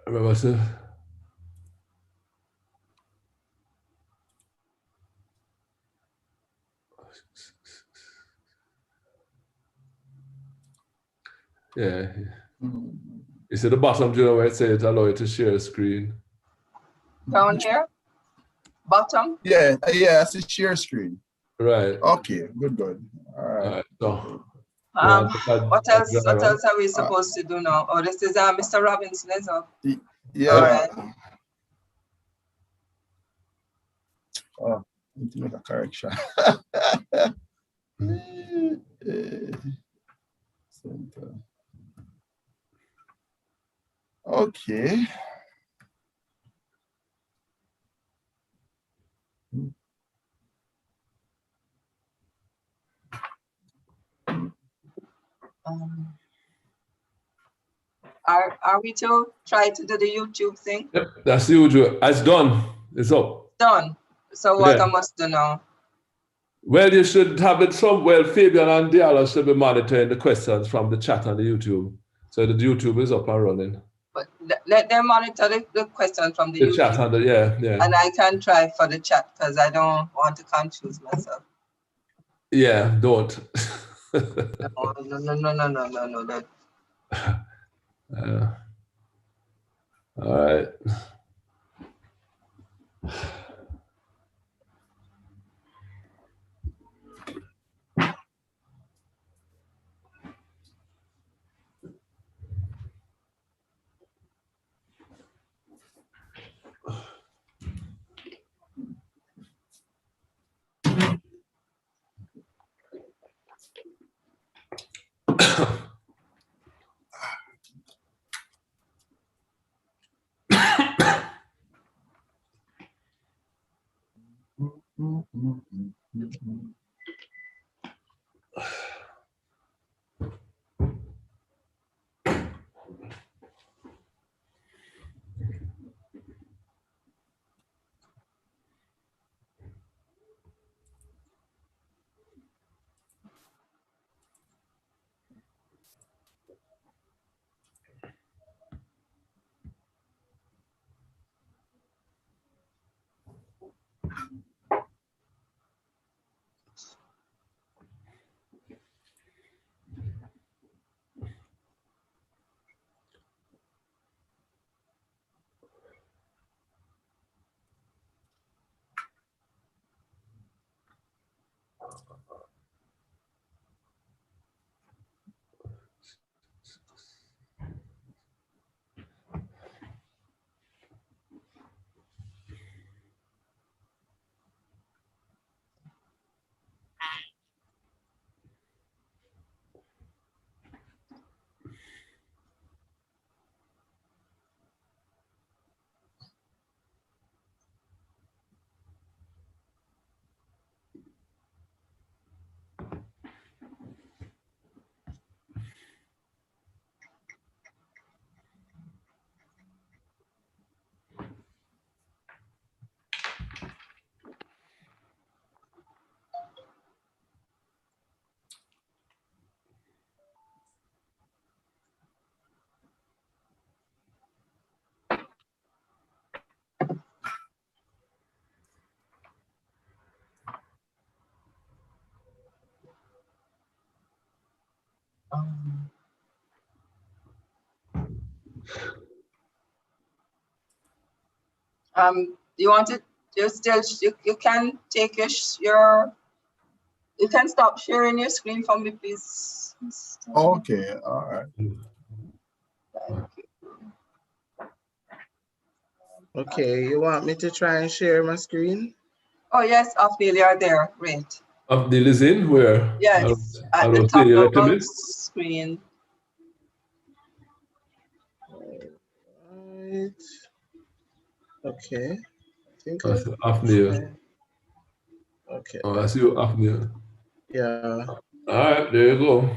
remember, sir. Yeah. It's at the bottom, you know, where it says allow you to share a screen. Down here? Bottom? Yeah, it's a share screen. Right. Okay, good. All right. So, what else are we supposed to do now? Oh, this is Mr. Robinson, is it? Yeah. All right. Oh, I need to make a correction. Center. Okay. Are we to try to do the YouTube thing? Yep, that's the usual. It's done. It's up. Done. So what I must do now? Well, you should have it somewhere. Fabian and Diallo should be monitoring the questions from the chat on the YouTube. So the YouTube is up and running. But let them monitor the questions from the YouTube. Chat on the, yeah. And I can try for the chat because I don't want to confuse myself. Yeah, don't. No. All right. You want to? You can take your. You can stop sharing your screen for me, please. Okay, all right. Thank you. Okay, you want me to try and share my screen? Oh yes, Ophelia are there. Great. Ophelia is in where? Yes, at the top of the screen. Right. Okay. I think Ophelia. Okay. Oh, I see you, Ophelia. Yeah. All right, there you go.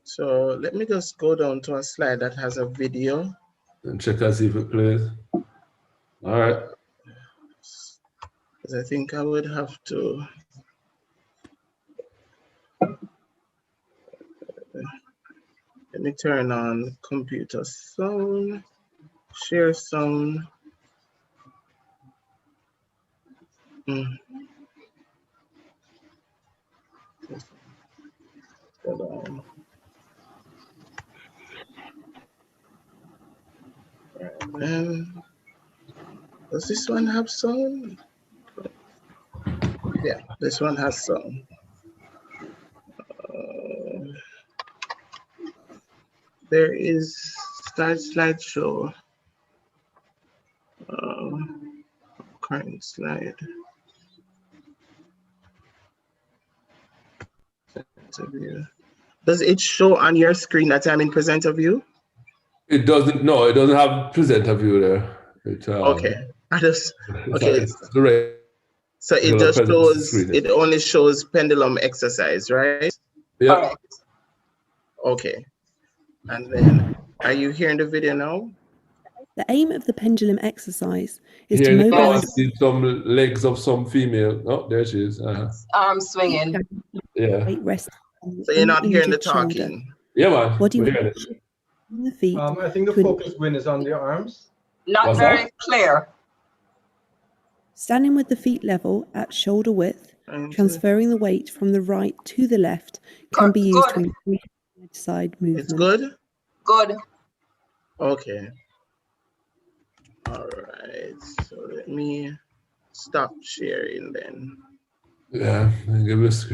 So let me just go down to a slide that has a video. And check and see if it plays. All right. Because I think I would have to. Let me turn on computer sound. Share sound. Hold on. Does this one have sound? Yeah, this one has sound. There is start slideshow. Current slide. Presenter view. Does it show on your screen that I'm in presenter view? It doesn't. No, it doesn't have presenter view there. It, Okay, it's the so it regular just presenter shows, screen. it only shows pendulum exercise, right? Yeah. Correct. Okay. And then, are you hearing the video now? The aim of the pendulum exercise is Here to you mobilize. see some legs of some female. Oh, there she is. Arm swinging. Yeah. Weight rest on So you're not hearing the injured shoulder. talking? Yeah, man. Body We're weight hearing it. shifts from the feet. I think the to an- focus win is on the arms. Not What's very that? clear. Standing with the feet level at shoulder width, transferring the weight from the right to the left can be used to Good. increase side movement. It's good? Good. Okay. All right, so let me stop sharing then. Yeah. Give us.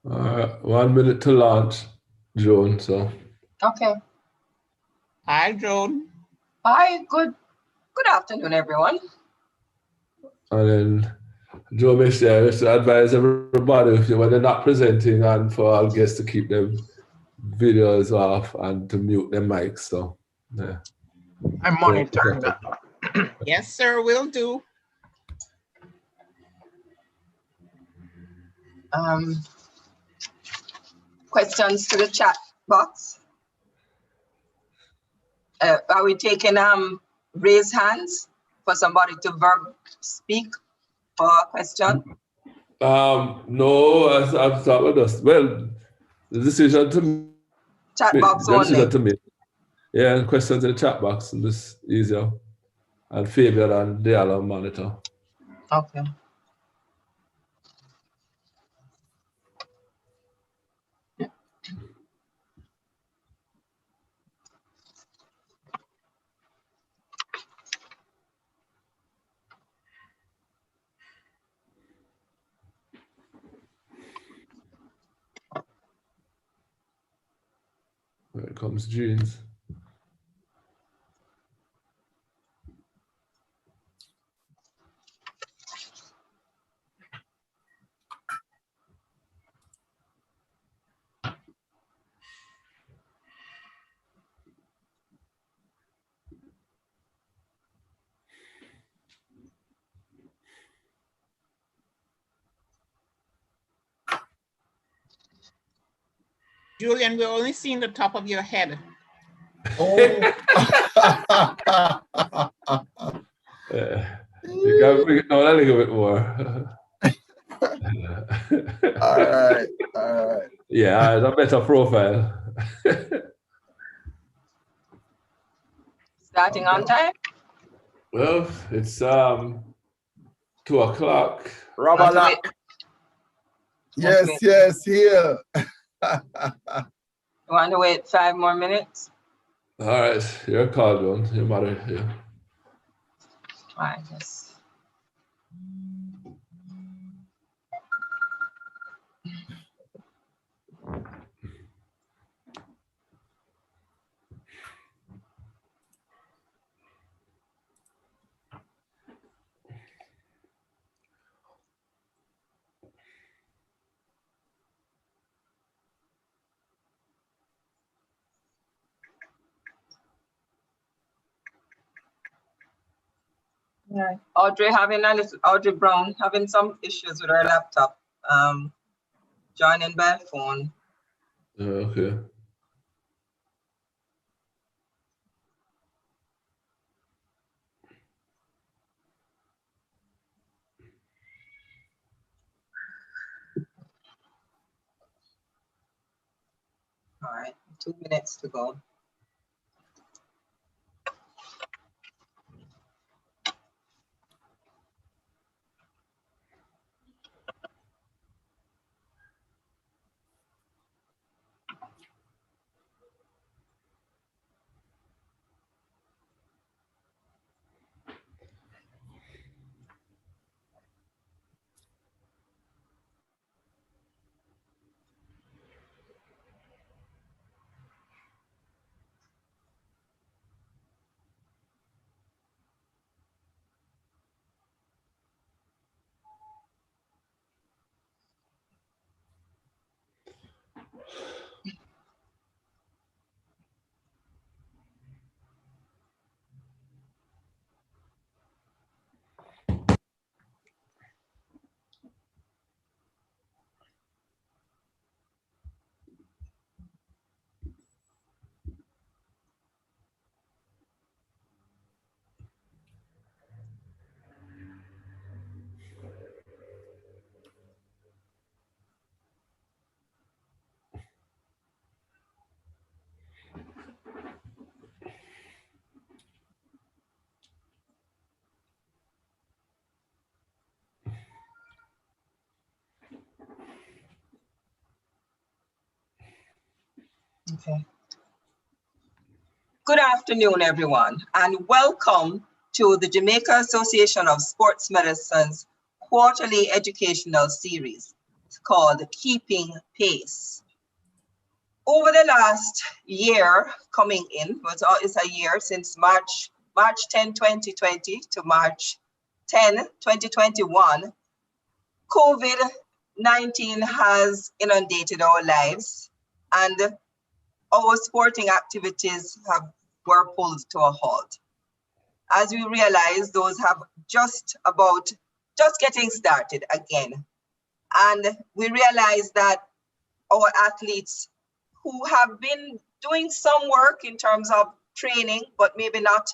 All right, 1 minute to launch, Joan. So. Okay. Hi, Joan. Hi. Good afternoon, everyone. And then Joe makes sure to advise everybody when they're not presenting and for our guests to keep them videos off and to mute their mics. So yeah. I'm monitoring that. Yes, sir, will do. Questions to the chat box. Are we taking raise hands for somebody to speak for a question? No, I've thought with us. Well, the decision to Chat me. box The decision only. to me. Yeah, questions in the chat box, and this easier. And Fabian and Diallo monitor. Okay. Here comes Jeans. Julian, we're only seeing the top of your head. Oh. You gotta bring it down a little bit more. All right. All right. Yeah, it's a better profile. Starting on time? Well, it's 2 o'clock. Robala. Yes, wait. yes, here. You want to wait 5 more minutes? All right, you're called on. Your mother here. All right, yes. Yeah. Audrey Brown having some issues with her laptop. Joining by phone. Okay. 2 minutes to go. Okay. Good afternoon, everyone, and welcome to the Jamaica Association of Sports Medicine's quarterly educational series called Keeping Pace. Over the last year coming in, it's a year since March 10, 2020 to March 10, 2021, COVID-19 has inundated our lives and our sporting activities were pulled to a halt. As we realize, those have just getting started again. And we realize that our athletes who have been doing some work in terms of training, but maybe not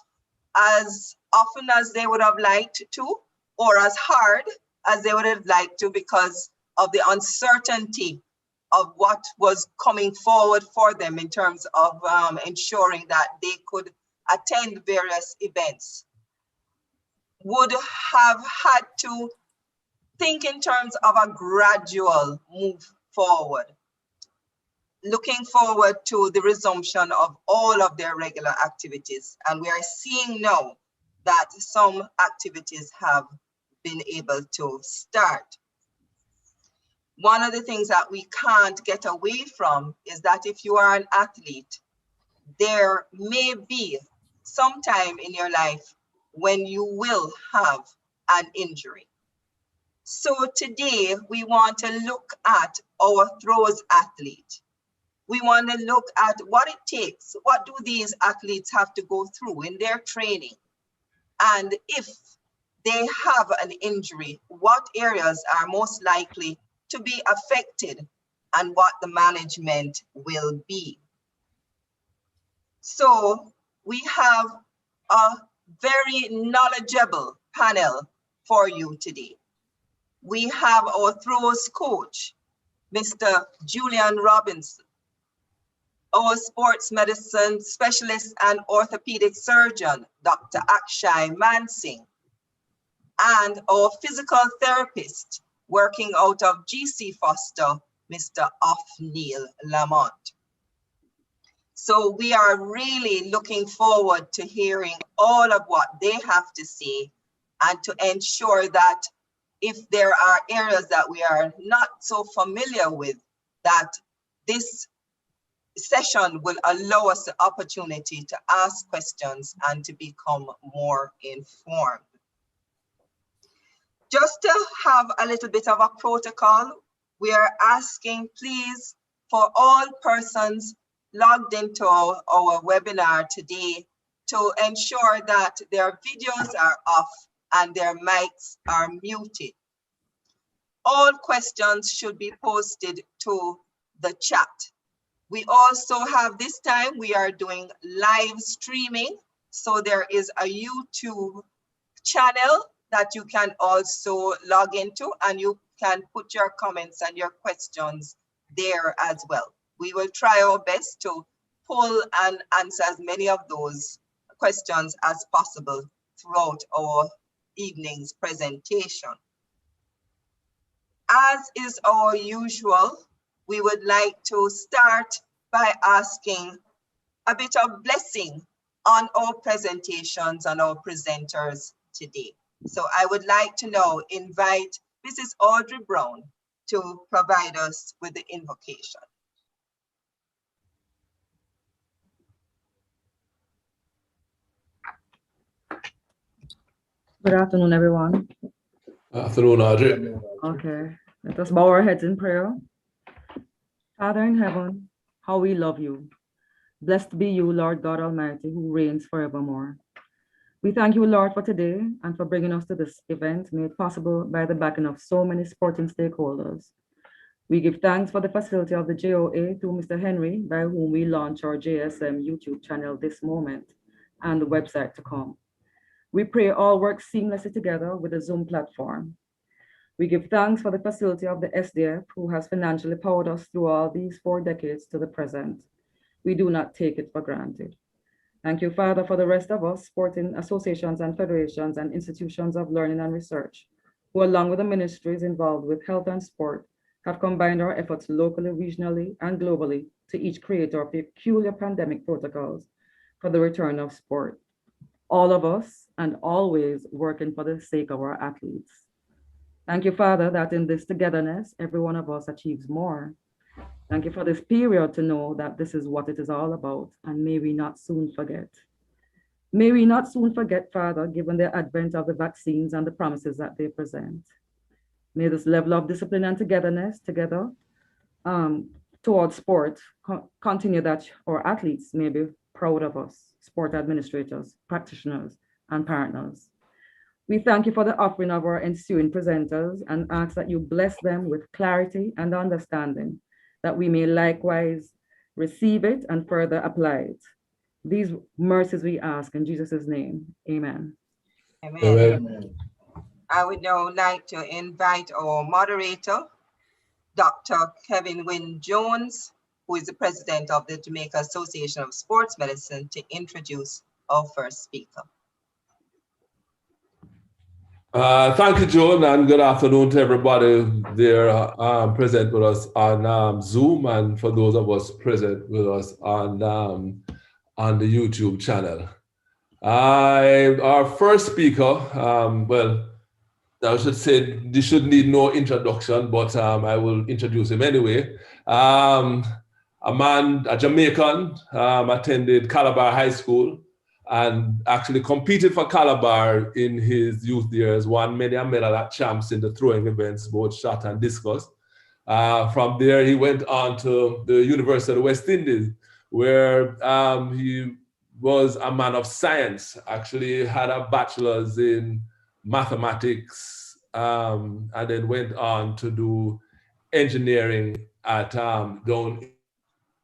as often as they would have liked to, or as hard as they would have liked to because of the uncertainty of what was coming forward for them in terms of ensuring that they could attend various events, would have had to think in terms of a gradual move forward, looking forward to the resumption of all of their regular activities. And we are seeing now that some activities have been able to start. One of the things that we can't get away from is that if you are an athlete, there may be some time in your life when you will have an injury. So today we want to look at our throws athlete. We want to look at what it takes. What do these athletes have to go through in their training? And if they have an injury, what areas are most likely to be affected and what the management will be. So we have a very knowledgeable panel for you today. We have our throws coach, Mr. Julian Robinson, our sports medicine specialist and orthopedic surgeon, Dr. Akshay Mansingh, and our physical therapist working out of GC Foster, Mr. Othniel Lamont. So we are really looking forward to hearing all of what they have to say and to ensure that if there are areas that we are not so familiar with, that this session will allow us the opportunity to ask questions and to become more informed. Just to have a little bit of a protocol, we are asking please for all persons logged into our webinar today to ensure that their videos are off and their mics are muted. All questions should be posted to the chat. We also have this time, we are doing live streaming. So there is a YouTube channel that you can also log into and you can put your comments and your questions there as well. We will try our best to pull and answer as many of those questions as possible throughout our evening's presentation. As is our usual, we would like to start by asking a bit of blessing on our presentations and our presenters today. So I would like to now invite Mrs. Audrey Brown to provide us with the invocation. Good afternoon, everyone. Afternoon, Audrey. Okay, let us bow our heads in prayer. Father in heaven, how we love you. Blessed be you, Lord God Almighty, who reigns forevermore. We thank you, Lord, for today and for bringing us to this event made possible by the backing of so many sporting stakeholders. We give thanks for the facility of the JOA through Mr. Henry, by whom we launch our JSM YouTube channel this moment and the website to come. We pray all work seamlessly together with the Zoom platform. We give thanks for the facility of the SDF, who has financially powered us through all these 4 decades to the present. We do not take it for granted. Thank you, Father, for the rest of us, sporting associations and federations and institutions of learning and research, who along with the ministries involved with health and sport, have combined our efforts locally, regionally, and globally to each create our peculiar pandemic protocols for the return of sport. All of us and always working for the sake of our athletes. Thank you, Father, that in this togetherness, every one of us achieves more. Thank you for this period to know that this is what it is all about, and may we not soon forget. May we not soon forget, Father, given the advent of the vaccines and the promises that they present. May this level of discipline and togetherness together towards sport continue, that our athletes may be proud of us, sport administrators, practitioners, and partners. We thank you for the offering of our ensuing presenters and ask that you bless them with clarity and understanding, that we may likewise receive it and further apply it. These mercies we ask in Jesus' name, amen. Amen. Amen. I would now like to invite our moderator, Dr. Kevin Wynne Jones, who is the president of the Jamaica Association of Sports Medicine, to introduce our first speaker. Thank you, Joan, and good afternoon to everybody there present with us on Zoom, and for those of us present with us on the YouTube channel. Our first speaker, well, I should say this should need no introduction, but I will introduce him anyway. A Jamaican, attended Calabar High School and actually competed for Calabar in his youth years, won many a medal at champs in the throwing events, both shot and discus. From there, he went on to the University of the West Indies, where he was a man of science, actually had a bachelor's in mathematics, and then went on to do engineering at down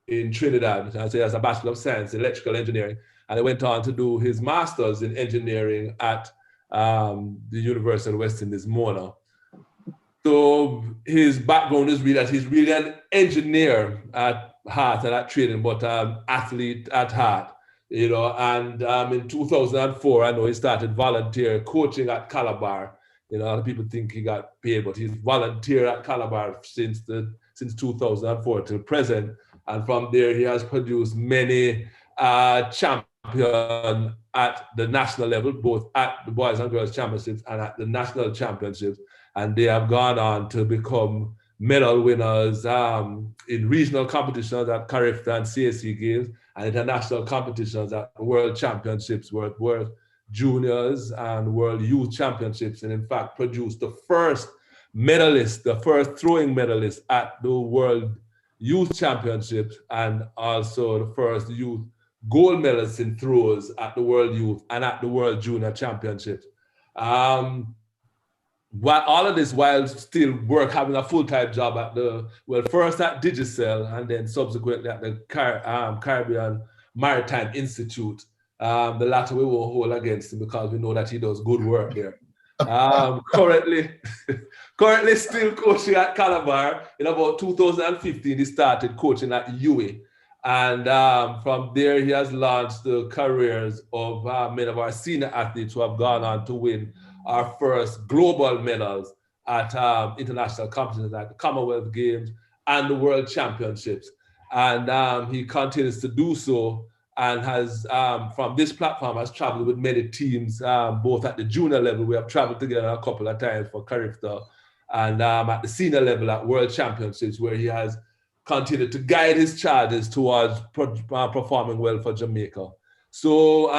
in Trinidad. I say as a Bachelor of Science, electrical engineering, and he went on to do his master's in engineering at the University of the West Indies, Mona. So his background is really that he's really an engineer at heart and at training, but athlete at heart, you know. And in 2004, I know he started volunteer coaching at Calabar. You know, a lot of people think he got paid, but he's volunteered at Calabar since 2004 till present. And from there, he has produced many champions at the national level, both at the Boys and Girls Championships and at the national championships. And they have gone on to become medal winners in regional competitions at Carifta and CAC Games, and international competitions at World Championships, World Juniors and World Youth Championships, and in fact produced the first medalist, the first throwing medalist at the World Youth Championships, and also the first youth gold medalist in throws at the World Youth and at the World Junior Championships. While all of this while still having a full-time job at first at Digicel and then subsequently at the Caribbean Maritime Institute. The latter we won't hold against him because we know that he does good work there. Currently still coaching at Calabar. In about 2015, he started coaching at UWI. And from there, he has launched the careers of many of our senior athletes who have gone on to win our first global medals at international competitions like the Commonwealth Games and the World Championships. And he continues to do so, and has, from this platform, has traveled with many teams, both at the junior level. We have traveled together a couple of times for Carifta, and at the senior level at World Championships, where he has continued to guide his charges towards performing well for Jamaica. So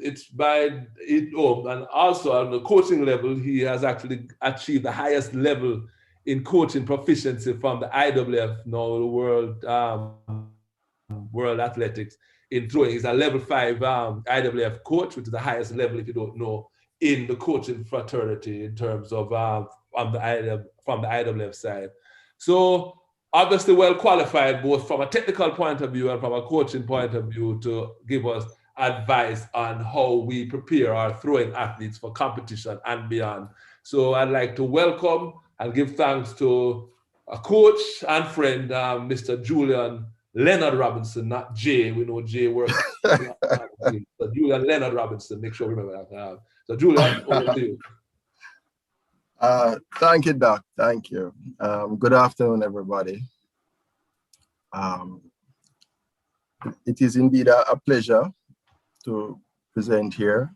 it's by it. Oh, and also on the coaching level, he has actually achieved the highest level in coaching proficiency from the IWF, now the World Athletics, in throwing. He's a level 5 IWF coach, which is the highest level, if you don't know, in the coaching fraternity in terms of from the IWF side. So obviously well qualified both from a technical point of view and from a coaching point of view to give us advice on how we prepare our throwing athletes for competition and beyond. So I'd like to welcome and give thanks to a coach and friend, Mr. Julian Leonard Robinson, not Jay. We know Jay works. So Julian Leonard Robinson, make sure we remember that. So Julian, over to you. Thank you, Doc. Thank you. Good afternoon, everybody. It is indeed a pleasure to present here.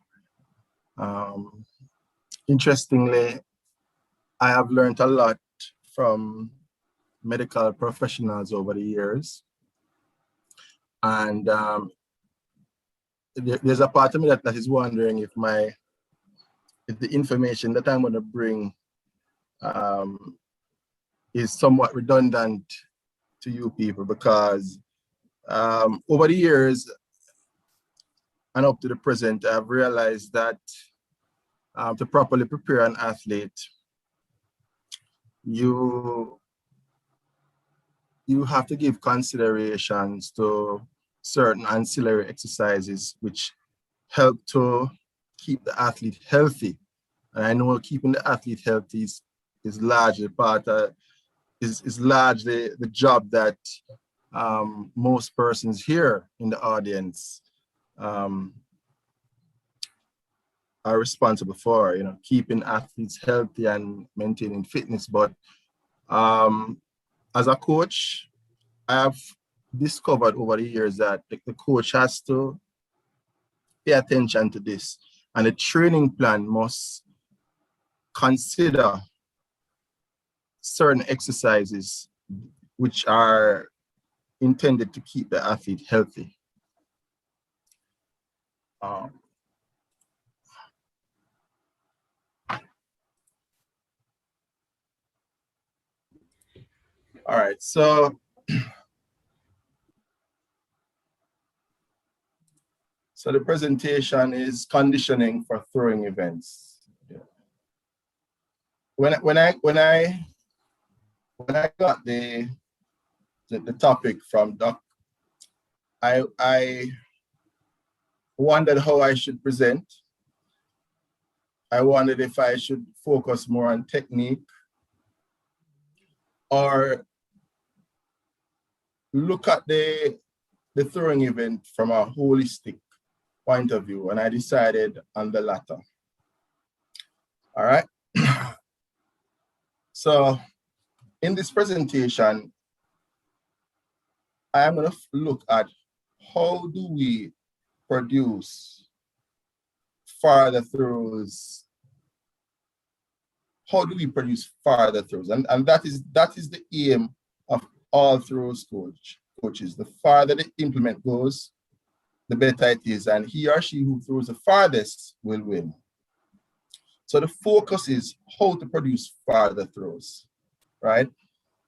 Interestingly, I have learned a lot from medical professionals over the years. And there's a part of me that is wondering if the information that I'm going to bring is somewhat redundant to you people, because over the years and up to the present, I've realized that to properly prepare an athlete, you have to give considerations to certain ancillary exercises which help to keep the athlete healthy. And I know keeping the athlete healthy is largely largely the job that most persons here in the audience are responsible for, keeping athletes healthy and maintaining fitness. But as a coach, I have discovered over the years that the coach has to pay attention to this, and the training plan must consider certain exercises which are intended to keep the athlete healthy. All right, so the presentation is conditioning for throwing events. When I got the topic from Doc, I wondered how I should present. I wondered if I should focus more on technique or look at the throwing event from a holistic point of view, and I decided on the latter. All right. So in this presentation, I am going to look at how do we produce farther throws. How do we produce farther throws? And that is the aim of all throws coaches. The farther the implement goes, the better it is, and he or she who throws the farthest will win. So the focus is how to produce farther throws, right?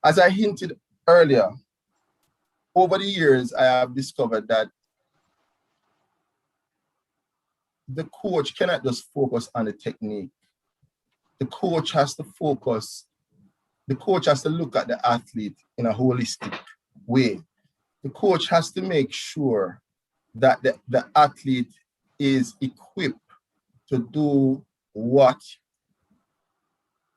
As I hinted earlier, over the years, I have discovered that the coach cannot just focus on the technique. The coach has to focus, the coach has to look at the athlete in a holistic way. The coach has to make sure that the athlete is equipped to do what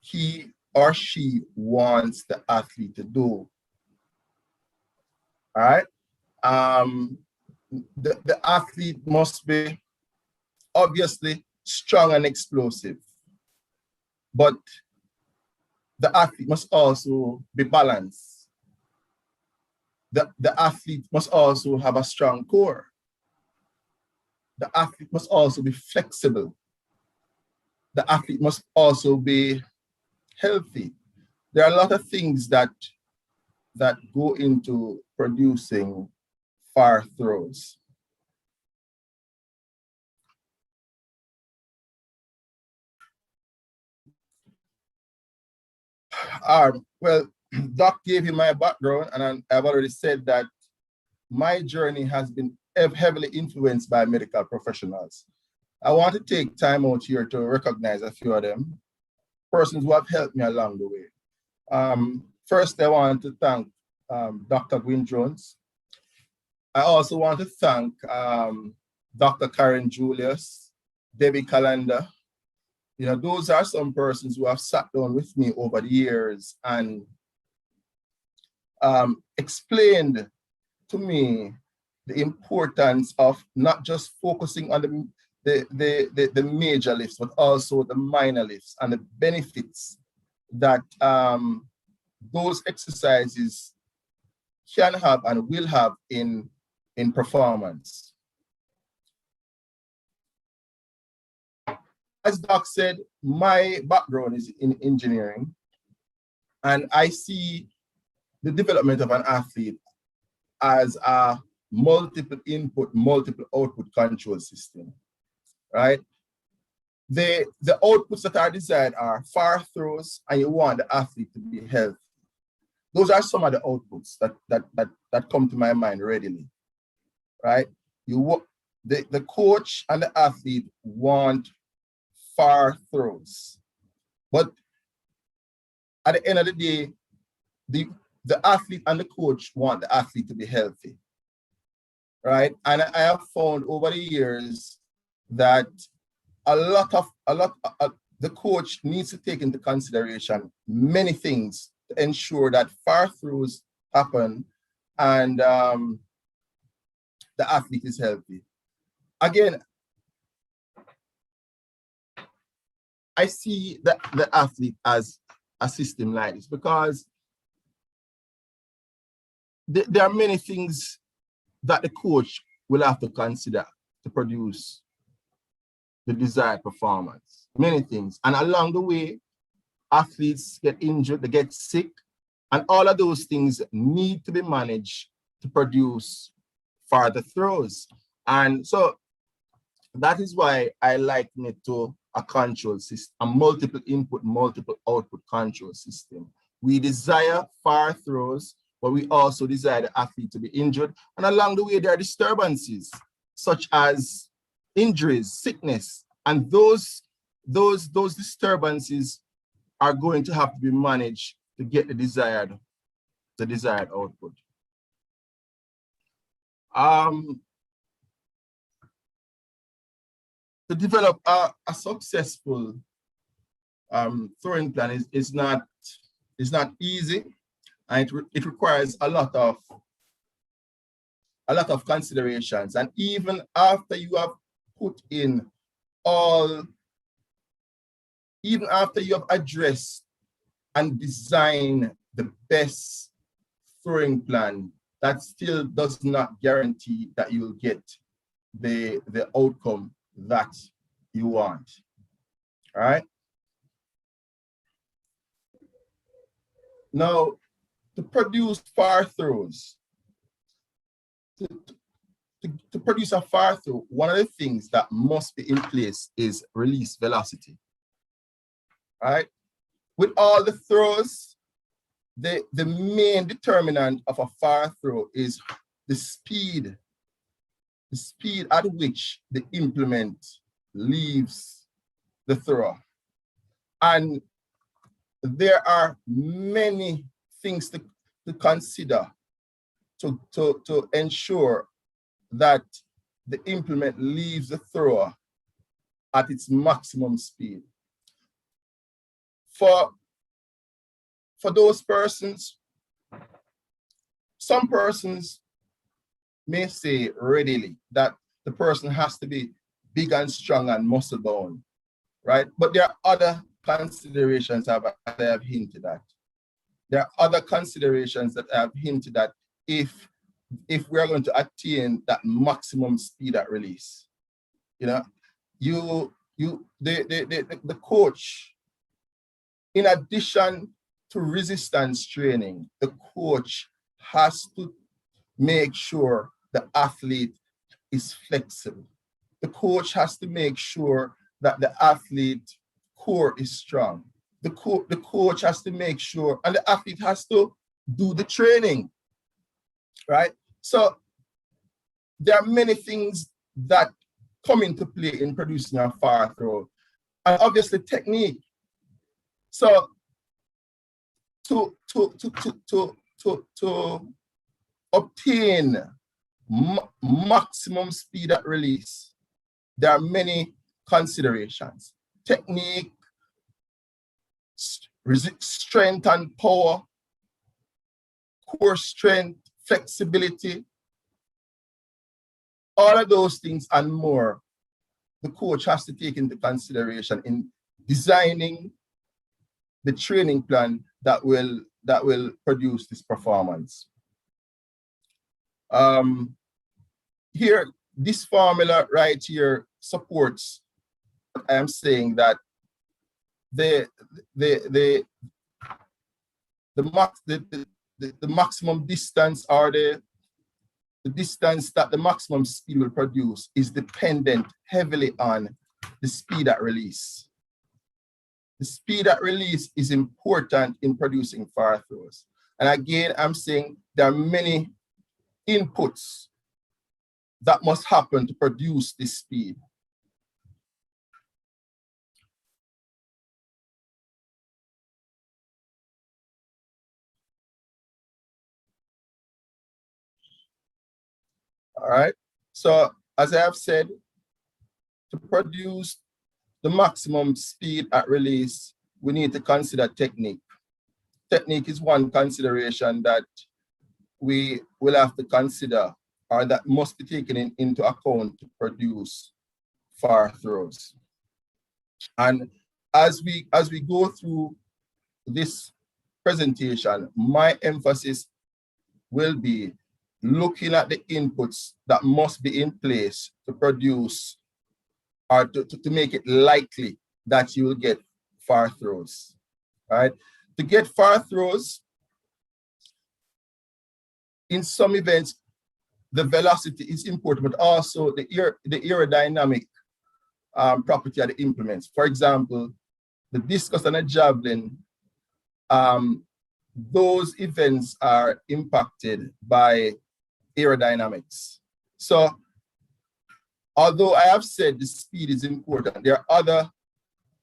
he or she wants the athlete to do. All right. The athlete must be obviously strong and explosive, but the athlete must also be balanced. The athlete must also have a strong core. The athlete must also be flexible. The athlete must also be healthy. There are a lot of things that go into producing far throws. Well, Doc gave you my background, and I've already said that my journey has been heavily influenced by medical professionals. I want to take time out here to recognize a few of them, persons who have helped me along the way. First, I want to thank Dr. Gwyn Jones. I also want to thank Dr. Karen Julius, Debbie Calendar. You know, those are some persons who have sat down with me over the years and explained to me the importance of not just focusing on the major lifts, but also the minor lifts and the benefits that those exercises can have and will have in performance. As Doc said, my background is in engineering, and I see the development of an athlete as a multiple input, multiple output control system, right? The outputs that are desired are far throws, and you want the athlete to be healthy. Those are some of the outputs that come to my mind readily, right? The coach and the athlete want far throws, but at the end of the day, the athlete and the coach want the athlete to be healthy, right? And I have found over the years that the coach needs to take into consideration many things to ensure that far throws happen and the athlete is healthy. Again, I see the athlete as a system like this because there are many things that the coach will have to consider to produce the desired performance. Many things. And along the way, athletes get injured, they get sick, and all of those things need to be managed to produce farther throws. And so that is why I liken it to a control system, a multiple input, multiple output control system. We desire far throws, but we also desire the athlete to be injured. And along the way, there are disturbances such as injuries, sickness, and those disturbances are going to have to be managed to get the desired output. To develop a successful throwing plan is not easy, and it requires a lot of considerations. And even after you have put in even after you have addressed and designed the best throwing plan, that still does not guarantee that you will get the outcome that you want. All right. Now, to produce far throws, to produce a far throw, one of the things that must be in place is release velocity. All right. With all the throws, the main determinant of a far throw is the speed at which the implement leaves the thrower. And there are many things to consider to ensure that the implement leaves the thrower at its maximum speed. For those persons, some persons may say readily that the person has to be big and strong and muscle bound, right? But there are other considerations that I have hinted at. There are other considerations that I have hinted at if we are going to attain that maximum speed at release. You know, the coach, in addition to resistance training, the coach has to make sure the athlete is flexible. The coach has to make sure that the athlete core is strong. The coach has to make sure, and the athlete has to do the training, right? So there are many things that come into play in producing a far throw, and obviously technique. So to obtain maximum speed at release, there are many considerations: technique, strength and power, core strength, flexibility, all of those things and more. The coach has to take into consideration in designing the training plan that will produce this performance. Here, this formula right here supports what I am saying, that the maximum distance, or the distance that the maximum speed will produce, is dependent heavily on the speed at release. The speed at release is important in producing far throws. And again, I'm saying there are many inputs that must happen to produce this speed. All right, so as I have said, to produce the maximum speed at release, we need to consider technique. Technique is one consideration that we will have to consider, or that must be taken into account to produce far throws. And as we go through this presentation, my emphasis will be looking at the inputs that must be in place to produce, or to make it likely that you will get far throws, right? To get far throws, in some events, the velocity is important, but also the aerodynamic property of the implements. For example, the discus and the javelin, those events are impacted by aerodynamics. So although I have said the speed is important, there are other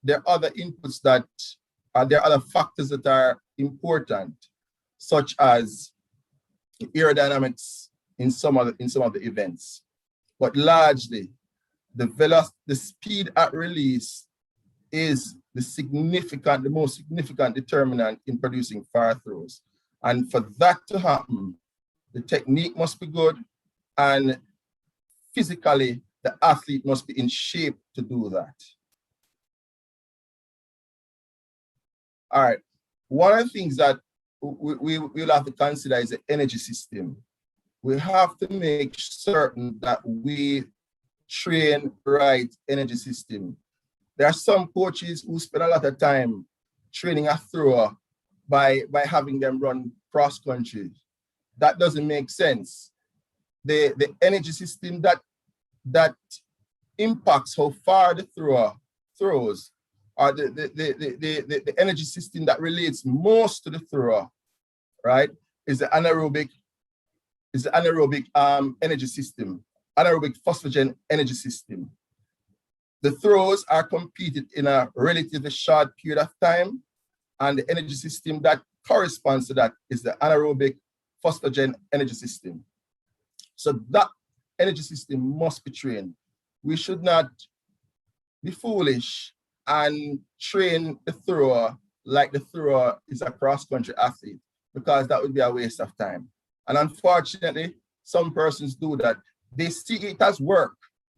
inputs that there are other factors that are important, such as aerodynamics in some of the events. But largely, the speed at release is the most significant determinant in producing far throws. And for that to happen, the technique must be good, and physically, the athlete must be in shape to do that. All right, one of the things that we'll have to consider is the energy system. We have to make certain that we train right energy system. There are some coaches who spend a lot of time training a thrower by having them run cross country. That doesn't make sense. The energy system that impacts how far the thrower throws, or the energy system that relates most to the thrower, right, is the anaerobic energy system, anaerobic phosphagen energy system. The throws are completed in a relatively short period of time, and the energy system that corresponds to that is the anaerobic phosphagen energy system. So that energy system must be trained. We should not be foolish and train the thrower like the thrower is a cross-country athlete, because that would be a waste of time. And unfortunately, some persons do that, they see it as work,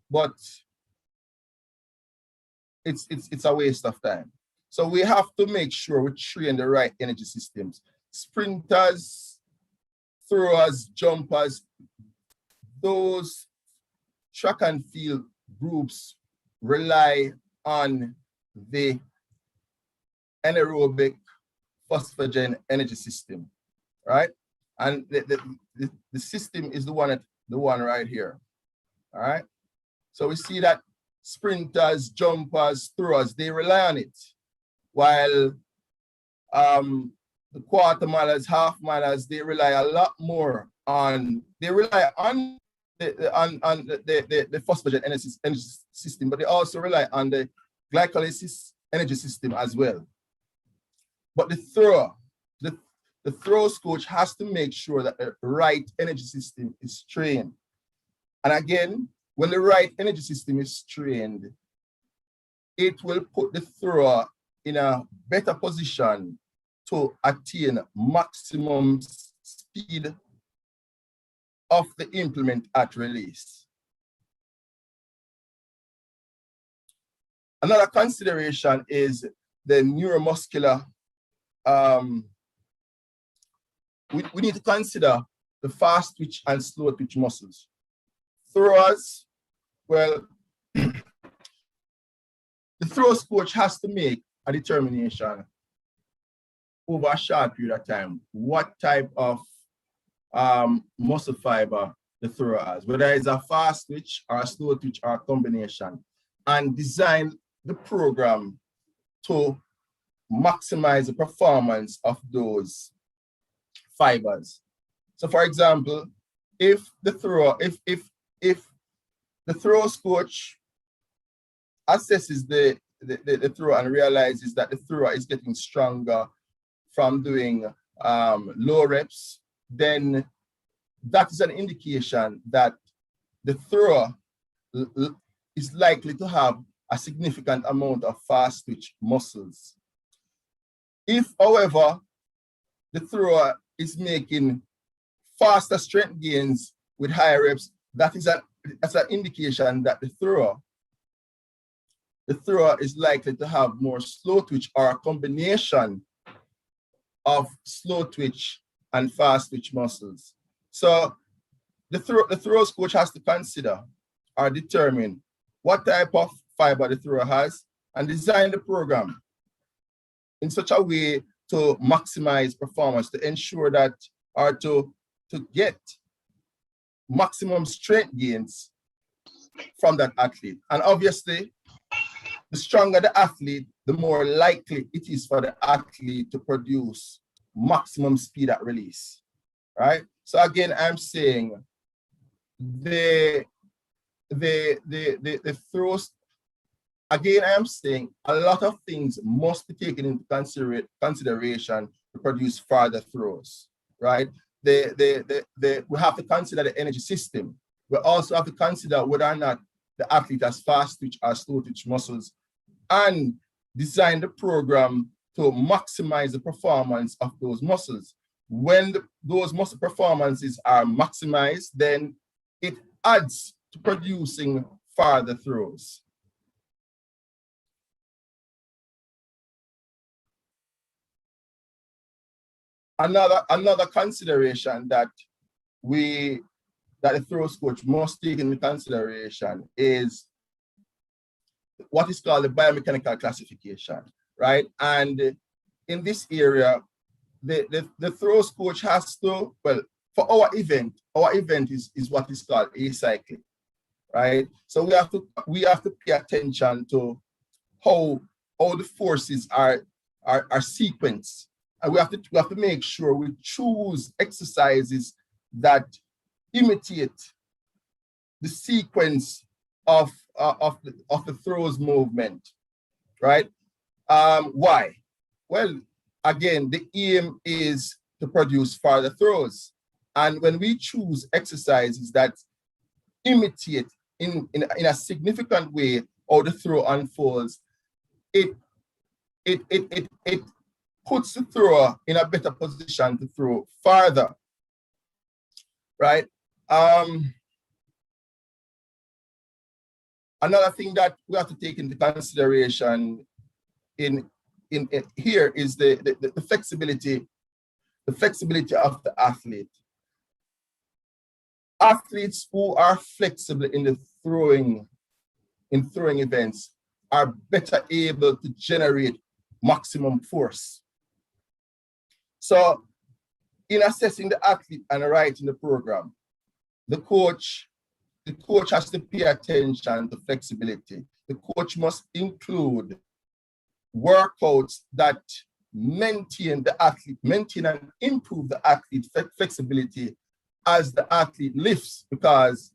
but it's a waste of time. So we have to make sure we train the right energy systems. Sprinters, throwers, jumpers, those track and field groups rely on the anaerobic phosphagen energy system, right? And the system is the one right here, all right? So we see that sprinters, jumpers, throwers, they rely on it, while the quarter milers, half milers, they rely a lot more on, they rely on the phosphagen energy system, but they also rely on the glycolysis energy system as well. But the thrower, the throws coach has to make sure that the right energy system is trained. And again, when the right energy system is trained, it will put the thrower in a better position to attain maximum speed of the implement at release. Another consideration is the neuromuscular. We need to consider the fast twitch and slow twitch muscles. Throwers, well, the throws coach has to make a determination over a short period of time what type of muscle fiber the thrower has, whether it's a fast twitch or a slow twitch or a combination, and design the program to maximize the performance of those fibers. So for example, if the thrower, if the throws coach assesses the thrower and realizes that the thrower is getting stronger from doing low reps, then that is an indication that the thrower is likely to have a significant amount of fast twitch muscles. If, however, the thrower is making faster strength gains with higher reps, that's an indication that the thrower is likely to have more slow twitch or a combination of slow twitch and fast twitch muscles. So the throws coach has to consider or determine what type of fiber the thrower has and design the program in such a way to maximize performance, to ensure that, or to get maximum strength gains from that athlete. And obviously, the stronger the athlete, the more likely it is for the athlete to produce maximum speed at release, right? So again, I'm saying the throws, again, I'm saying a lot of things must be taken into consideration to produce further throws, right? We have to consider the energy system. We also have to consider whether or not the athlete has fast twitch or slow twitch muscles, and design the program to maximize the performance of those muscles. When those muscle performances are maximized, then it adds to producing further throws. Another consideration that the throws coach must take into consideration is what is called the biomechanical classification, right? And in this area, the throws coach has to, well, for our event is what is called acyclic, right? So we have to pay attention to how the forces are sequenced. And we have to make sure we choose exercises that imitate the sequence of the throws movement, right? Why? Well, again, the aim is to produce further throws. And when we choose exercises that imitate in a significant way how the throw unfolds, it puts the thrower in a better position to throw farther, right? Another thing that we have to take into consideration in here is the flexibility of the athlete. Athletes who are flexible in throwing events are better able to generate maximum force. So in assessing the athlete and writing the program, the coach has to pay attention to flexibility. The coach must include workouts that maintain and improve the athlete's flexibility as the athlete lifts, because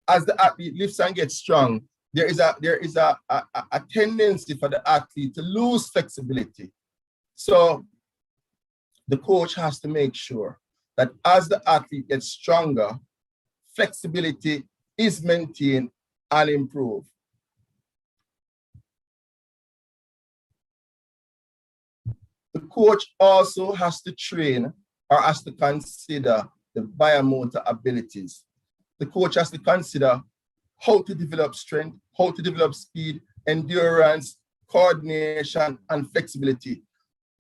as the athlete lifts and gets strong, there is a tendency for the athlete to lose flexibility. So the coach has to make sure that as the athlete gets stronger, flexibility is maintained and improved. The coach also has to train or has to consider the biomotor abilities. The coach has to consider how to develop strength, how to develop speed, endurance, coordination, and flexibility.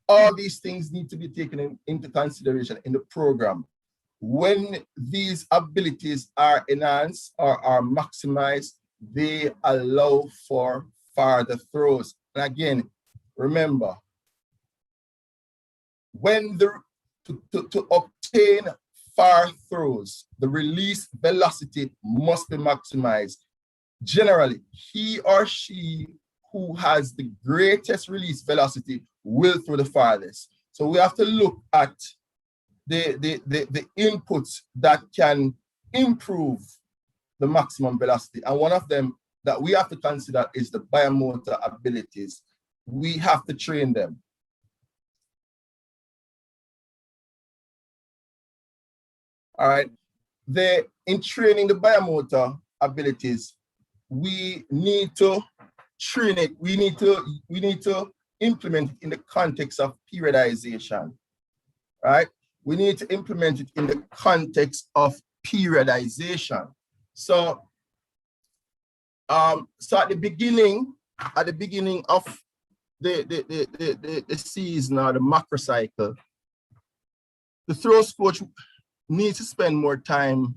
All these things need to be taken into consideration in the program. When these abilities are enhanced or are maximized, they allow for farther throws. And again, remember, when to obtain far throws, the release velocity must be maximized. Generally, he or she who has the greatest release velocity will throw the farthest. So we have to look at the inputs that can improve the maximum velocity. And one of them that we have to consider is the biomotor abilities. We have to train them. All right. In training the biomotor abilities, we need to train it. We need to implement it in the context of periodization. Right? We need to implement it in the context of periodization. So, so at the beginning of the season or the macro cycle, the throws coach needs to spend more time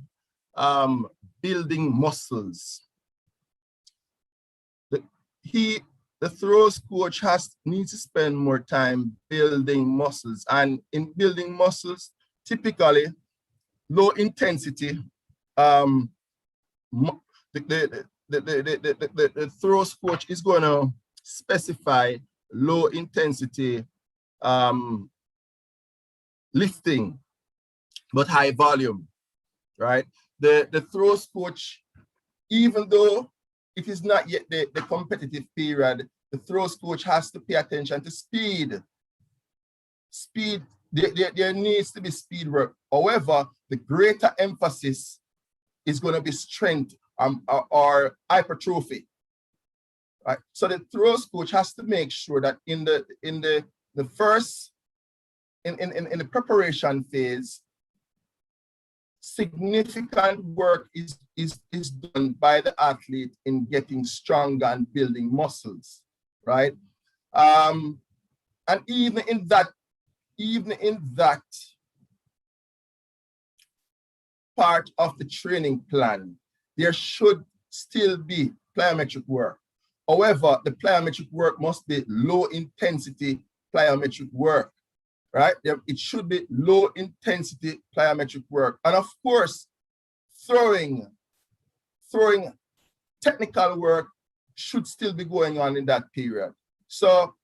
building muscles. The throws coach needs to spend more time building muscles, and in building muscles, typically low intensity. The throws coach is going to specify low intensity lifting, but high volume, right? The throws coach, even though it is not yet the competitive period, the throws coach has to pay attention to speed. Speed, there needs to be speed work. However, the greater emphasis is going to be strength or hypertrophy. Right? So the throws coach has to make sure that in the preparation phase, significant work is done by the athlete in getting stronger and building muscles, right? And even in that part of the training plan, there should still be plyometric work. However, the plyometric work must be low intensity plyometric work. Right? It should be low intensity plyometric work. And of course, throwing technical work should still be going on in that period. So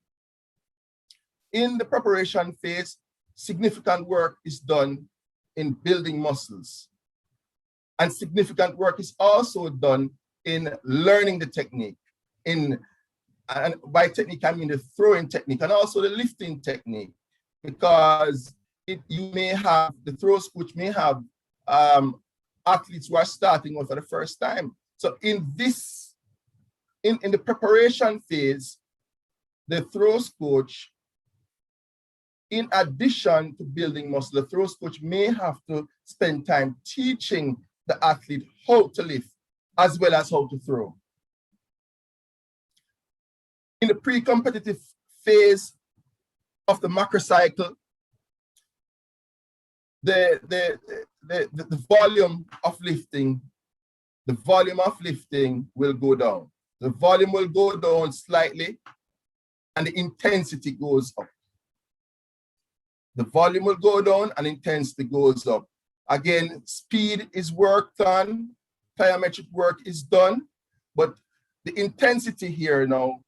in the preparation phase, significant work is done in building muscles. And significant work is also done in learning the technique. And by technique, I mean the throwing technique and also the lifting technique. Because the throws coach may have athletes who are starting out for the first time. So in the preparation phase, the throws coach in addition to building muscle, the throws coach may have to spend time teaching the athlete how to lift as well as how to throw. In the pre-competitive phase of the macro cycle, the volume of lifting will go down. The volume will go down slightly and the intensity goes up. The volume will go down and intensity goes up. Again, speed is worked on, plyometric work is done, but the intensity here now,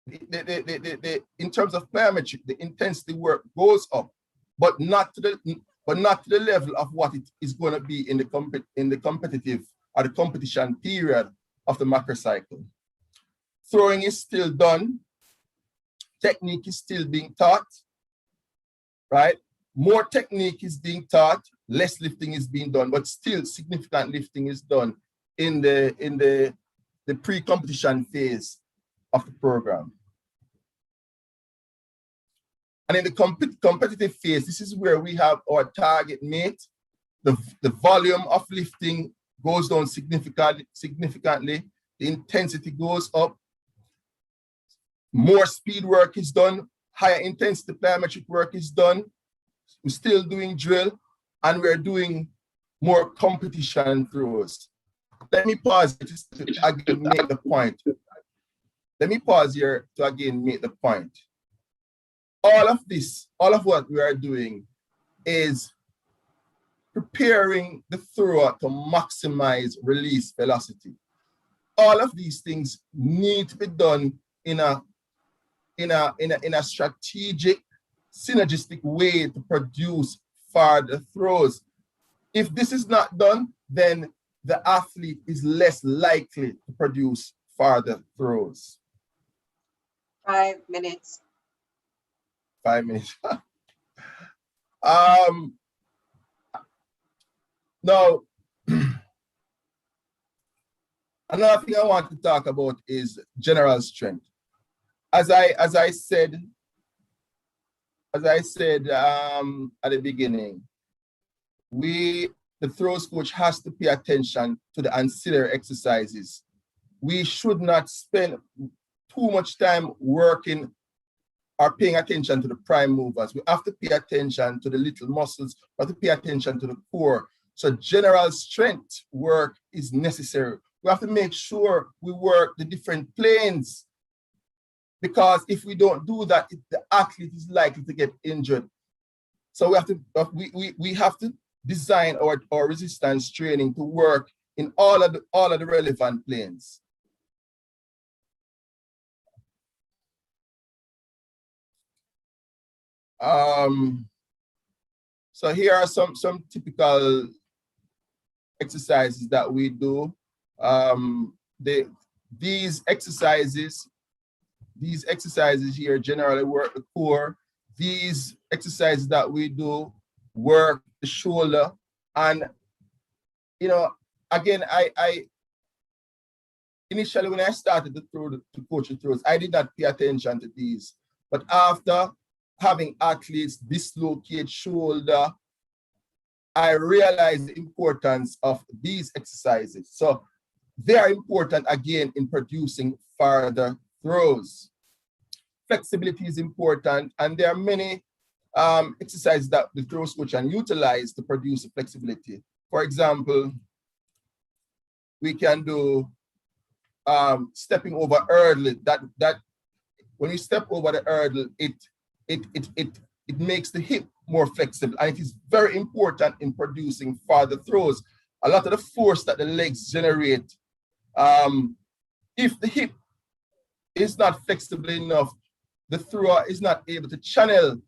in terms of plyometric, the intensity work goes up, but not to the level of what it is going to be in the competitive or the competition period of the macro cycle. Throwing is still done. Technique is still being taught, right? More technique is being taught, less lifting is being done, but still significant lifting is done in the pre-competition phase of the program. And in the competitive phase, this is where we have our target mate. The volume of lifting goes down significantly. The intensity goes up. More speed work is done. Higher intensity plyometric work is done. We're still doing drill, and we're doing more competition throws. Let me pause just to again make the point. Let me pause here to again make the point. All of this, all of what we are doing is preparing the thrower to maximize release velocity. All of these things need to be done in a strategic, synergistic way to produce farther throws. If this is not done, then the athlete is less likely to produce farther throws. 5 minutes. 5 minutes. Now, another thing I want to talk about is general strength. As I said at the beginning, the throws coach has to pay attention to the ancillary exercises. We should not spend too much time working or paying attention to the prime movers. We have to pay attention to the little muscles, we have to pay attention to the core. So general strength work is necessary. We have to make sure we work the different planes, because if we don't do that, the athlete is likely to get injured. So we have to design our resistance training to work in all of the relevant planes. So here are some typical exercises that we do. These exercises here generally work the core. These exercises that we do work the shoulder. And, again, I initially when I started to coach the throws, I did not pay attention to these. But after having athletes dislocate shoulder, I realized the importance of these exercises. So they are important again in producing farther throws. Flexibility is important, and there are many exercises that the throws coach can utilize to produce flexibility. For example, we can do stepping over hurdle. That when you step over the hurdle, it makes the hip more flexible, and it is very important in producing farther throws. A lot of the force that the legs generate, if the hip is not flexible enough, the thrower is not able to channel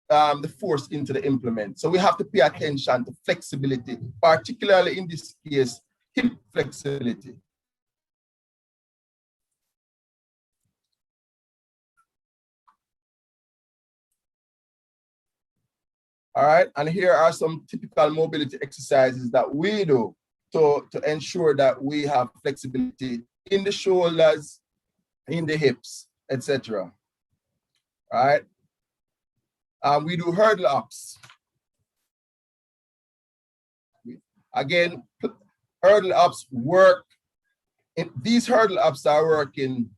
the force into the implement. So we have to pay attention to flexibility, particularly in this case, hip flexibility. All right, and here are some typical mobility exercises that we do to ensure that we have flexibility in the shoulders, in the hips, etc. All right. We do hurdle ups. Again, hurdle ups work. These hurdle ups are working.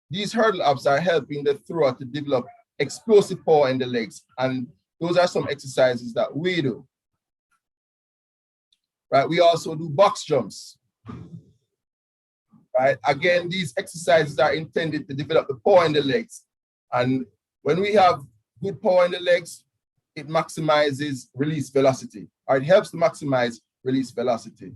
These hurdle ups are helping the thrower to develop explosive power in the legs. And those are some exercises that we do. Right, we also do box jumps. Right, again, these exercises are intended to develop the power in the legs. And when we have good power in the legs, it maximizes release velocity, or it helps to maximize release velocity.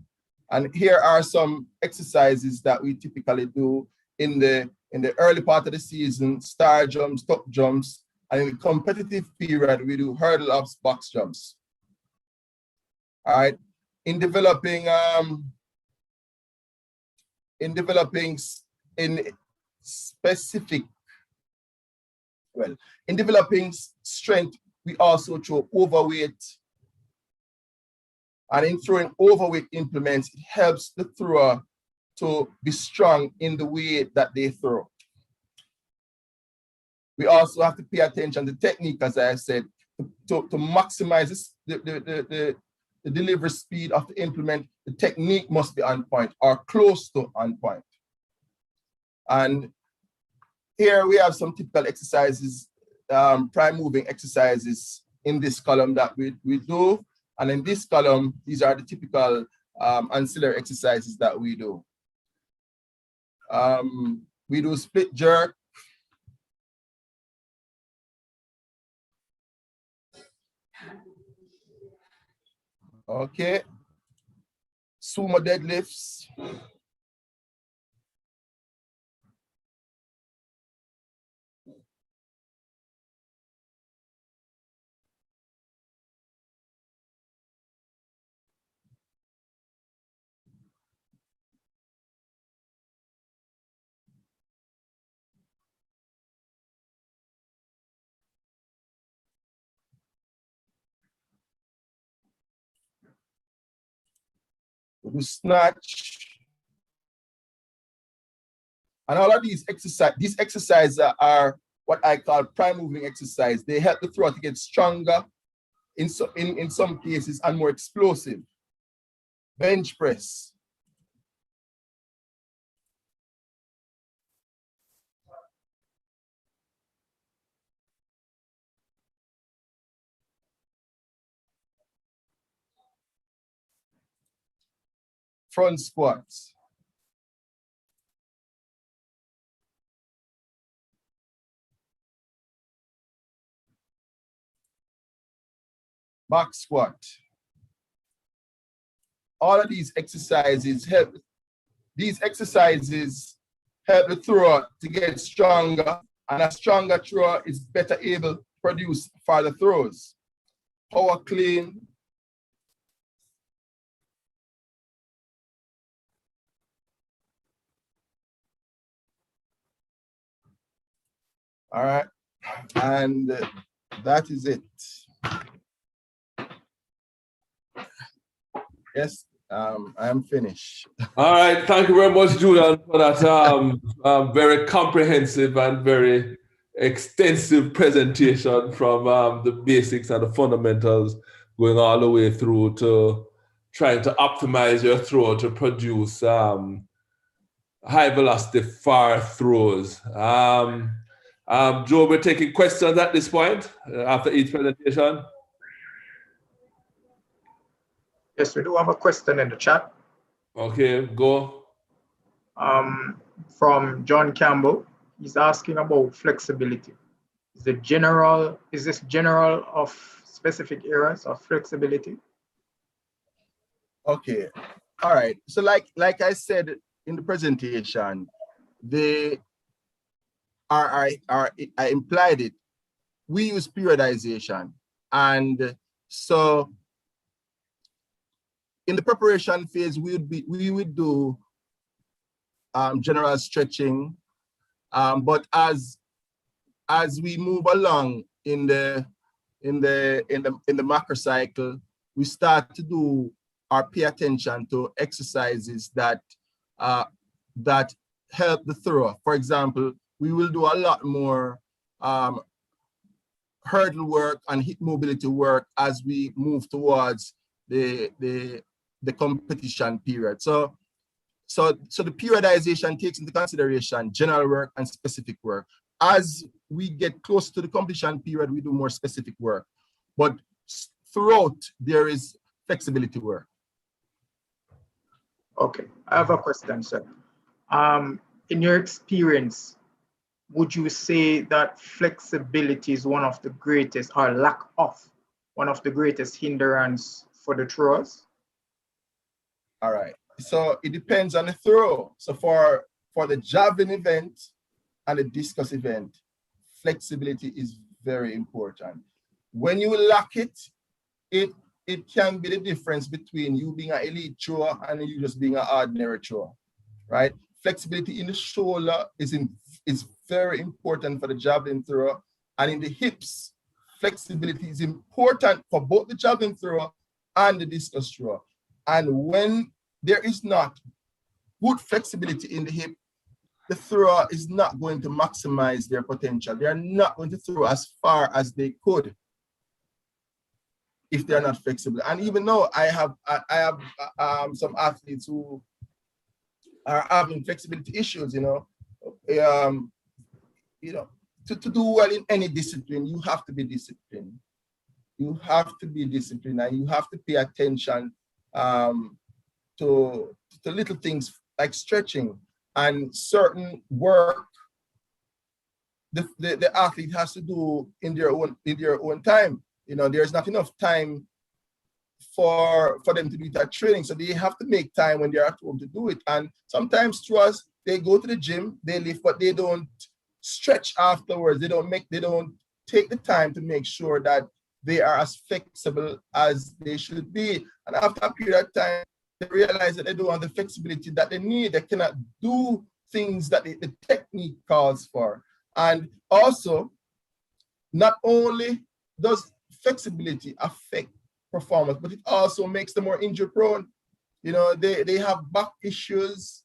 And here are some exercises that we typically do in the early part of the season: star jumps, top jumps, and in the competitive period, we do hurdle ups, box jumps. All right, in developing strength, we also throw overweight. And in throwing overweight implements, it helps the thrower to be strong in the way that they throw. We also have to pay attention to technique, as I said, to maximize the delivery speed of the implement. The technique must be on point or close to on point. And here we have some typical exercises, prime moving exercises in this column that we do. And in this column, these are the typical ancillary exercises that we do. We do split jerk. Okay. Sumo deadlifts. We do snatch. And all of these exercises are what I call prime moving exercise. They help the thrower to get stronger in some cases and more explosive. Bench press. Front squats. Back squat. All of these exercises help. These exercises help the thrower to get stronger, and a stronger thrower is better able to produce further throws. Power clean. All right, and that is it. Yes, I'm finished. All right, thank you very much, Julian, for that very comprehensive and very extensive presentation from the basics and the fundamentals, going all the way through to trying to optimize your throw to produce high velocity far throws. Joe, we're taking questions at this point after each presentation. Yes, we do have a question in the chat. Okay, go. From John Campbell. He's asking about flexibility. Is this general of specific areas of flexibility? Okay, all right. So like I said in the presentation, I implied it. We use periodization, and so in the preparation phase, we would do general stretching, but as we move along in the macro cycle, we start to do or pay attention to exercises that help the thrower. For example, we will do a lot more hurdle work and hip mobility work as we move towards the competition period. So the periodization takes into consideration general work and specific work. As we get close to the competition period, we do more specific work. But throughout, there is flexibility work. Okay, I have a question, sir. In your experience, would you say that flexibility is one of the greatest, or lack of, one of the greatest hindrance for the throwers? All right, so it depends on the throw. So for the javelin event and the discus event, flexibility is very important. When you lack it, it can be the difference between you being an elite thrower and you just being an ordinary thrower, right? Flexibility in the shoulder is very important for the javelin thrower, and in the hips, flexibility is important for both the javelin thrower and the discus thrower. And when there is not good flexibility in the hip, the thrower is not going to maximize their potential. They are not going to throw as far as they could if they're not flexible. And even though I have some athletes who are having flexibility issues, to do well in any discipline, you have to be disciplined. You have to be disciplined, and you have to pay attention to little things like stretching and certain work the athlete has to do in their own time. There's not enough time for them to do that training. So they have to make time when they're at home to do it. And sometimes throwers, they go to the gym, they lift, but they don't stretch afterwards. They don't take the time to make sure that they are as flexible as they should be. And after a period of time, they realize that they don't have the flexibility that they need. They cannot do things that the technique calls for. And also, not only does flexibility affect performance, but it also makes them more injury prone. They have back issues.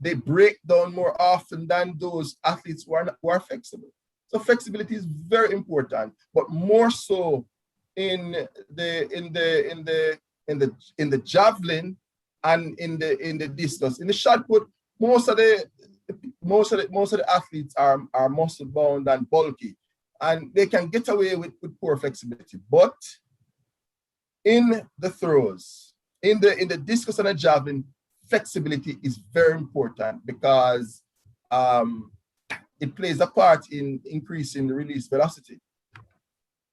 They break down more often than those athletes who are flexible. So flexibility is very important, but more so in the javelin and in the discus. In the shot put, most of the athletes are muscle bound and bulky, and they can get away with poor flexibility. But in the throws, in the discus and the javelin, flexibility is very important because it plays a part in increasing the release velocity.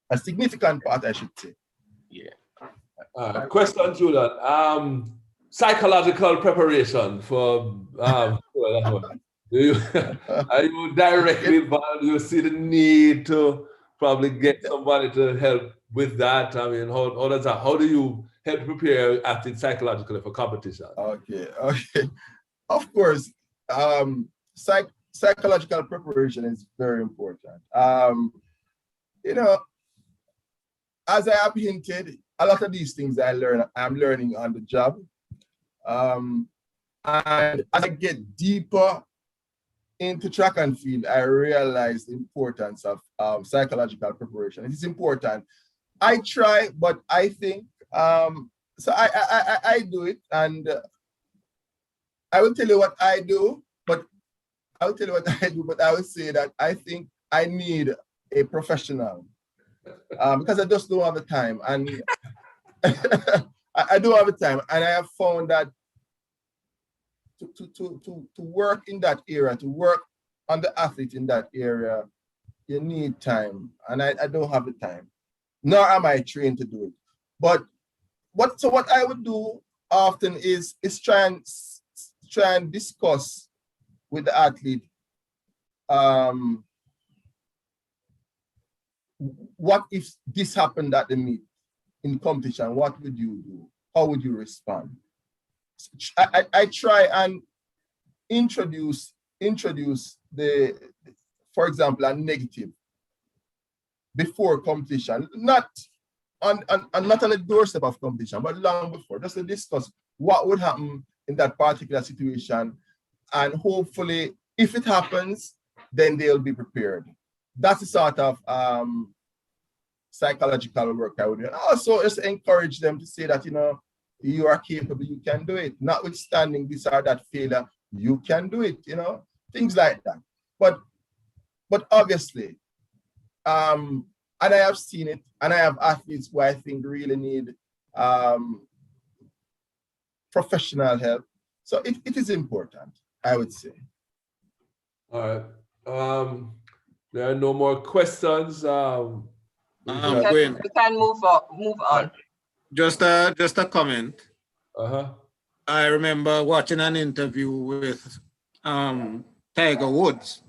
A significant part, I should say. Yeah. Question, Julian. Psychological preparation for that one. Are you directly involved? Do you see the need to probably get somebody to help with that? I mean, how does that? How do you help prepare athletes psychologically for competition? Okay. Of course, psychological preparation is very important. As I have hinted, a lot of these things I'm learning on the job. And as I get deeper into track and field, I realize the importance of psychological preparation. It is important. I try, but I think, so I do it, and I will tell you what I do, but I will say that I think I need a professional because I just don't have the time, and I don't have the time, and I have found that to work in that area, to work on the athlete in that area, you need time, and I don't have the time, nor am I trained to do it. But what I would do often is try and discuss with the athlete what if this happened at the meet in competition, what would you do? How would you respond? I try and introduce for example, a negative before competition, not on the doorstep of competition, but long before, just to discuss what would happen in that particular situation, and hopefully, if it happens, then they'll be prepared. that's the sort of psychological work I would do. And also just encourage them to say that, you know, you are capable, you can do it. Notwithstanding this or that failure, you can do it, you know, things like that. But obviously, and I have seen it, and I have athletes who I think really need professional help. So it is important, I would say. All right. There are no more questions. We can move on. Just a comment. Uh-huh. I remember watching an interview with Tiger Woods.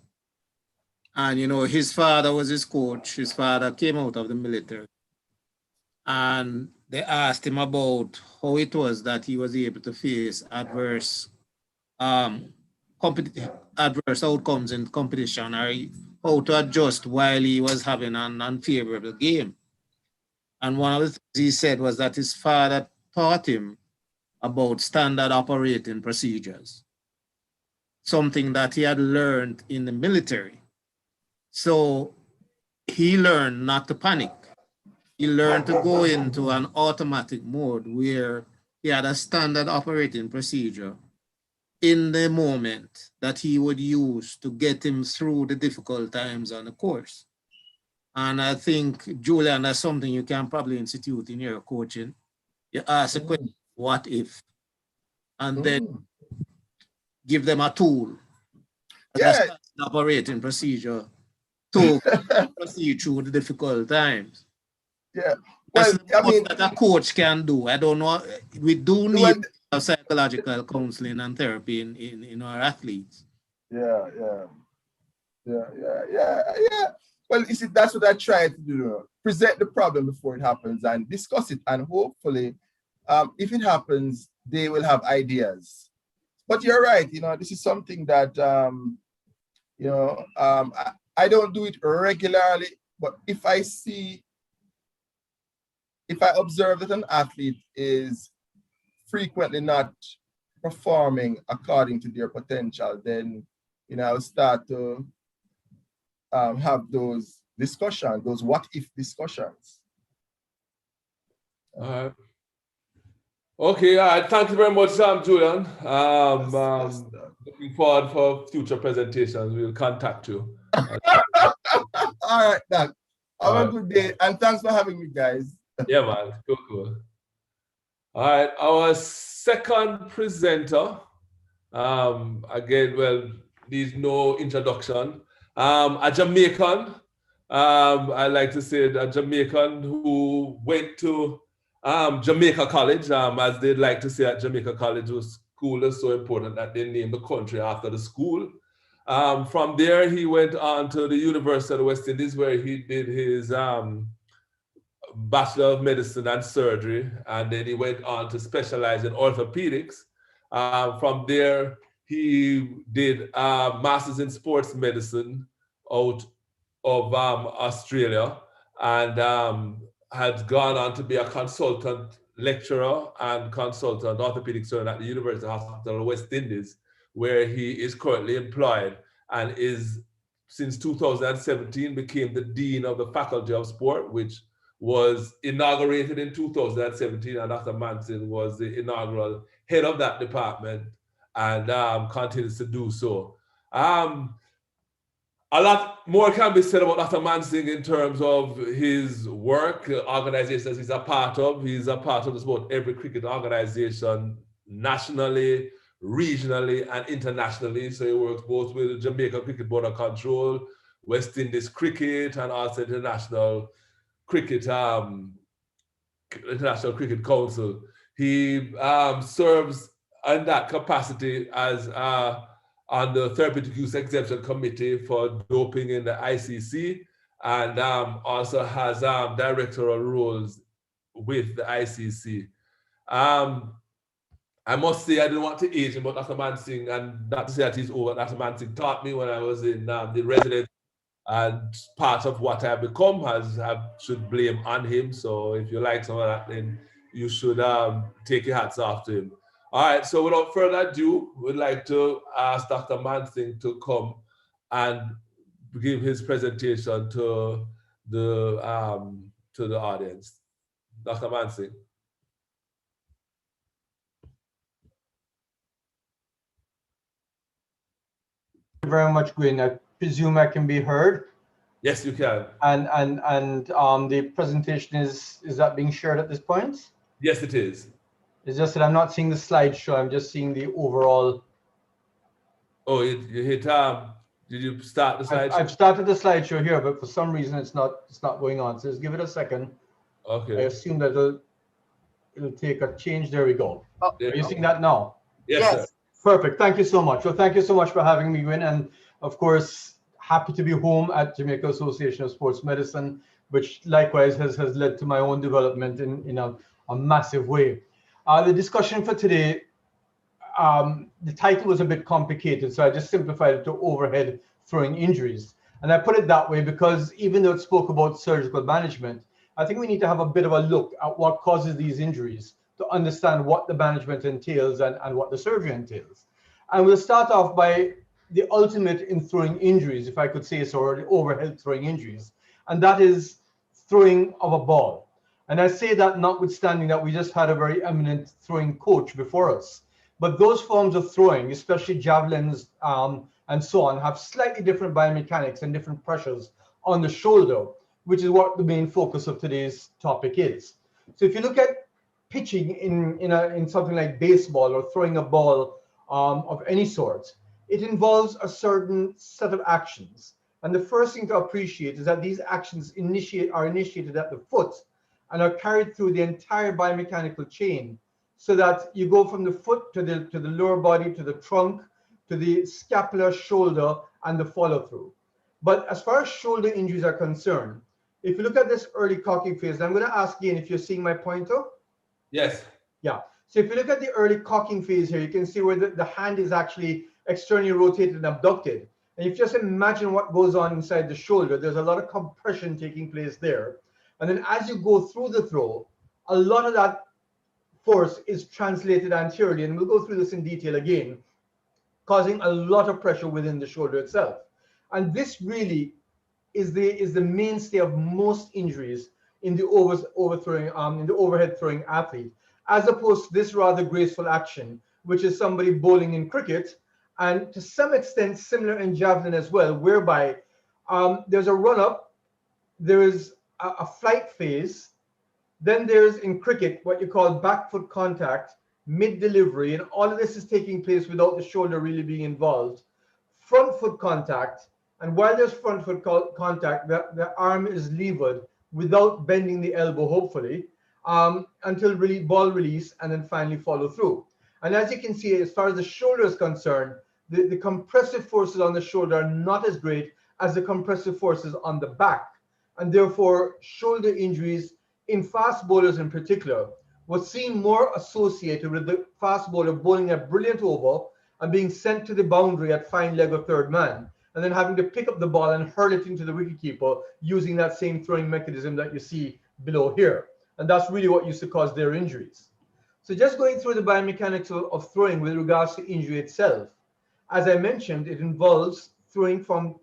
And, you know, his father was his coach. His father came out of the military. And they asked him about how it was that he was able to face adverse outcomes in competition, or how to adjust while he was having an unfavorable game. And one of the things he said was that his father taught him about standard operating procedures, something that he had learned in the military. So he learned not to panic. He learned to go into an automatic mode where he had a standard operating procedure in the moment that he would use to get him through the difficult times on the course. And I think, Julian, that's something you can probably institute in your coaching. You ask a question, what if? And then give them a tool, a standard operating procedure to proceed through the difficult times. Yeah. Well, I mean, that a coach can do. I don't know. We do need psychological counseling and therapy in our athletes. Yeah. Well, you see, that's what I try to do. Present the problem before it happens and discuss it. And hopefully, if it happens, they will have ideas. But you're right. You know, this is something that, I don't do it regularly, but if I observe that an athlete is frequently not performing according to their potential, then, you know, I'll start to have those discussions, those what if discussions. Okay, thank you very much, Julian. Looking forward for future presentations. We'll contact you. All right, Doc. Have a good day, and thanks for having me, guys. Yeah, man. Cool. All right, our second presenter, again, well, needs no introduction. A Jamaican, I like to say a Jamaican who went to Jamaica College, as they'd like to say at Jamaica College, whose school is so important that they named the country after the school. From there, he went on to the University of the West Indies, where he did his Bachelor of Medicine and Surgery, and then he went on to specialize in orthopedics. From there, he did a Masters in Sports Medicine out of Australia, and had gone on to be a consultant lecturer and consultant orthopedic surgeon at the University Hospital of the West Indies, where he is currently employed and is, since 2017, became the Dean of the Faculty of Sport, which was inaugurated in 2017, and Dr. Mansing was the inaugural head of that department and continues to do so. A lot more can be said about Dr. Mansing in terms of his work, organizations he's a part of. He's a part of just about every cricket organization nationally, regionally, and internationally. So he works both with the Jamaica Cricket Board of Control, West Indies Cricket, and also International Cricket Council. He serves in that capacity as on the Therapeutic Use Exemption Committee for Doping in the ICC, and also has directorial roles with the ICC. I must say I didn't want to age him, but Dr. Mansing, and not to say that he's over, Dr. Mansing taught me when I was in the residence, and part of what I've become should blame on him. So if you like some of that, then you should take your hats off to him. All right, so without further ado, we'd like to ask Dr. Mansing to come and give his presentation to the audience. Dr. Mansingh. Thank you very much, Gwyn. I presume I can be heard. Yes, you can. And the presentation is that being shared at this point? Yes, it is. It's just that I'm not seeing the slideshow. I'm just seeing the overall. Oh, you hit did you start the slideshow? I've started the slideshow here, but for some reason it's not going on. So just give it a second. Okay. I assume that it'll take a change. There we go. Oh, Are you seeing that now? Yes, sir. Perfect. Thank you so much. Well, thank you so much for having me, Gwyn. And of course, happy to be home at Jamaica Association of Sports Medicine, which likewise has led to my own development in a massive way. The discussion for today, the title was a bit complicated, so I just simplified it to overhead throwing injuries. And I put it that way because even though it spoke about surgical management, I think we need to have a bit of a look at what causes these injuries to understand what the management entails and what the surgery entails. And we'll start off by the ultimate in throwing injuries, if I could say so, or the overhead throwing injuries, and that is throwing of a ball. And I say that notwithstanding that we just had a very eminent throwing coach before us. But those forms of throwing, especially javelins and so on, have slightly different biomechanics and different pressures on the shoulder, which is what the main focus of today's topic is. So if you look at pitching in something like baseball or throwing a ball of any sort, it involves a certain set of actions. And the first thing to appreciate is that these actions are initiated at the foot and are carried through the entire biomechanical chain, so that you go from the foot to the lower body, to the trunk, to the scapular, shoulder, and the follow-through. But as far as shoulder injuries are concerned, if you look at this early cocking phase, I'm going to ask again if you're seeing my pointer. Yes. Yeah. So if you look at the early cocking phase here, you can see where the hand is actually externally rotated and abducted. And if you just imagine what goes on inside the shoulder, there's a lot of compression taking place there. And then as you go through the throw, a lot of that force is translated anteriorly, and we'll go through this in detail again, causing a lot of pressure within the shoulder itself. And this really is the mainstay of most injuries in the overhead throwing athlete, as opposed to this rather graceful action, which is somebody bowling in cricket, and to some extent similar in javelin as well, whereby there's a run-up, there is a flight phase, then there's in cricket what you call back foot contact, mid-delivery, and all of this is taking place without the shoulder really being involved. Front foot contact, and while there's front foot contact, the arm is levered without bending the elbow, hopefully, until really ball release and then finally follow through. And as you can see, as far as the shoulder is concerned, the compressive forces on the shoulder are not as great as the compressive forces on the back. And therefore, shoulder injuries in fast bowlers in particular was seen more associated with the fast bowler bowling a brilliant over and being sent to the boundary at fine leg or third man, and then having to pick up the ball and hurl it into the wicketkeeper using that same throwing mechanism that you see below here. And that's really what used to cause their injuries. So just going through the biomechanics of throwing with regards to injury itself, as I mentioned, it involves throwing from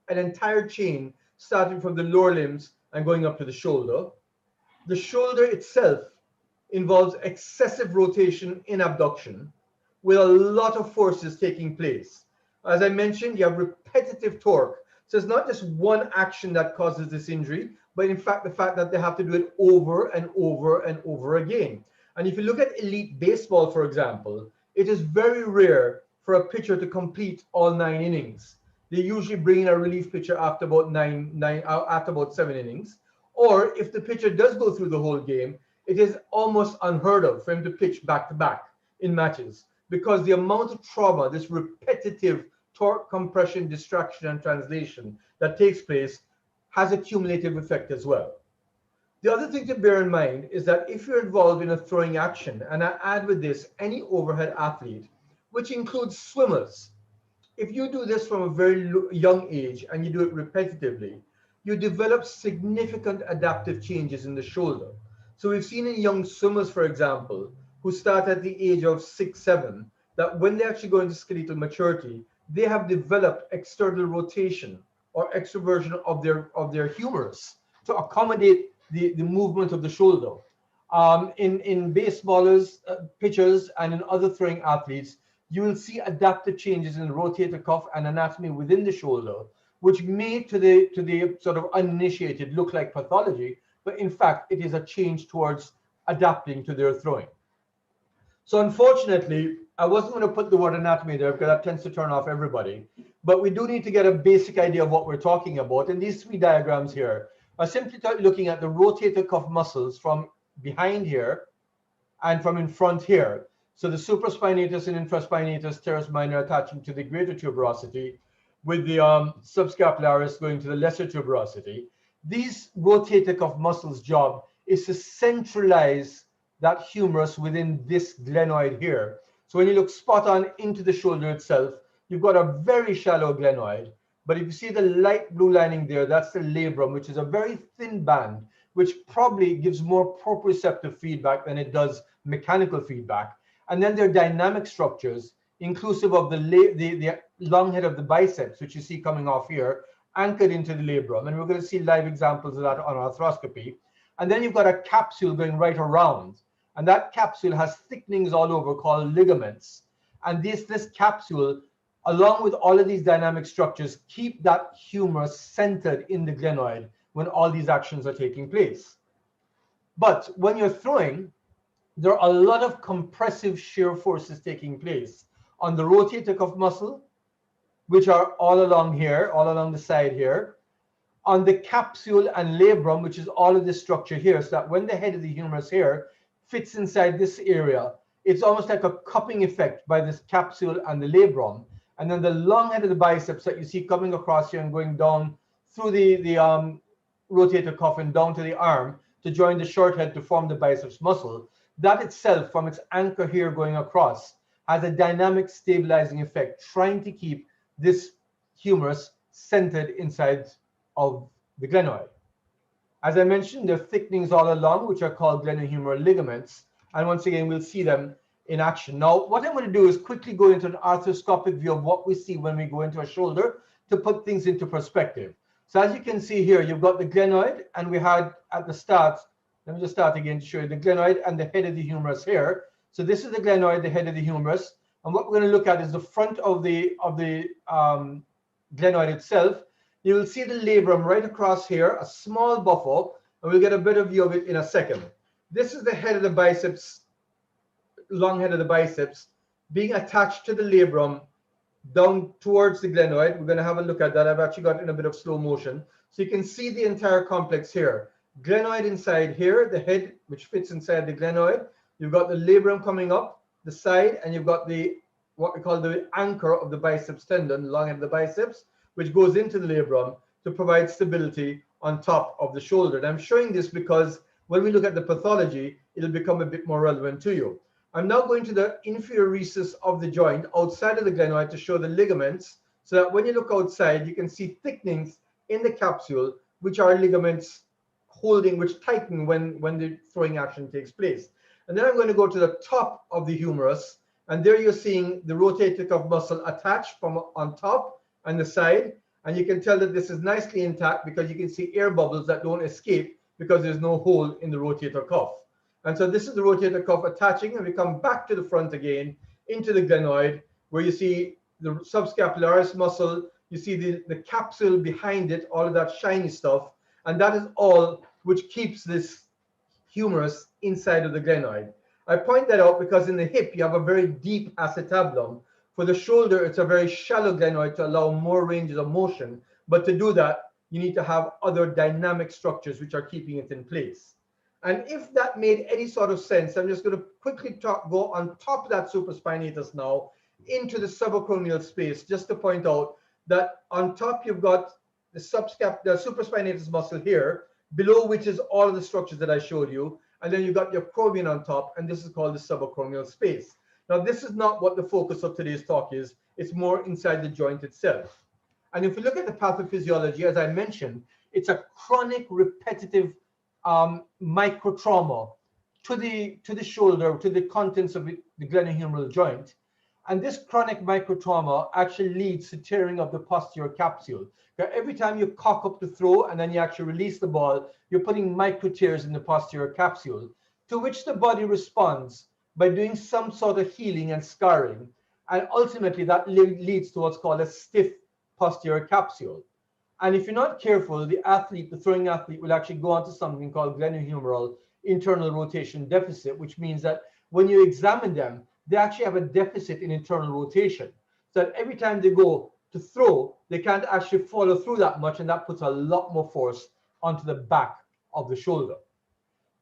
an entire chain, starting from the lower limbs and going up to the shoulder. The shoulder itself involves excessive rotation in abduction with a lot of forces taking place. As I mentioned, you have repetitive torque. So it's not just one action that causes this injury, but in fact, the fact that they have to do it over and over and over again. And if you look at elite baseball, for example, it is very rare for a pitcher to complete all 9 innings. They usually bring in a relief pitcher after about after about 7 innings. Or if the pitcher does go through the whole game, it is almost unheard of for him to pitch back-to-back in matches, because the amount of trauma, this repetitive torque, compression, distraction, and translation that takes place has a cumulative effect as well. The other thing to bear in mind is that if you're involved in a throwing action, and I add with this any overhead athlete, which includes swimmers, if you do this from a very young age and you do it repetitively, you develop significant adaptive changes in the shoulder. So we've seen in young swimmers, for example, who start at the age of 6, 7, that when they actually go into skeletal maturity, they have developed external rotation or extroversion of their humerus to accommodate the movement of the shoulder. In baseballers, pitchers, and in other throwing athletes, you will see adaptive changes in the rotator cuff and anatomy within the shoulder, which may to the sort of uninitiated look like pathology, but in fact it is a change towards adapting to their throwing. So unfortunately, I wasn't going to put the word anatomy there because that tends to turn off everybody, but we do need to get a basic idea of what we're talking about. And these three diagrams here are simply looking at the rotator cuff muscles from behind here and from in front here. So the supraspinatus and infraspinatus teres minor attaching to the greater tuberosity, with the subscapularis going to the lesser tuberosity. These rotator cuff muscles' job is to centralize that humerus within this glenoid here. So when you look spot on into the shoulder itself, you've got a very shallow glenoid. But if you see the light blue lining there, that's the labrum, which is a very thin band, which probably gives more proprioceptive feedback than it does mechanical feedback. And then there are dynamic structures, inclusive of the long head of the biceps, which you see coming off here, anchored into the labrum. And we're going to see live examples of that on arthroscopy. And then you've got a capsule going right around. And that capsule has thickenings all over called ligaments. And this capsule, along with all of these dynamic structures, keep that humerus centered in the glenoid when all these actions are taking place. But when you're throwing, there are a lot of compressive shear forces taking place on the rotator cuff muscle, which are all along here, all along the side here, on the capsule and labrum, which is all of this structure here, so that when the head of the humerus here fits inside this area, it's almost like a cupping effect by this capsule and the labrum. And then the long head of the biceps that you see coming across here and going down through the rotator cuff and down to the arm to join the short head to form the biceps muscle, that itself, from its anchor here going across, has a dynamic stabilizing effect, trying to keep this humerus centered inside of the glenoid. As I mentioned, there are thickenings all along, which are called glenohumeral ligaments. And once again, we'll see them in action. Now, what I'm going to do is quickly go into an arthroscopic view of what we see when we go into a shoulder to put things into perspective. So as you can see here, you've got the glenoid, and we had at the start, let me just start again to show you the glenoid and the head of the humerus here. So this is the glenoid, the head of the humerus. And what we're going to look at is the front of the glenoid itself. You will see the labrum right across here, a small buffer, and we'll get a better view of it in a second. This is the head of the biceps, long head of the biceps, being attached to the labrum down towards the glenoid. We're going to have a look at that. I've actually got it in a bit of slow motion. So you can see the entire complex here. Glenoid inside here, the head which fits inside the glenoid. You've got the labrum coming up the side, and you've got the what we call the anchor of the biceps tendon, long head of the biceps, which goes into the labrum to provide stability on top of the shoulder. And I'm showing this because when we look at the pathology, it'll become a bit more relevant to you. I'm now going to the inferior recess of the joint outside of the glenoid to show the ligaments, so that when you look outside, you can see thickenings in the capsule, which are ligaments holding, which tighten when the throwing action takes place. And then I'm going to go to the top of the humerus, and there you're seeing the rotator cuff muscle attached from on top and the side. And you can tell that this is nicely intact because you can see air bubbles that don't escape because there's no hole in the rotator cuff. And so this is the rotator cuff attaching, and we come back to the front again into the glenoid, where you see the subscapularis muscle, you see the capsule behind it, all of that shiny stuff, and that is all which keeps this humerus inside of the glenoid. I point that out because in the hip, you have a very deep acetabulum. For the shoulder, it's a very shallow glenoid to allow more ranges of motion. But to do that, you need to have other dynamic structures which are keeping it in place. And if that made any sort of sense, I'm just going to quickly go on top of that supraspinatus now into the subacromial space, just to point out that on top you've got the supraspinatus muscle here, below which is all of the structures that I showed you. And then you've got your acromion on top, and this is called the subacromial space. Now, this is not what the focus of today's talk is. It's more inside the joint itself. And if you look at the pathophysiology, as I mentioned, it's a chronic, repetitive microtrauma to the shoulder, to the contents of the glenohumeral joint. And this chronic microtrauma actually leads to tearing of the posterior capsule. Every time you cock up the throw and then you actually release the ball, you're putting micro tears in the posterior capsule, to which the body responds by doing some sort of healing and scarring. And ultimately that leads to what's called a stiff posterior capsule. And if you're not careful, the athlete, the throwing athlete, will actually go on to something called glenohumeral internal rotation deficit, which means that when you examine them, they actually have a deficit in internal rotation. So that every time they go to throw, they can't actually follow through that much, and that puts a lot more force onto the back of the shoulder.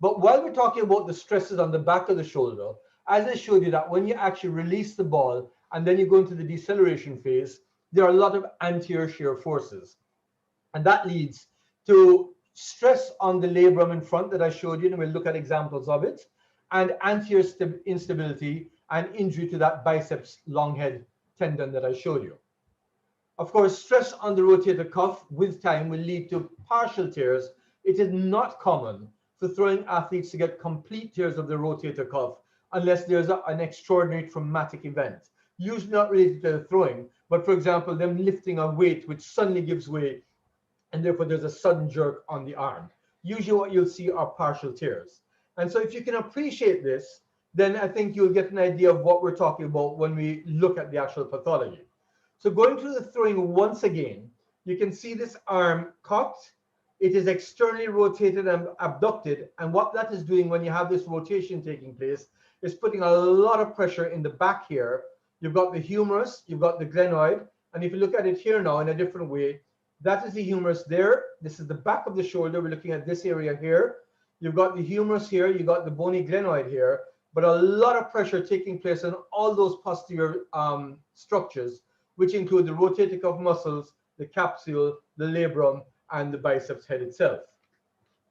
But while we're talking about the stresses on the back of the shoulder, as I showed you that when you actually release the ball and then you go into the deceleration phase, there are a lot of anterior shear forces. And that leads to stress on the labrum in front that I showed you, and we'll look at examples of it, and anterior instability and injury to that biceps long head tendon that I showed you. Of course, stress on the rotator cuff with time will lead to partial tears. It is not common for throwing athletes to get complete tears of the rotator cuff unless there's an extraordinary traumatic event, usually not related to the throwing, but for example, them lifting a weight which suddenly gives way, and therefore there's a sudden jerk on the arm. Usually what you'll see are partial tears. And so if you can appreciate this, then I think you'll get an idea of what we're talking about when we look at the actual pathology. So going through the throwing once again, you can see this arm cocked. It is externally rotated and abducted. And what that is doing when you have this rotation taking place is putting a lot of pressure in the back here. You've got the humerus, you've got the glenoid. And if you look at it here now in a different way, that is the humerus there. This is the back of the shoulder. We're looking at this area here. You've got the humerus here. You've got the bony glenoid here. But a lot of pressure taking place on all those posterior structures, which include the rotator cuff muscles, the capsule, the labrum, and the biceps head itself.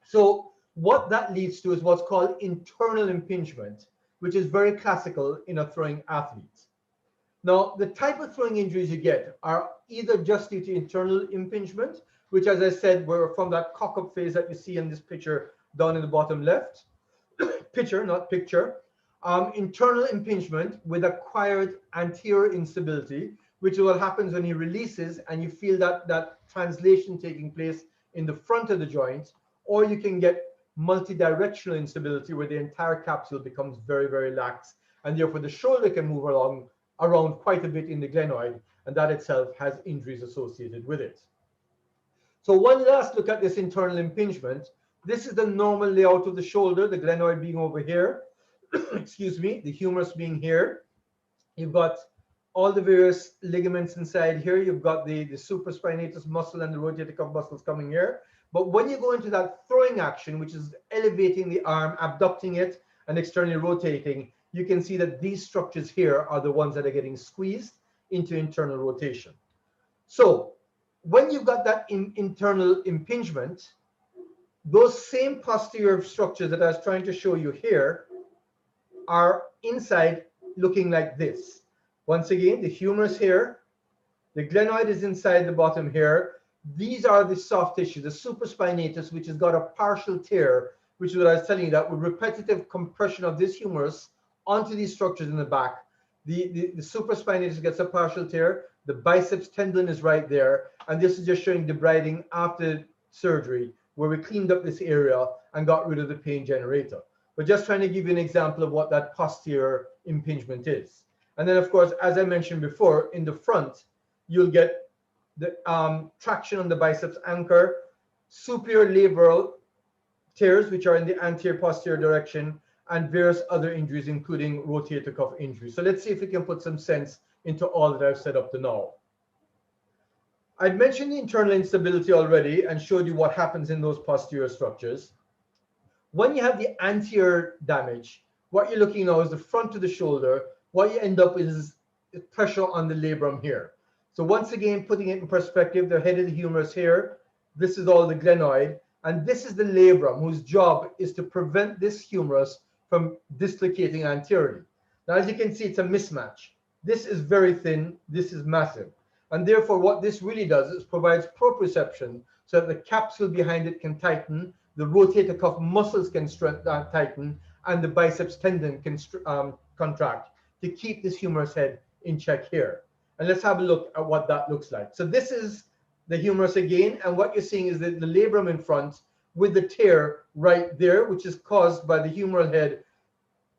So what that leads to is what's called internal impingement, which is very classical in a throwing athlete. Now, the type of throwing injuries you get are either just due to internal impingement, which, as I said, were from that cock-up phase that you see in this picture down in the bottom left. Picture, not picture. Internal impingement with acquired anterior instability, which is what happens when he releases and you feel that translation taking place in the front of the joint, or you can get multi-directional instability where the entire capsule becomes very, very lax, and therefore the shoulder can move around quite a bit in the glenoid, and that itself has injuries associated with it. So one last look at this internal impingement. This is the normal layout of the shoulder, the glenoid being over here, excuse me, the humerus being here. You've got all the various ligaments inside here. You've got the supraspinatus muscle and the rotator cuff muscles coming here. But when you go into that throwing action, which is elevating the arm, abducting it, and externally rotating, you can see that these structures here are the ones that are getting squeezed into internal rotation. So when you've got that internal impingement, those same posterior structures that I was trying to show you here are inside looking like this. Once again, the humerus here, the glenoid is inside the bottom here. These are the soft tissue, the supraspinatus, which has got a partial tear, which is what I was telling you, that with repetitive compression of this humerus onto these structures in the back, the supraspinatus gets a partial tear, the biceps tendon is right there, and this is just showing debriding after surgery, where we cleaned up this area and got rid of the pain generator. But just trying to give you an example of what that posterior impingement is. And then, of course, as I mentioned before, in the front, you'll get the traction on the biceps anchor, superior labral tears, which are in the anterior posterior direction, and various other injuries, including rotator cuff injuries. So let's see if we can put some sense into all that I've said up to now. I'd mentioned the internal instability already and showed you what happens in those posterior structures. When you have the anterior damage, what you're looking now is the front of the shoulder. What you end up is pressure on the labrum here. So once again, putting it in perspective, the head of the humerus here, this is all the glenoid, and this is the labrum, whose job is to prevent this humerus from dislocating anteriorly. Now, as you can see, it's a mismatch. This is very thin, this is massive. And therefore, what this really does is provides proprioception so that the capsule behind it can tighten, the rotator cuff muscles can tighten, and the biceps tendon can contract to keep this humerus head in check here. And let's have a look at what that looks like. So this is the humerus again, and what you're seeing is the labrum in front with the tear right there, which is caused by the humeral head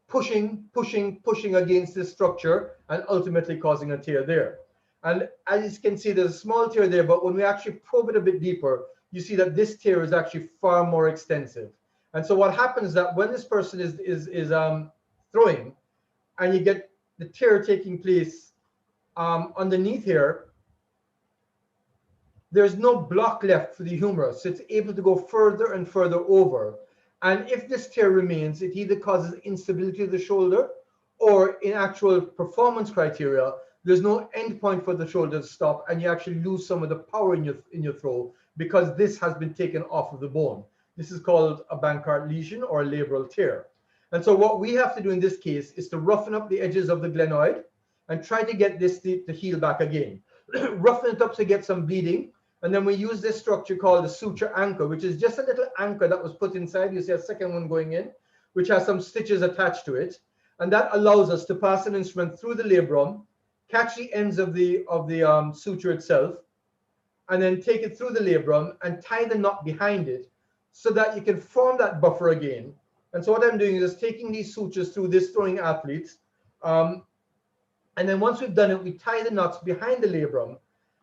pushing against this structure and ultimately causing a tear there. And as you can see, there's a small tear there, but when we actually probe it a bit deeper, you see that this tear is actually far more extensive. And so what happens is that when this person is throwing, and you get the tear taking place underneath here, there's no block left for the humerus. So it's able to go further and further over. And if this tear remains, it either causes instability of the shoulder, or in actual performance criteria, there's no end point for the shoulder to stop, and you actually lose some of the power in your throw because this has been taken off of the bone. This is called a Bankart lesion or a labral tear. And so what we have to do in this case is to roughen up the edges of the glenoid and try to get this to heal back again. Roughen it up to get some bleeding. And then we use this structure called the suture anchor, which is just a little anchor that was put inside. You see a second one going in, which has some stitches attached to it. And that allows us to pass an instrument through the labrum, catch the ends of the suture itself, and then take it through the labrum and tie the knot behind it so that you can form that buffer again. And so what I'm doing is taking these sutures through this throwing athlete. And then once we've done it, we tie the knots behind the labrum.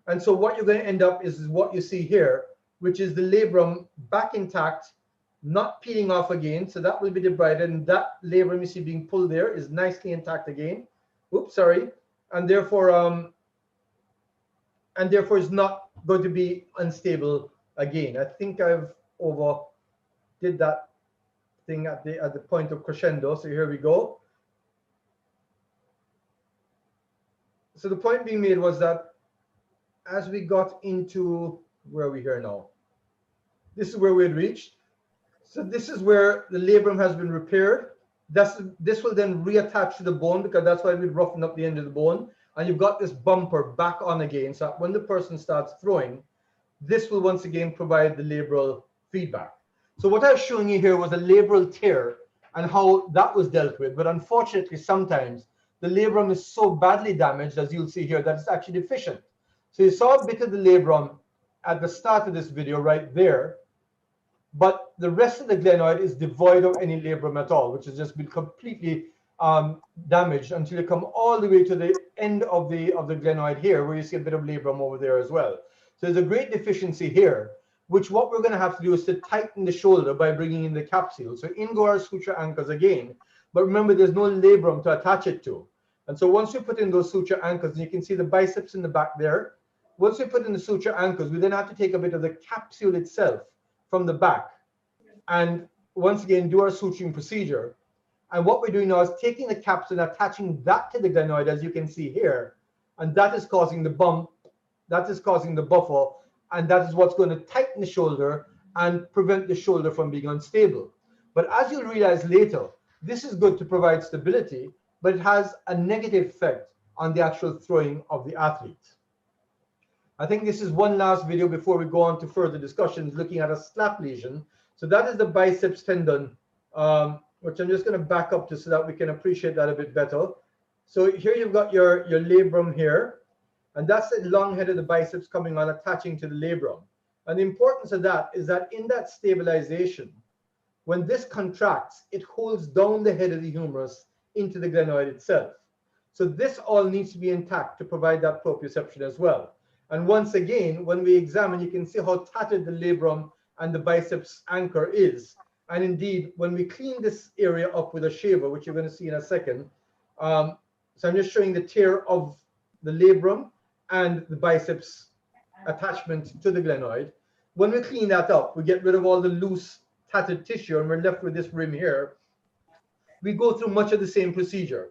And so what you're going to end up is what you see here, which is the labrum back intact, not peeling off again. So that will be debrided, and that labrum you see being pulled there is nicely intact again. Oops, sorry. And therefore is not going to be unstable again. I think I've overdid that thing at the point of crescendo. So here we go. So the point being made was that as we got into, where are we here now? This is where we had reached. So this is where the labrum has been repaired. This will then reattach to the bone, because that's why we roughen up the end of the bone. And you've got this bumper back on again. So that when the person starts throwing, this will once again provide the labral feedback. So what I was showing you here was a labral tear and how that was dealt with. But unfortunately, sometimes the labrum is so badly damaged, as you'll see here, that it's actually deficient. So you saw a bit of the labrum at the start of this video right there, but the rest of the glenoid is devoid of any labrum at all, which has just been completely damaged until you come all the way to the end of the glenoid here, where you see a bit of labrum over there as well. So there's a great deficiency here, which what we're going to have to do is to tighten the shoulder by bringing in the capsule. So in go our suture anchors again, but remember there's no labrum to attach it to. And so once we put in those suture anchors, and you can see the biceps in the back there, once we put in the suture anchors, we then have to take a bit of the capsule itself from the back and once again do our suturing procedure. And what we're doing now is taking the capsule and attaching that to the glenoid, as you can see here, and that is causing the bump, that is causing the buffer, and that is what's going to tighten the shoulder and prevent the shoulder from being unstable. But as you'll realize later, this is good to provide stability, but it has a negative effect on the actual throwing of the athlete. I think this is one last video before we go on to further discussions looking at a slap lesion. So that is the biceps tendon, which I'm just going to back up to so that we can appreciate that a bit better. So here you've got your labrum here, and that's the long head of the biceps coming on, attaching to the labrum. And the importance of that is that in that stabilization, when this contracts, it holds down the head of the humerus into the glenoid itself. So this all needs to be intact to provide that proprioception as well. And once again, when we examine, you can see how tattered the labrum and the biceps anchor is. And indeed, when we clean this area up with a shaver, which you're going to see in a second, so I'm just showing the tear of the labrum and the biceps attachment to the glenoid. When we clean that up, we get rid of all the loose tattered tissue and we're left with this rim here. We go through much of the same procedure,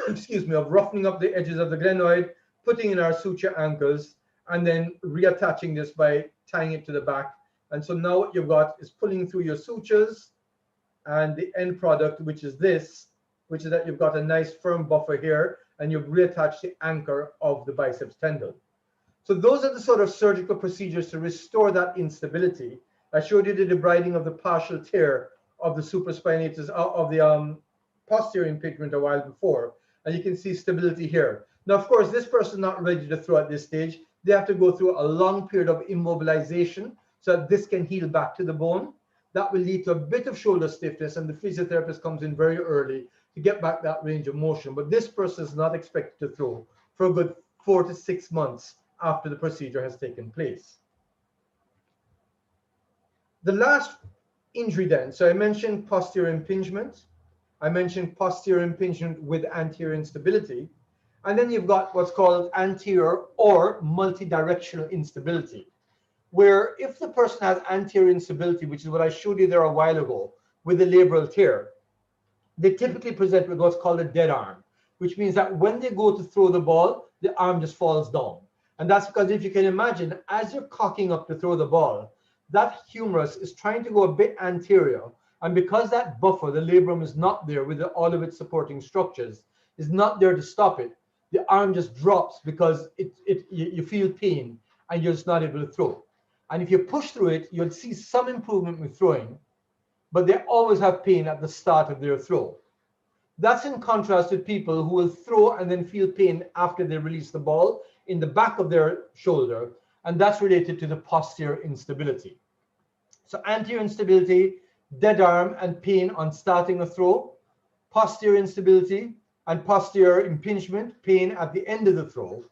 excuse me, of roughening up the edges of the glenoid, putting in our suture anchors, and then reattaching this by tying it to the back. And so now what you've got is pulling through your sutures, and the end product, which is this, which is that you've got a nice firm buffer here, and you've reattached the anchor of the biceps tendon. So those are the sort of surgical procedures to restore that instability. I showed you the debriding of the partial tear of the supraspinatus of the posterior impingement a while before, and you can see stability here. Now, of course, this person is not ready to throw at this stage. They have to go through a long period of immobilization so that this can heal back to the bone. That will lead to a bit of shoulder stiffness, and the physiotherapist comes in very early to get back that range of motion. But this person is not expected to throw for a good 4 to 6 months after the procedure has taken place. The last injury then, so I mentioned posterior impingement. I mentioned posterior impingement with anterior instability. And then you've got what's called anterior or multidirectional instability, where if the person has anterior instability, which is what I showed you there a while ago with the labral tear, they typically present with what's called a dead arm, which means that when they go to throw the ball, the arm just falls down. And that's because if you can imagine, as you're cocking up to throw the ball, that humerus is trying to go a bit anterior. And because that buffer, the labrum, is not there with all of its supporting structures, is not there to stop it, the arm just drops because you feel pain and you're just not able to throw. And if you push through it, you'll see some improvement with throwing, but they always have pain at the start of their throw. That's in contrast with people who will throw and then feel pain after they release the ball in the back of their shoulder, and that's related to the posterior instability. So anterior instability, dead arm and pain on starting a throw, posterior instability and posterior impingement, pain at the end of the throw.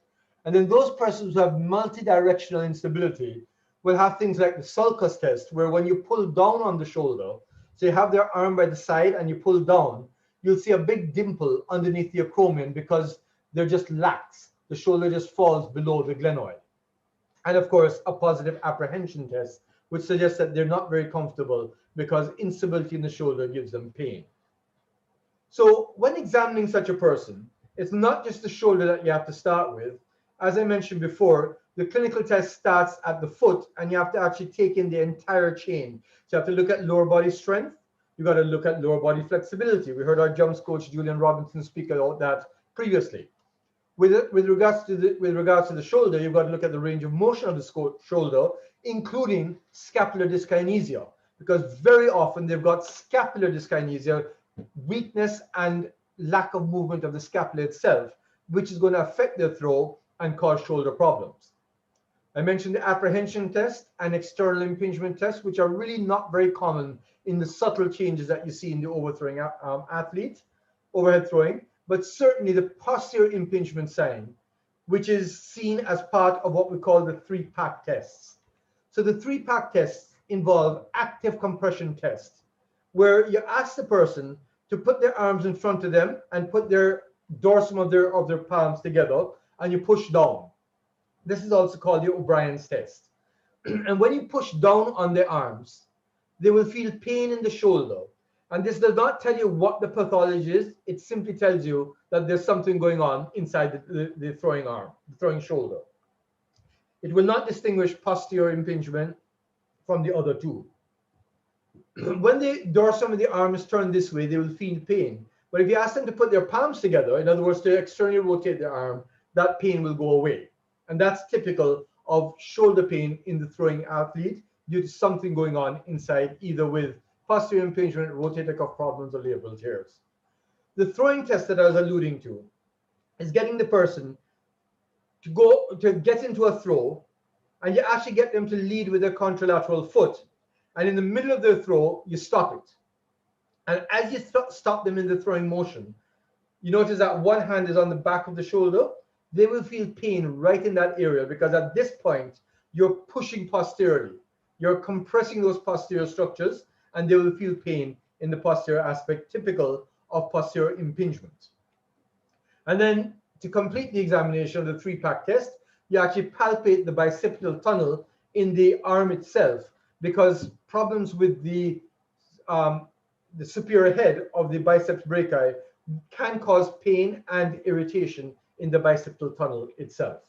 And then those persons who have multidirectional instability will have things like the sulcus test, where when you pull down on the shoulder, so you have their arm by the side and you pull down, you'll see a big dimple underneath the acromion because they're just lax. The shoulder just falls below the glenoid. And of course, a positive apprehension test, which suggests that they're not very comfortable because instability in the shoulder gives them pain. So when examining such a person, it's not just the shoulder that you have to start with. As I mentioned before, the clinical test starts at the foot, and you have to actually take in the entire chain. So you have to look at lower body strength. You got to look at lower body flexibility. We heard our jumps coach Julian Robinson speak about that previously. With regards to the shoulder, you've got to look at the range of motion of the shoulder, including scapular dyskinesia, because very often they've got scapular dyskinesia, weakness and lack of movement of the scapula itself, which is going to affect their throw and cause shoulder problems. I mentioned the apprehension test and external impingement test, which are really not very common in the subtle changes that you see in the overthrowing athlete, overhead throwing, but certainly the posterior impingement sign, which is seen as part of what we call the 3-pack tests. So the 3-pack tests involve active compression tests, where you ask the person to put their arms in front of them and put their dorsum of their palms together, and you push down. This is also called the O'Brien's test. And when you push down on their arms, they will feel pain in the shoulder. And this does not tell you what the pathology is. It simply tells you that there's something going on inside the throwing arm, the throwing shoulder. It will not distinguish posterior impingement from the other two. When the dorsum of the arm is turned this way, they will feel pain. But if you ask them to put their palms together, in other words, to externally rotate their arm, that pain will go away. And that's typical of shoulder pain in the throwing athlete due to something going on inside, either with posterior impingement, rotator cuff problems, or labral tears. The throwing test that I was alluding to is getting the person to get into a throw, and you actually get them to lead with their contralateral foot. And in the middle of their throw, you stop it. And as you stop them in the throwing motion, you notice that one hand is on the back of the shoulder. They will feel pain right in that area because at this point, you're pushing posteriorly. You're compressing those posterior structures, and they will feel pain in the posterior aspect, typical of posterior impingement. And then to complete the examination of the 3-pack test, you actually palpate the bicipital tunnel in the arm itself, because problems with the superior head of the biceps brachii can cause pain and irritation in the bicipital tunnel itself.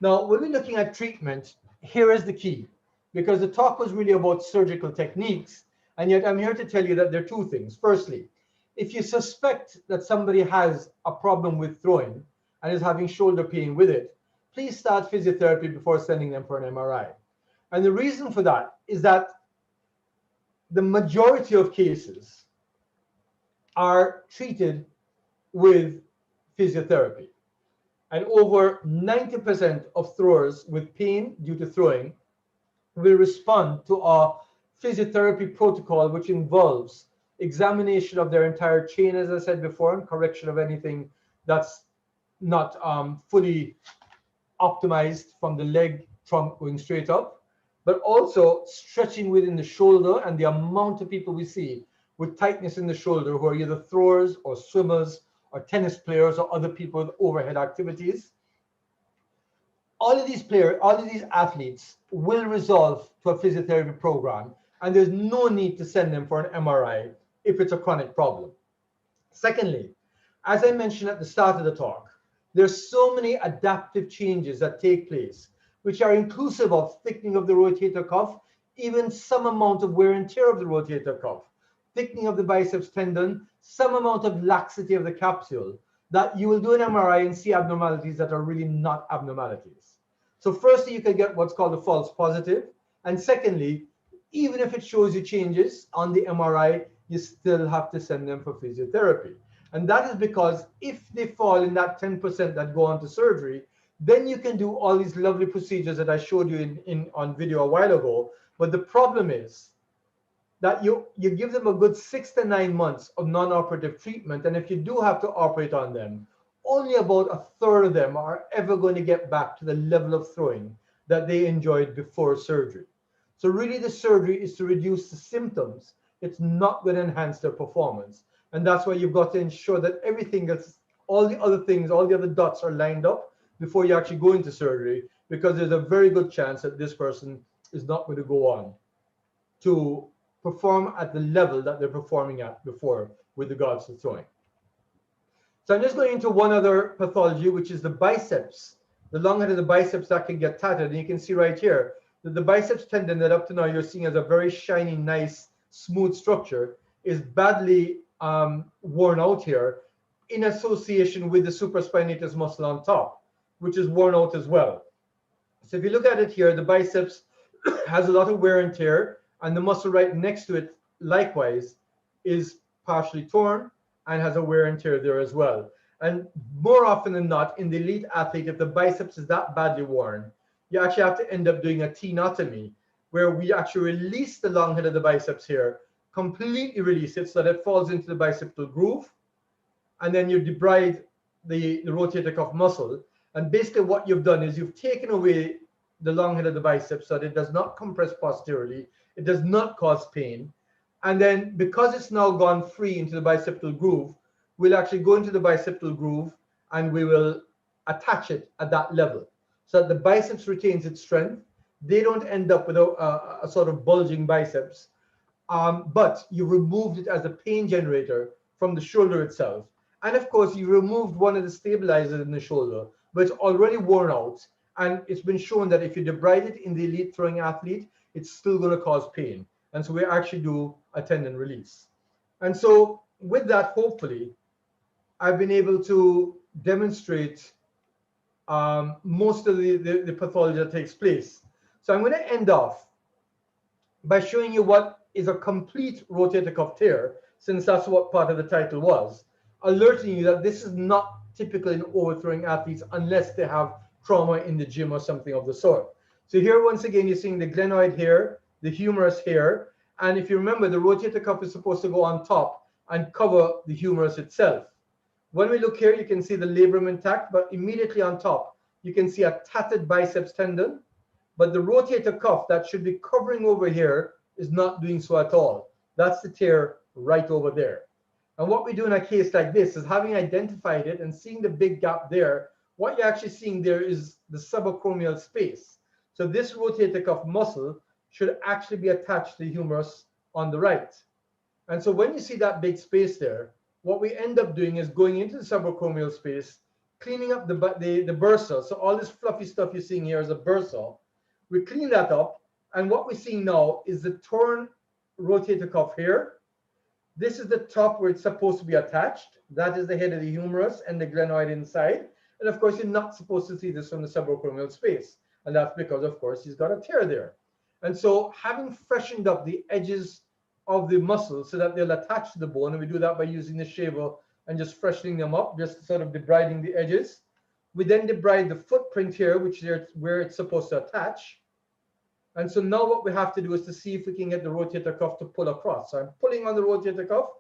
Now, when we're looking at treatment, here is the key, because the talk was really about surgical techniques, and yet I'm here to tell you that there are two things. Firstly, if you suspect that somebody has a problem with throwing and is having shoulder pain with it, please start physiotherapy before sending them for an MRI. And the reason for that is that the majority of cases are treated with physiotherapy. And over 90% of throwers with pain due to throwing will respond to a physiotherapy protocol, which involves examination of their entire chain, as I said before, and correction of anything that's not fully optimized from the leg trunk going straight up, but also stretching within the shoulder. And the amount of people we see with tightness in the shoulder who are either throwers or swimmers or tennis players or other people with overhead activities. All of these players, all of these athletes will resolve to a physiotherapy program, and there's no need to send them for an MRI if it's a chronic problem. Secondly, as I mentioned at the start of the talk, there's so many adaptive changes that take place, which are inclusive of thickening of the rotator cuff, even some amount of wear and tear of the rotator cuff, thickening of the biceps tendon, some amount of laxity of the capsule, that you will do an MRI and see abnormalities that are really not abnormalities. So firstly, you can get what's called a false positive. And secondly, even if it shows you changes on the MRI, you still have to send them for physiotherapy. And that is because if they fall in that 10% that go on to surgery, then you can do all these lovely procedures that I showed you on video a while ago. But the problem is that you give them a good 6 to 9 months of non-operative treatment. And if you do have to operate on them, only about a third of them are ever going to get back to the level of throwing that they enjoyed before surgery. So really the surgery is to reduce the symptoms. It's not going to enhance their performance. And that's why you've got to ensure that everything else, all the other things, all the other dots are lined up before you actually go into surgery, because there's a very good chance that this person is not going to go on to perform at the level that they're performing at before with regards to throwing. So I'm just going into one other pathology, which is the biceps, the long head of the biceps that can get tattered. And you can see right here that the biceps tendon that up to now you're seeing as a very shiny, nice, smooth structure is badly worn out here in association with the supraspinatus muscle on top, which is worn out as well. So if you look at it here, the biceps has a lot of wear and tear, and the muscle right next to it likewise is partially torn and has a wear and tear there as well. And more often than not, in the elite athlete, if the biceps is that badly worn, you actually have to end up doing a tenotomy, where we actually release the long head of the biceps here, completely release it so that it falls into the bicipital groove, and then you debride the rotator cuff muscle. And basically what you've done is you've taken away the long head of the biceps so that it does not compress posteriorly, it does not cause pain. And then because it's now gone free into the bicipital groove, we'll actually go into the bicipital groove and we will attach it at that level so that the biceps retains its strength. They don't end up with a sort of bulging biceps, but you removed it as a pain generator from the shoulder itself. And of course, you removed one of the stabilizers in the shoulder, but it's already worn out. And it's been shown that if you debride it in the elite throwing athlete, it's still going to cause pain. And so we actually do a tendon release. And so with that, hopefully, I've been able to demonstrate most of the pathology that takes place. So I'm going to end off by showing you what is a complete rotator cuff tear, since that's what part of the title was, alerting you that this is not typical in overthrowing athletes unless they have trauma in the gym or something of the sort. So here, once again, you're seeing the glenoid here, the humerus here. And if you remember, the rotator cuff is supposed to go on top and cover the humerus itself. When we look here, you can see the labrum intact, but immediately on top, you can see a tattered biceps tendon. But the rotator cuff that should be covering over here is not doing so at all. That's the tear right over there. And what we do in a case like this is, having identified it and seeing the big gap there, what you're actually seeing there is the subacromial space. So this rotator cuff muscle should actually be attached to the humerus on the right. And so when you see that big space there, what we end up doing is going into the subacromial space, cleaning up the bursa. So all this fluffy stuff you're seeing here is a bursa. We clean that up, and what we're seeing now is the torn rotator cuff here. This is the top where it's supposed to be attached. That is the head of the humerus and the glenoid inside. And of course, you're not supposed to see this from the subacromial space. And that's because, of course, he's got a tear there. And so having freshened up the edges of the muscles so that they'll attach to the bone, and we do that by using the shaver and just freshening them up, just sort of debriding the edges. We then debride the footprint here, which is where it's supposed to attach. And so now what we have to do is to see if we can get the rotator cuff to pull across. So I'm pulling on the rotator cuff,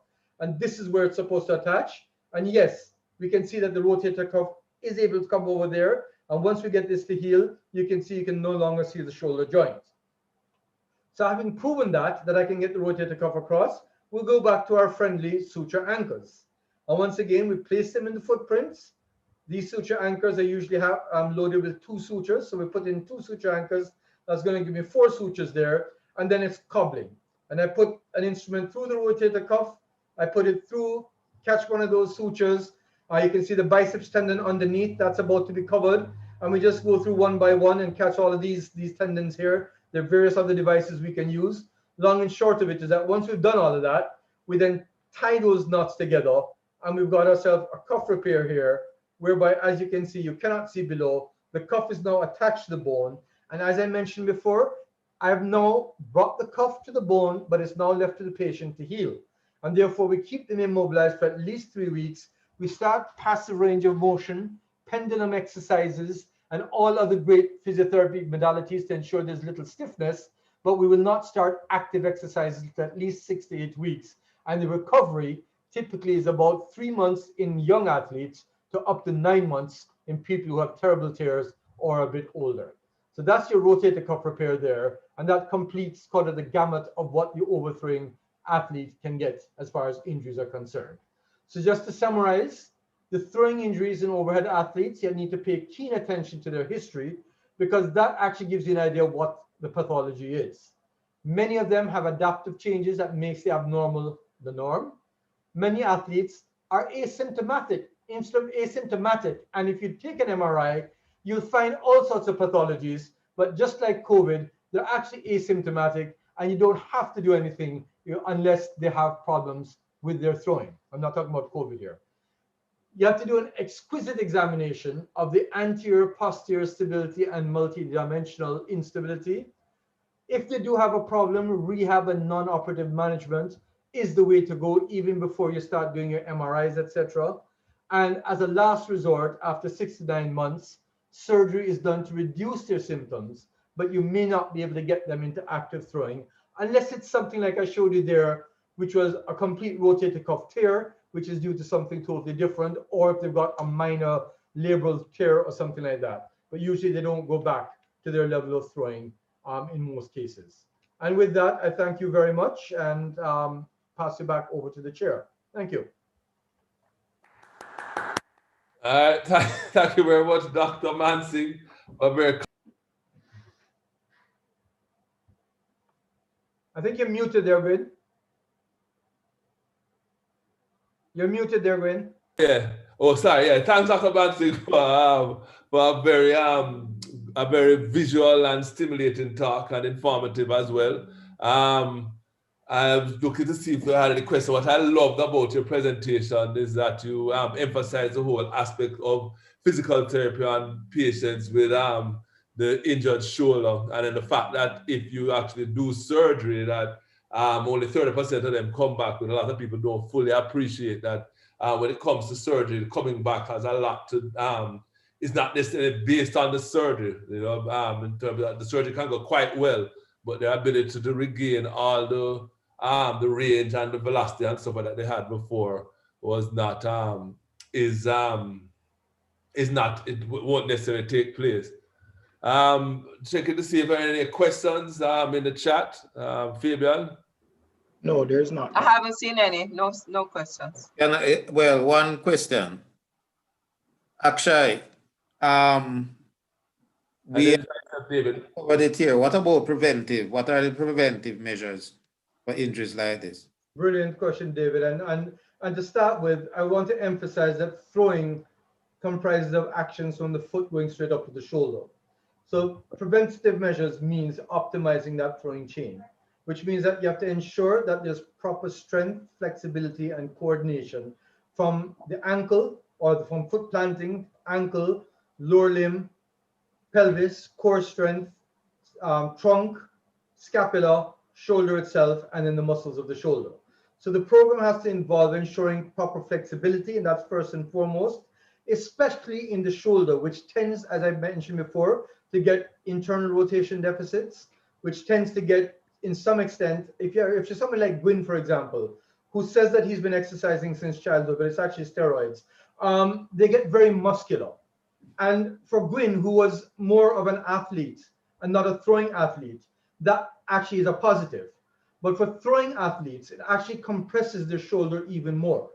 and this is where it's supposed to attach. And yes, we can see that the rotator cuff is able to come over there. And once we get this to heal, you can see you can no longer see the shoulder joint. So having proven that I can get the rotator cuff across, we'll go back to our friendly suture anchors. And once again, we place them in the footprints. These suture anchors are usually loaded with 2 sutures. So we put in 2 suture anchors. That's going to give me 4 sutures there. And then it's cobbling. And I put an instrument through the rotator cuff. I put it through, catch one of those sutures. You can see the biceps tendon underneath. That's about to be covered. And we just go through one by one and catch all of these tendons here. There are various other devices we can use. Long and short of it is that once we've done all of that, we then tie those knots together. And we've got ourselves a cuff repair here, whereby, as you can see, you cannot see below, the cuff is now attached to the bone. And as I mentioned before, I have now brought the cuff to the bone, but it's now left to the patient to heal. And therefore, we keep them immobilized for at least 3 weeks. We start passive range of motion, pendulum exercises, and all other great physiotherapy modalities to ensure there's little stiffness, but we will not start active exercises for at least 6 to 8 weeks. And the recovery typically is about 3 months in young athletes to up to 9 months in people who have terrible tears or a bit older. So that's your rotator cuff repair there. And that completes kind of the gamut of what the overthrowing athlete can get as far as injuries are concerned. So just to summarize, the throwing injuries in overhead athletes, you need to pay keen attention to their history, because that actually gives you an idea of what the pathology is. Many of them have adaptive changes that makes the abnormal the norm. Many athletes are asymptomatic instead of asymptomatic. And if you take an MRI, you'll find all sorts of pathologies, but just like COVID, they're actually asymptomatic, and you don't have to do anything unless they have problems with their throwing. I'm not talking about COVID here. You have to do an exquisite examination of the anterior posterior stability and multidimensional instability. If they do have a problem, rehab and non-operative management is the way to go, even before you start doing your MRIs, etc. And as a last resort, after 6 to 9 months, surgery is done to reduce their symptoms, but you may not be able to get them into active throwing unless it's something like I showed you there, which was a complete rotator cuff tear, which is due to something totally different, or if they've got a minor labral tear or something like that. But usually they don't go back to their level of throwing in most cases. And with that, I thank you very much and pass you back over to the chair. Thank you. Thank you very much, Dr. Mansingh. I think you're muted there, Gwen. You're muted there, Gwen. Yeah. Oh, sorry. Yeah. Thanks, Dr. Mansingh, for a very visual and stimulating talk, and informative as well. I was looking to see if you had any questions. What I loved about your presentation is that you emphasize the whole aspect of physical therapy on patients with the injured shoulder, and then the fact that if you actually do surgery, that only 30% of them come back. But a lot of people don't fully appreciate that when it comes to surgery, coming back has a lot to. It's not necessarily based on the surgery, in terms of that the surgery can go quite well, but their ability to regain all the range and the velocity and stuff that they had before was not it won't necessarily take place. Checking to see if there are any questions in the chat. Fabian? No, there's not. I haven't seen any. No questions. Well, one question. Akshay, we covered it here. What about preventive? What are the preventive measures for injuries like this? Brilliant question, David. And to start with, I want to emphasize that throwing comprises of actions from the foot going straight up to the shoulder. So preventative measures means optimizing that throwing chain, which means that you have to ensure that there's proper strength, flexibility, and coordination from the ankle or from foot planting, ankle, lower limb, pelvis, core strength, trunk, scapula, shoulder itself, and then the muscles of the shoulder. So the program has to involve ensuring proper flexibility, and that's first and foremost. especially in the shoulder, which tends, as I mentioned before, to get internal rotation deficits, which tends to get, in some extent, if you're someone like Gwyn, for example, who says that he's been exercising since childhood, but it's actually steroids, they get very muscular. And for Gwyn, who was more of an athlete and not a throwing athlete, that actually is a positive. But for throwing athletes, it actually compresses their shoulder even more.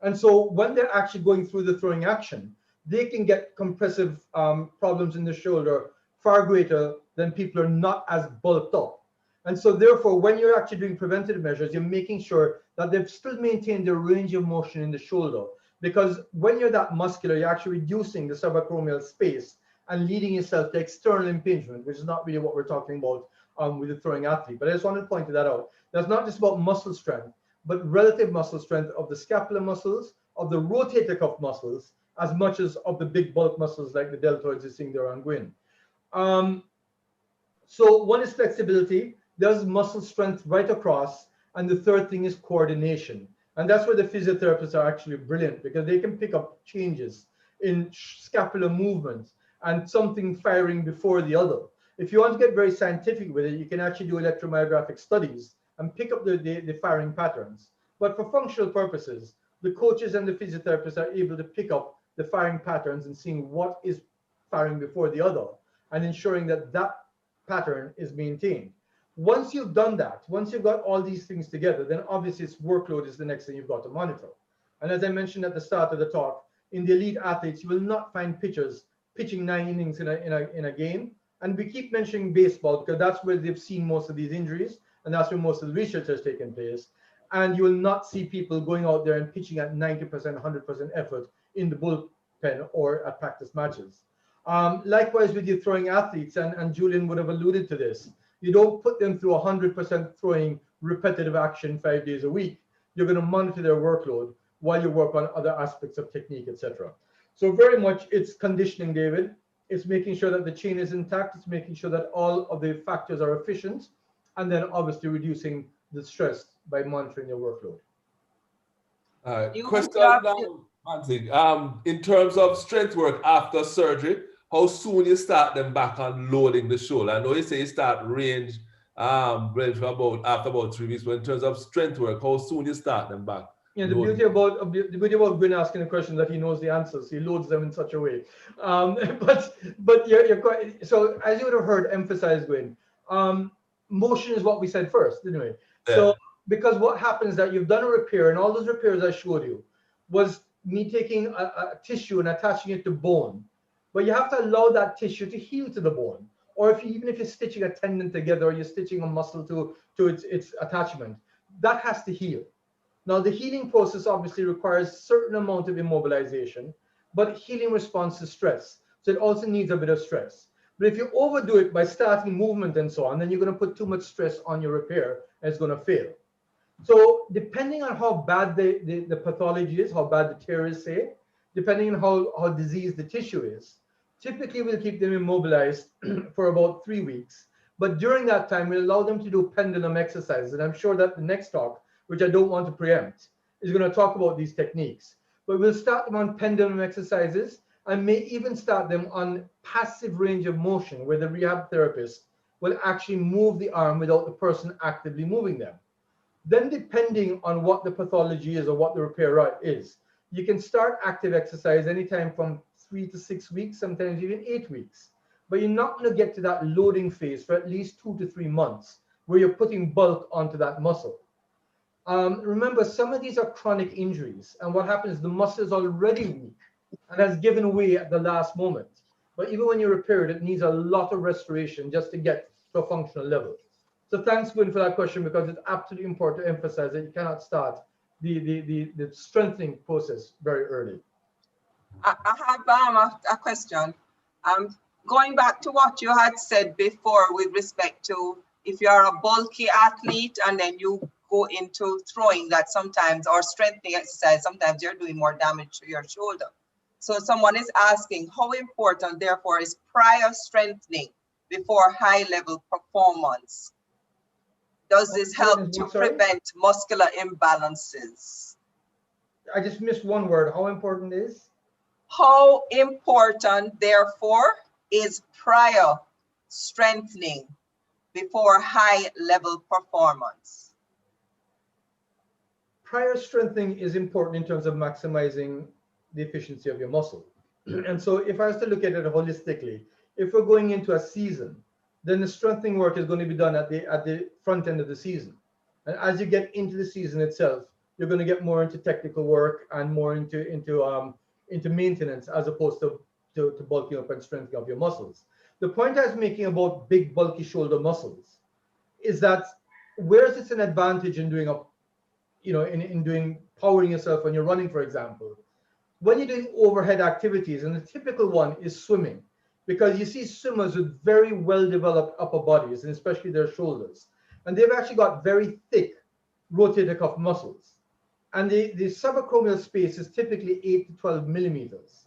And so when they're actually going through the throwing action, they can get compressive problems in the shoulder far greater than people are not as bulked up. And so therefore, when you're actually doing preventative measures, you're making sure that they've still maintained their range of motion in the shoulder. Because when you're that muscular, you're actually reducing the subacromial space and leading yourself to external impingement, which is not really what we're talking about with the throwing athlete. But I just wanted to point that out. That's not just about muscle strength, but relative muscle strength of the scapular muscles, of the rotator cuff muscles, as much as of the big bulk muscles like the deltoids you're seeing there on Gwyn. So one is flexibility, there's muscle strength right across, and the third thing is coordination. And that's where the physiotherapists are actually brilliant, because they can pick up changes in scapular movement and something firing before the other. If you want to get very scientific with it, you can actually do electromyographic studies and pick up the firing patterns. But for functional purposes, the coaches and the physiotherapists are able to pick up the firing patterns and seeing what is firing before the other and ensuring that that pattern is maintained. Once you've done that, once you've got all these things together, then obviously its workload is the next thing you've got to monitor. And as I mentioned at the start of the talk, in the elite athletes, you will not find pitchers pitching 9 innings in a game. And we keep mentioning baseball because that's where they've seen most of these injuries, and that's where most of the research has taken place. And you will not see people going out there and pitching at 90%, 100% effort in the bullpen or at practice matches. Likewise with your throwing athletes, and Julian would have alluded to this, you don't put them through 100% throwing repetitive action 5 days a week. You're going to monitor their workload while you work on other aspects of technique, etc. So very much it's conditioning, David. It's making sure that the chain is intact. It's making sure that all of the factors are efficient, and then obviously reducing the stress by monitoring your workload. Question now, Manzig. In terms of strength work after surgery, how soon you start them back on loading the shoulder? I know you say you start range for after about 3 weeks, but in terms of strength work, how soon you start them back? Yeah, the beauty about Gwyn asking a question that he knows the answers, he loads them in such a way. But you're quite, so as you would have heard emphasized, Gwyn, motion is what we said first, didn't we? Yeah. So because what happens is that you've done a repair, and all those repairs I showed you was me taking a tissue and attaching it to bone. But you have to allow that tissue to heal to the bone. Or even if you're stitching a tendon together, or you're stitching a muscle to its attachment, that has to heal. Now, the healing process obviously requires a certain amount of immobilization, but healing responds to stress. So it also needs a bit of stress. But if you overdo it by starting movement and so on, then you're going to put too much stress on your repair, and it's going to fail. So depending on how bad the pathology is, how bad the tear is, say, depending on how diseased the tissue is, typically we'll keep them immobilized for about 3 weeks. But during that time, we'll allow them to do pendulum exercises. And I'm sure that the next talk, which I don't want to preempt, is going to talk about these techniques. But we'll start them on pendulum exercises and may even start them on passive range of motion, where the rehab therapist will actually move the arm without the person actively moving them. Then depending on what the pathology is or what the repair is, you can start active exercise anytime from 3 to 6 weeks, sometimes even 8 weeks. But you're not going to get to that loading phase for at least 2 to 3 months, where you're putting bulk onto that muscle. Remember, some of these are chronic injuries, and what happens is the muscle is already weak and has given way at the last moment. But even when you repair it, it needs a lot of restoration just to get to a functional level. So thanks, Gwyn, for that question, because it's absolutely important to emphasize that you cannot start the strengthening process very early. I have a question. Going back to what you had said before with respect to if you're a bulky athlete and then you go into throwing that sometimes, or strengthening exercise, sometimes you're doing more damage to your shoulder. So someone is asking, how important, therefore, is prior strengthening before high-level performance? Does this help to prevent muscular imbalances? I just missed one word. How important is? How important, therefore, is prior strengthening before high-level performance? Prior strengthening is important in terms of maximizing the efficiency of your muscle. And so if I was to look at it holistically, if we're going into a season, then the strengthening work is going to be done at the front end of the season. And as you get into the season itself, you're going to get more into technical work and more into maintenance as opposed to bulking up and strengthening of your muscles. The point I was making about big bulky shoulder muscles is that whereas it's an advantage in doing in doing powering yourself when you're running, for example, when you're doing overhead activities, and the typical one is swimming, because you see swimmers with very well-developed upper bodies, and especially their shoulders, and they've actually got very thick rotator cuff muscles. And the subacromial space is typically 8 to 12 millimeters.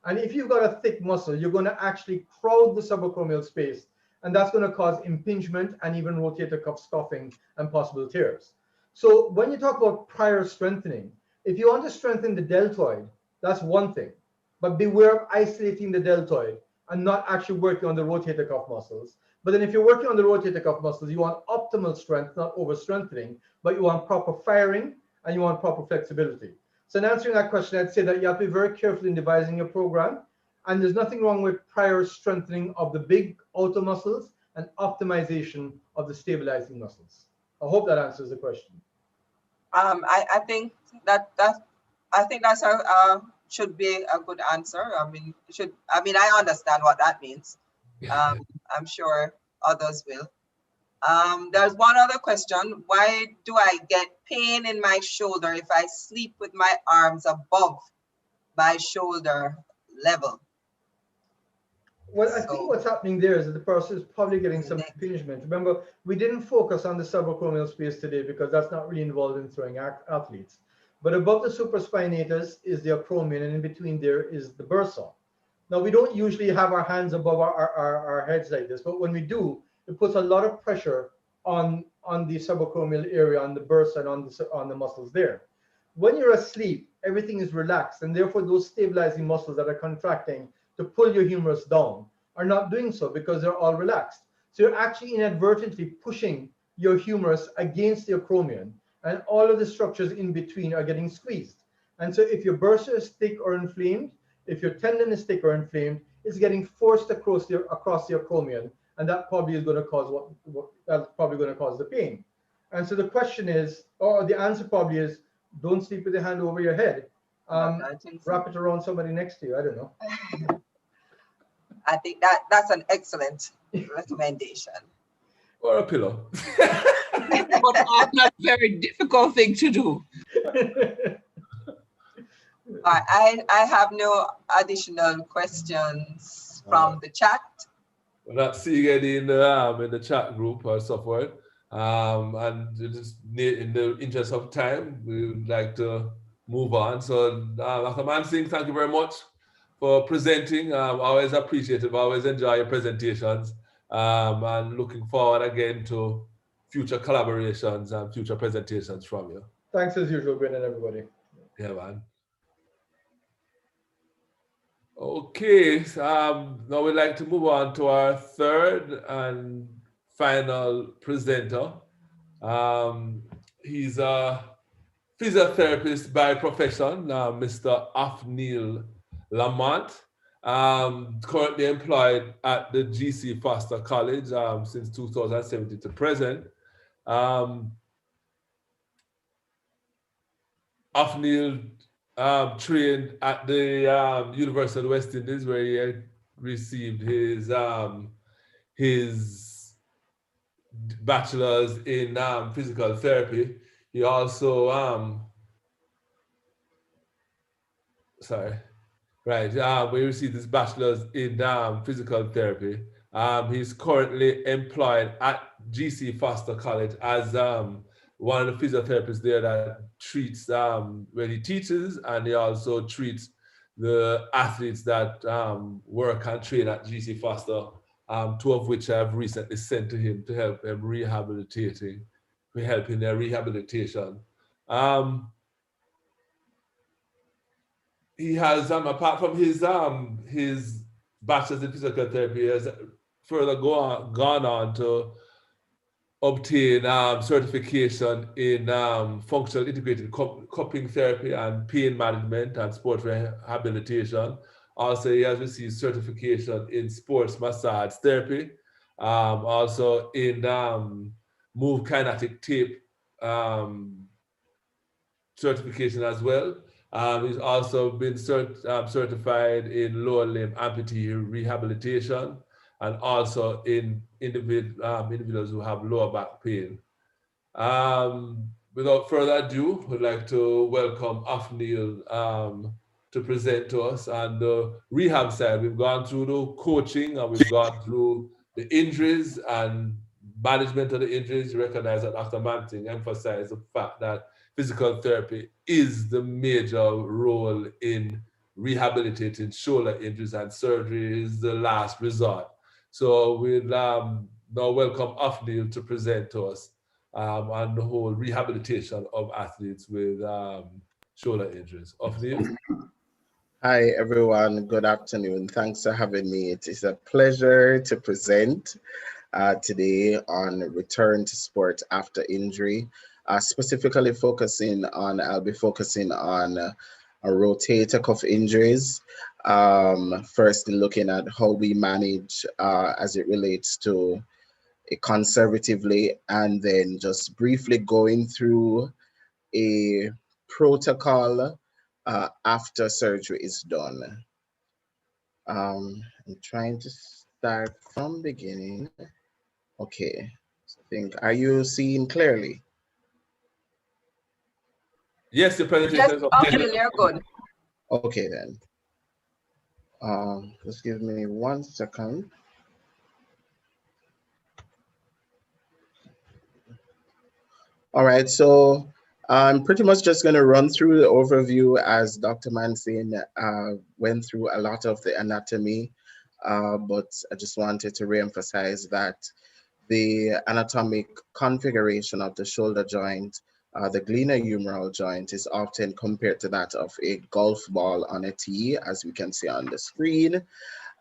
And if you've got a thick muscle, you're going to actually crowd the subacromial space, and that's going to cause impingement and even rotator cuff scuffing and possible tears. So when you talk about prior strengthening, if you want to strengthen the deltoid, that's one thing. But beware of isolating the deltoid and not actually working on the rotator cuff muscles. But then if you're working on the rotator cuff muscles, you want optimal strength, not over strengthening, but you want proper firing and you want proper flexibility. So in answering that question, I'd say that you have to be very careful in devising your program. And there's nothing wrong with prior strengthening of the big outer muscles and optimization of the stabilizing muscles. I hope that answers the question. I think that should be a good answer. I mean, I understand what that means. I'm sure others will. There's one other question. Why do I get pain in my shoulder if I sleep with my arms above my shoulder level? Well, I think what's happening there is that the person is probably getting some impingement. Remember, we didn't focus on the subacromial space today because that's not really involved in throwing athletes. But above the supraspinatus is the acromion, and in between there is the bursa. Now, we don't usually have our hands above our heads like this, but when we do, it puts a lot of pressure on the subacromial area, on the bursa, and on the muscles there. When you're asleep, everything is relaxed, and therefore those stabilizing muscles that are contracting to pull your humerus down are not doing so because they're all relaxed. So you're actually inadvertently pushing your humerus against the acromion, and all of the structures in between are getting squeezed. And so if your bursa is thick or inflamed, if your tendon is thick or inflamed, it's getting forced across the acromion, and that probably is going to cause that's probably going to cause the pain. And so the question is, or the answer probably is, don't sleep with your hand over your head. Wrap it around somebody next to you. I don't know. I think that's an excellent recommendation. Or a pillow. But that's not a very difficult thing to do. I have no additional questions from the chat. We're not seeing any in the chat group or so forth. And just in the interest of time, we would like to move on. So Dr. Mansingh, thank you very much for presenting. Always appreciative, always enjoy your presentations. And looking forward again to future collaborations and future presentations from you. Thanks as usual, Brendan, everybody. Yeah, man. Okay, now we'd like to move on to our third and final presenter. He's a physiotherapist by profession, Mr. Othniel Lamont, currently employed at the GC Foster College since 2017 to present. Othniel trained at the University of the West Indies, where he received his bachelor's in physical therapy. He also we received his bachelor's in physical therapy. He's currently employed at GC Foster College as one of the physiotherapists there that treats when he teaches, and he also treats the athletes that work and train at GC Foster, two of which I've recently sent to him to help them help in their rehabilitation. he has, apart from his bachelor's in physical therapy, he has further gone on to obtain certification in functional integrated cupping therapy and pain management and sport rehabilitation. Also, he has received certification in sports massage therapy, also in move kinetic tape certification as well. He's also been certified in lower limb amputee rehabilitation and also in individuals who have lower back pain. Without further ado, we'd like to welcome Othniel to present to us on the rehab side. We've gone through the coaching and we've gone through the injuries and management of the injuries. You recognize that Dr. Manting emphasized the fact that physical therapy is the major role in rehabilitating shoulder injuries, and surgery is the last resort. So we'll now welcome Othniel to present to us on the whole rehabilitation of athletes with shoulder injuries. Othniel? Hi, everyone. Good afternoon. Thanks for having me. It is a pleasure to present today on return to sport after injury. Specifically focusing on, I'll be focusing on rotator cuff injuries. First, looking at how we manage as it relates to it conservatively, and then just briefly going through a protocol after surgery is done. I'm trying to start from beginning. Okay, so I think, are you seeing clearly? Yes, the presentation is okay. You're good. Okay then. Just give me 1 second. All right, so I'm pretty much just going to run through the overview as Dr. Manson went through a lot of the anatomy, but I just wanted to reemphasize that the anatomic configuration of the shoulder joint, the glenohumeral joint, is often compared to that of a golf ball on a tee, as we can see on the screen.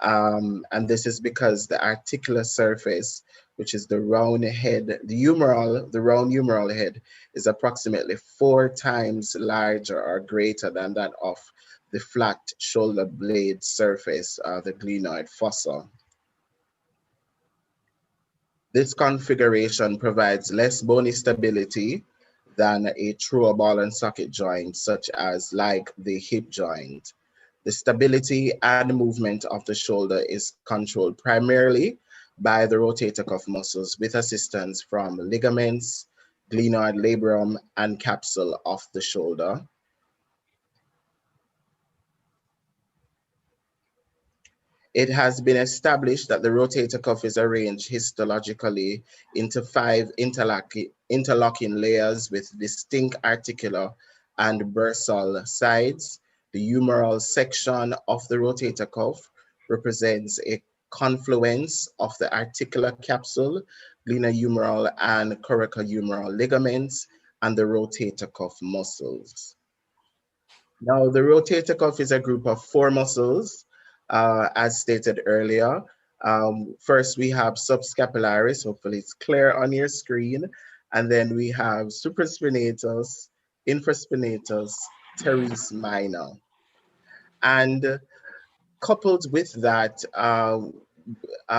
And this is because the articular surface, which is the round head, the round humeral head, is approximately 4 times larger or greater than that of the flat shoulder blade surface, the glenoid fossa. This configuration provides less bony stability than a true ball and socket joint, such as like the hip joint. The stability and movement of the shoulder is controlled primarily by the rotator cuff muscles with assistance from ligaments, glenoid labrum, and capsule of the shoulder. It has been established that the rotator cuff is arranged histologically into 5 interlocking layers with distinct articular and bursal sides. The humeral section of the rotator cuff represents a confluence of the articular capsule, glenohumeral and coracohumeral ligaments, and the rotator cuff muscles. Now, the rotator cuff is a group of 4 muscles, as stated earlier. First, we have subscapularis, hopefully it's clear on your screen, and then we have supraspinatus, infraspinatus, teres minor. And coupled with that,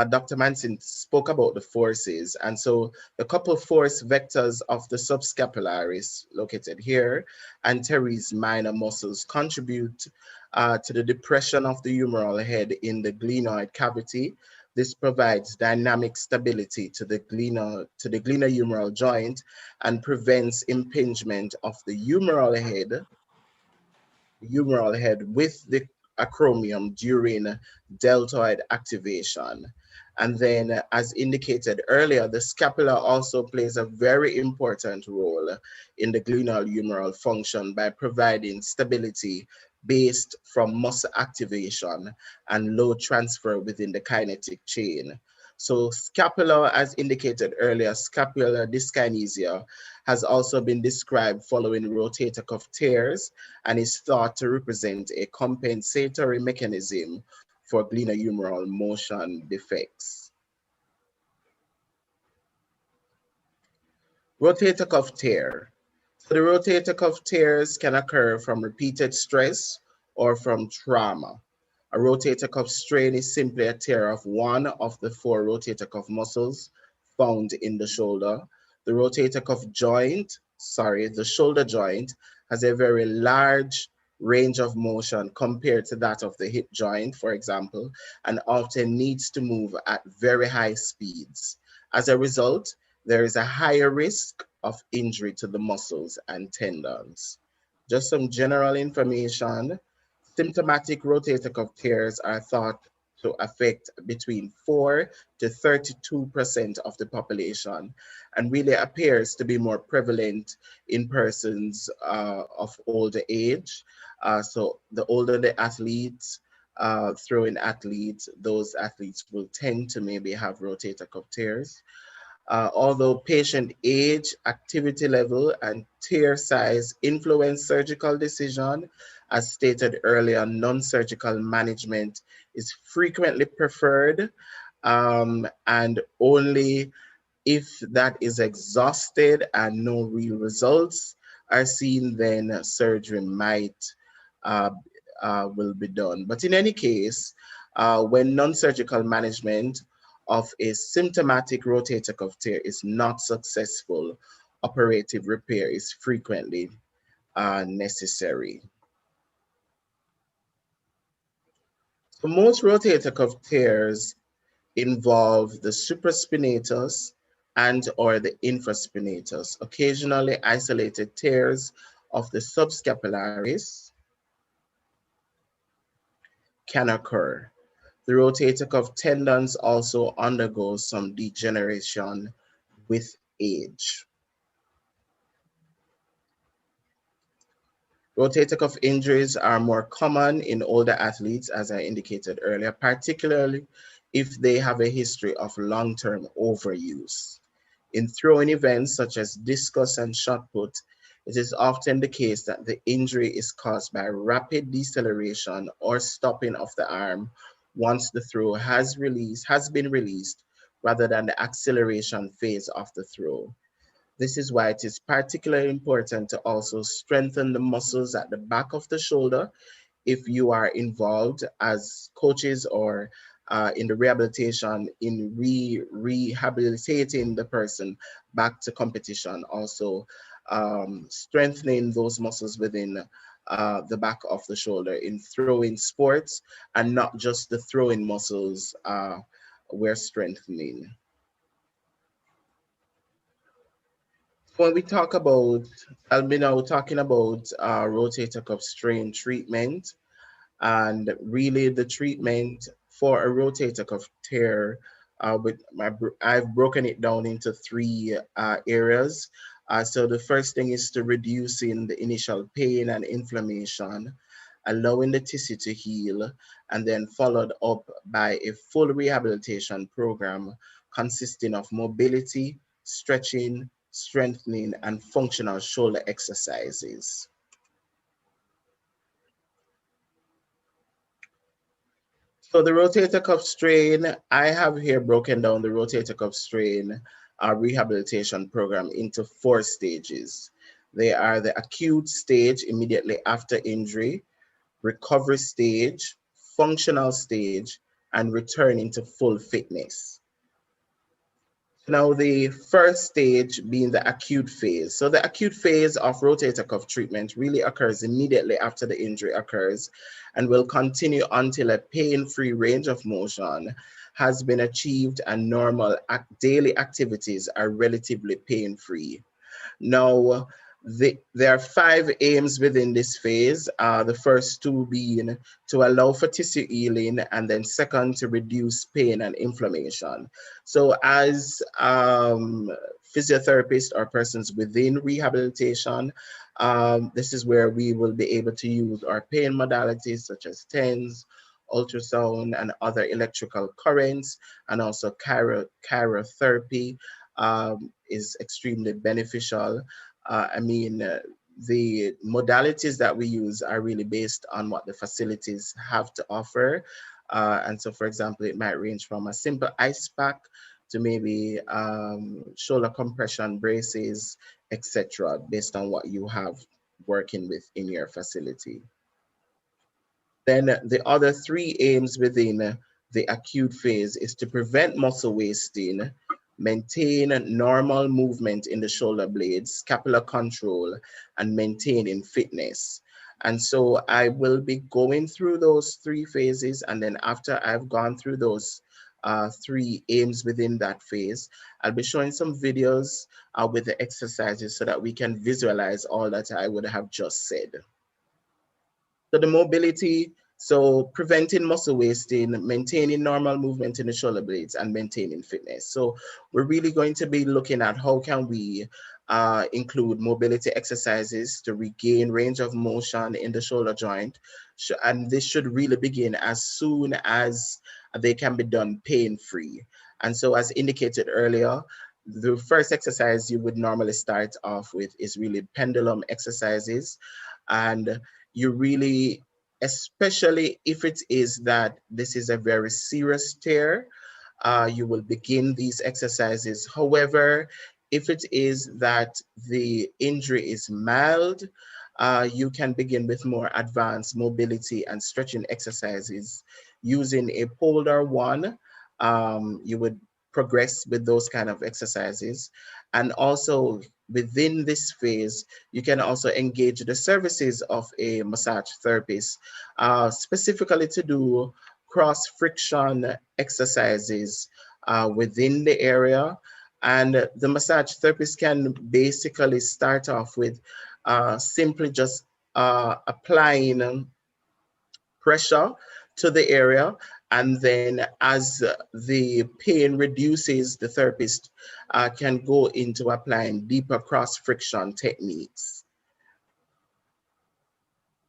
Dr. Manson spoke about the forces. And so the couple force vectors of the subscapularis, located here, and teres minor muscles contribute to the depression of the humeral head in the glenoid cavity. This provides dynamic stability to the glenohumeral joint and prevents impingement of the humeral head with the acromion during deltoid activation. And then, as indicated earlier, the scapula also plays a very important role in the glenohumeral function by providing stability based from muscle activation and load transfer within the kinetic chain. So scapula, as indicated earlier, scapular dyskinesia has also been described following rotator cuff tears and is thought to represent a compensatory mechanism for glenohumeral motion defects. Rotator cuff tear. So the rotator cuff tears can occur from repeated stress or from trauma. A rotator cuff strain is simply a tear of one of the 4 rotator cuff muscles found in the shoulder. The rotator cuff joint, the shoulder joint, has a very large range of motion compared to that of the hip joint, for example, and often needs to move at very high speeds. As a result, there is a higher risk of injury to the muscles and tendons. Just some general information. Symptomatic rotator cuff tears are thought to affect between 4 to 32% of the population and really appears to be more prevalent in persons of older age. So the older the athletes, throwing athletes, those athletes will tend to maybe have rotator cuff tears. Although patient age, activity level, and tear size influence surgical decision, as stated earlier, non-surgical management is frequently preferred, and only if that is exhausted and no real results are seen, then surgery might will be done. But in any case, when non-surgical management of a symptomatic rotator cuff tear is not successful, operative repair is frequently necessary. So most rotator cuff tears involve the supraspinatus and or the infraspinatus. Occasionally isolated tears of the subscapularis can occur. The rotator cuff tendons also undergo some degeneration with age. Rotator cuff injuries are more common in older athletes, as I indicated earlier, particularly if they have a history of long-term overuse. In throwing events such as discus and shot put, it is often the case that the injury is caused by rapid deceleration or stopping of the arm once the throw has been released, rather than the acceleration phase of the throw. This is why it is particularly important to also strengthen the muscles at the back of the shoulder if you are involved as coaches or in the rehabilitation, in rehabilitating the person back to competition. Also strengthening those muscles within the back of the shoulder in throwing sports, and not just the throwing muscles we're strengthening. When we talk about, I'll be now talking about rotator cuff strain treatment, and really the treatment for a rotator cuff tear, I've broken it down into 3 areas. So the first thing is to reducing the initial pain and inflammation, allowing the tissue to heal, and then followed up by a full rehabilitation program consisting of mobility, stretching, strengthening, and functional shoulder exercises. So the rotator cuff strain, I have here broken down the rotator cuff strain rehabilitation program into 4 stages. They are the acute stage immediately after injury, recovery stage, functional stage, and returning to full fitness. Now, the first stage being the acute phase. So the acute phase of rotator cuff treatment really occurs immediately after the injury occurs and will continue until a pain-free range of motion has been achieved and normal daily activities are relatively pain-free. Now, there are 5 aims within this phase. The first 2 being to allow for tissue healing, and then second, to reduce pain and inflammation. So as physiotherapists or persons within rehabilitation, this is where we will be able to use our pain modalities such as TENS ultrasound and other electrical currents, and also cryotherapy is extremely beneficial. The modalities that we use are really based on what the facilities have to offer. And so, for example, it might range from a simple ice pack to maybe shoulder compression braces, etc., based on what you have working with in your facility. Then the other three aims within the acute phase is to prevent muscle wasting, maintain normal movement in the shoulder blades, scapular control, and maintaining fitness. And so I will be going through those three phases, and then after I've gone through those three aims within that phase, I'll be showing some videos with the exercises so that we can visualize all that I would have just said. So the mobility, so preventing muscle wasting, maintaining normal movement in the shoulder blades, and maintaining fitness. So we're really going to be looking at how can we include mobility exercises to regain range of motion in the shoulder joint. And this should really begin as soon as they can be done pain-free. And so as indicated earlier, the first exercise you would normally start off with is really pendulum exercises. And you really, especially if it is that this is a very serious tear, you will begin these exercises. However, if it is that the injury is mild, you can begin with more advanced mobility and stretching exercises. Using a Polder 1, you would progress with those kind of exercises. And also within this phase, you can also engage the services of a massage therapist, specifically to do cross-friction exercises within the area. And the massage therapist can basically start off with simply just applying pressure to the area, and then as the pain reduces, the therapist can go into applying deeper cross-friction techniques.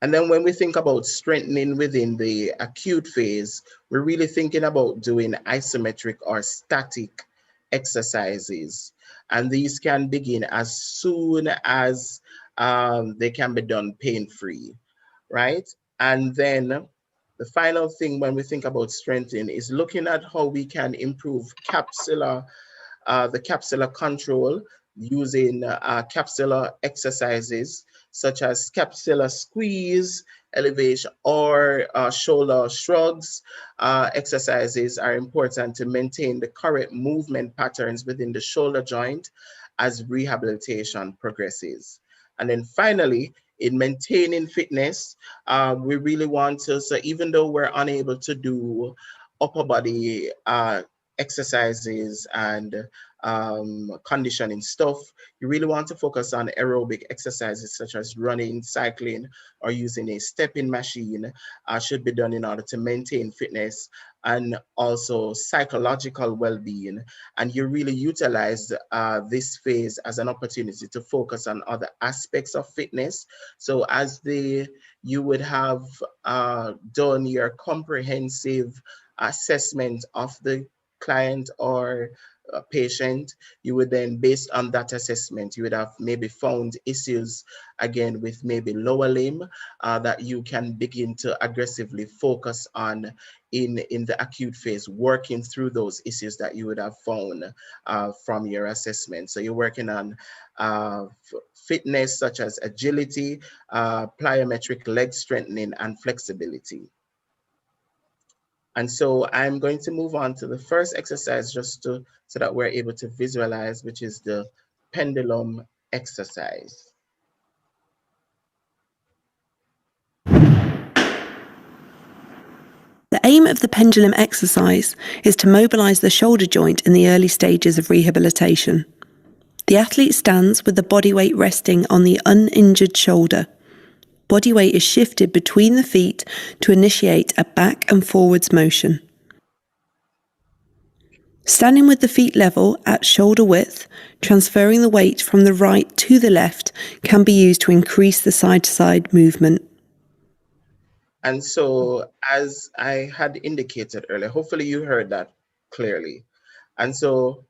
And then when we think about strengthening within the acute phase, we're really thinking about doing isometric or static exercises. And these can begin as soon as they can be done pain-free, right? And then the final thing when we think about strengthening is looking at how we can improve the capsular control using capsular exercises such as capsular squeeze, elevation, or shoulder shrugs. Exercises are important to maintain the correct movement patterns within the shoulder joint as rehabilitation progresses. And then finally, in maintaining fitness, we really want to, so even though we're unable to do upper body exercises and conditioning stuff, you really want to focus on aerobic exercises such as running, cycling, or using a stepping machine should be done in order to maintain fitness and also psychological well-being. And you really utilize this phase as an opportunity to focus on other aspects of fitness. So as you would have done your comprehensive assessment of the client or patient, you would then, based on that assessment, you would have maybe found issues again with maybe lower limb that you can begin to aggressively focus on in the acute phase, working through those issues that you would have found from your assessment. So you're working on fitness such as agility, plyometric leg strengthening, and flexibility. And so I'm going to move on to the first exercise so that we're able to visualize, which is the pendulum exercise. The aim of the pendulum exercise is to mobilize the shoulder joint in the early stages of rehabilitation. The athlete stands with the body weight resting on the uninjured shoulder. Body weight is shifted between the feet to initiate a back and forwards motion. Standing with the feet level at shoulder width, transferring the weight from the right to the left can be used to increase the side-to-side movement. And so, as I had indicated earlier, hopefully you heard that clearly. And so,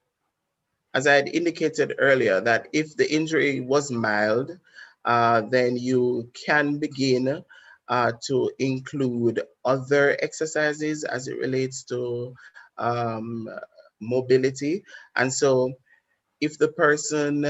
as I had indicated earlier, that if the injury was mild, then you can begin to include other exercises as it relates to mobility. And so, if the person,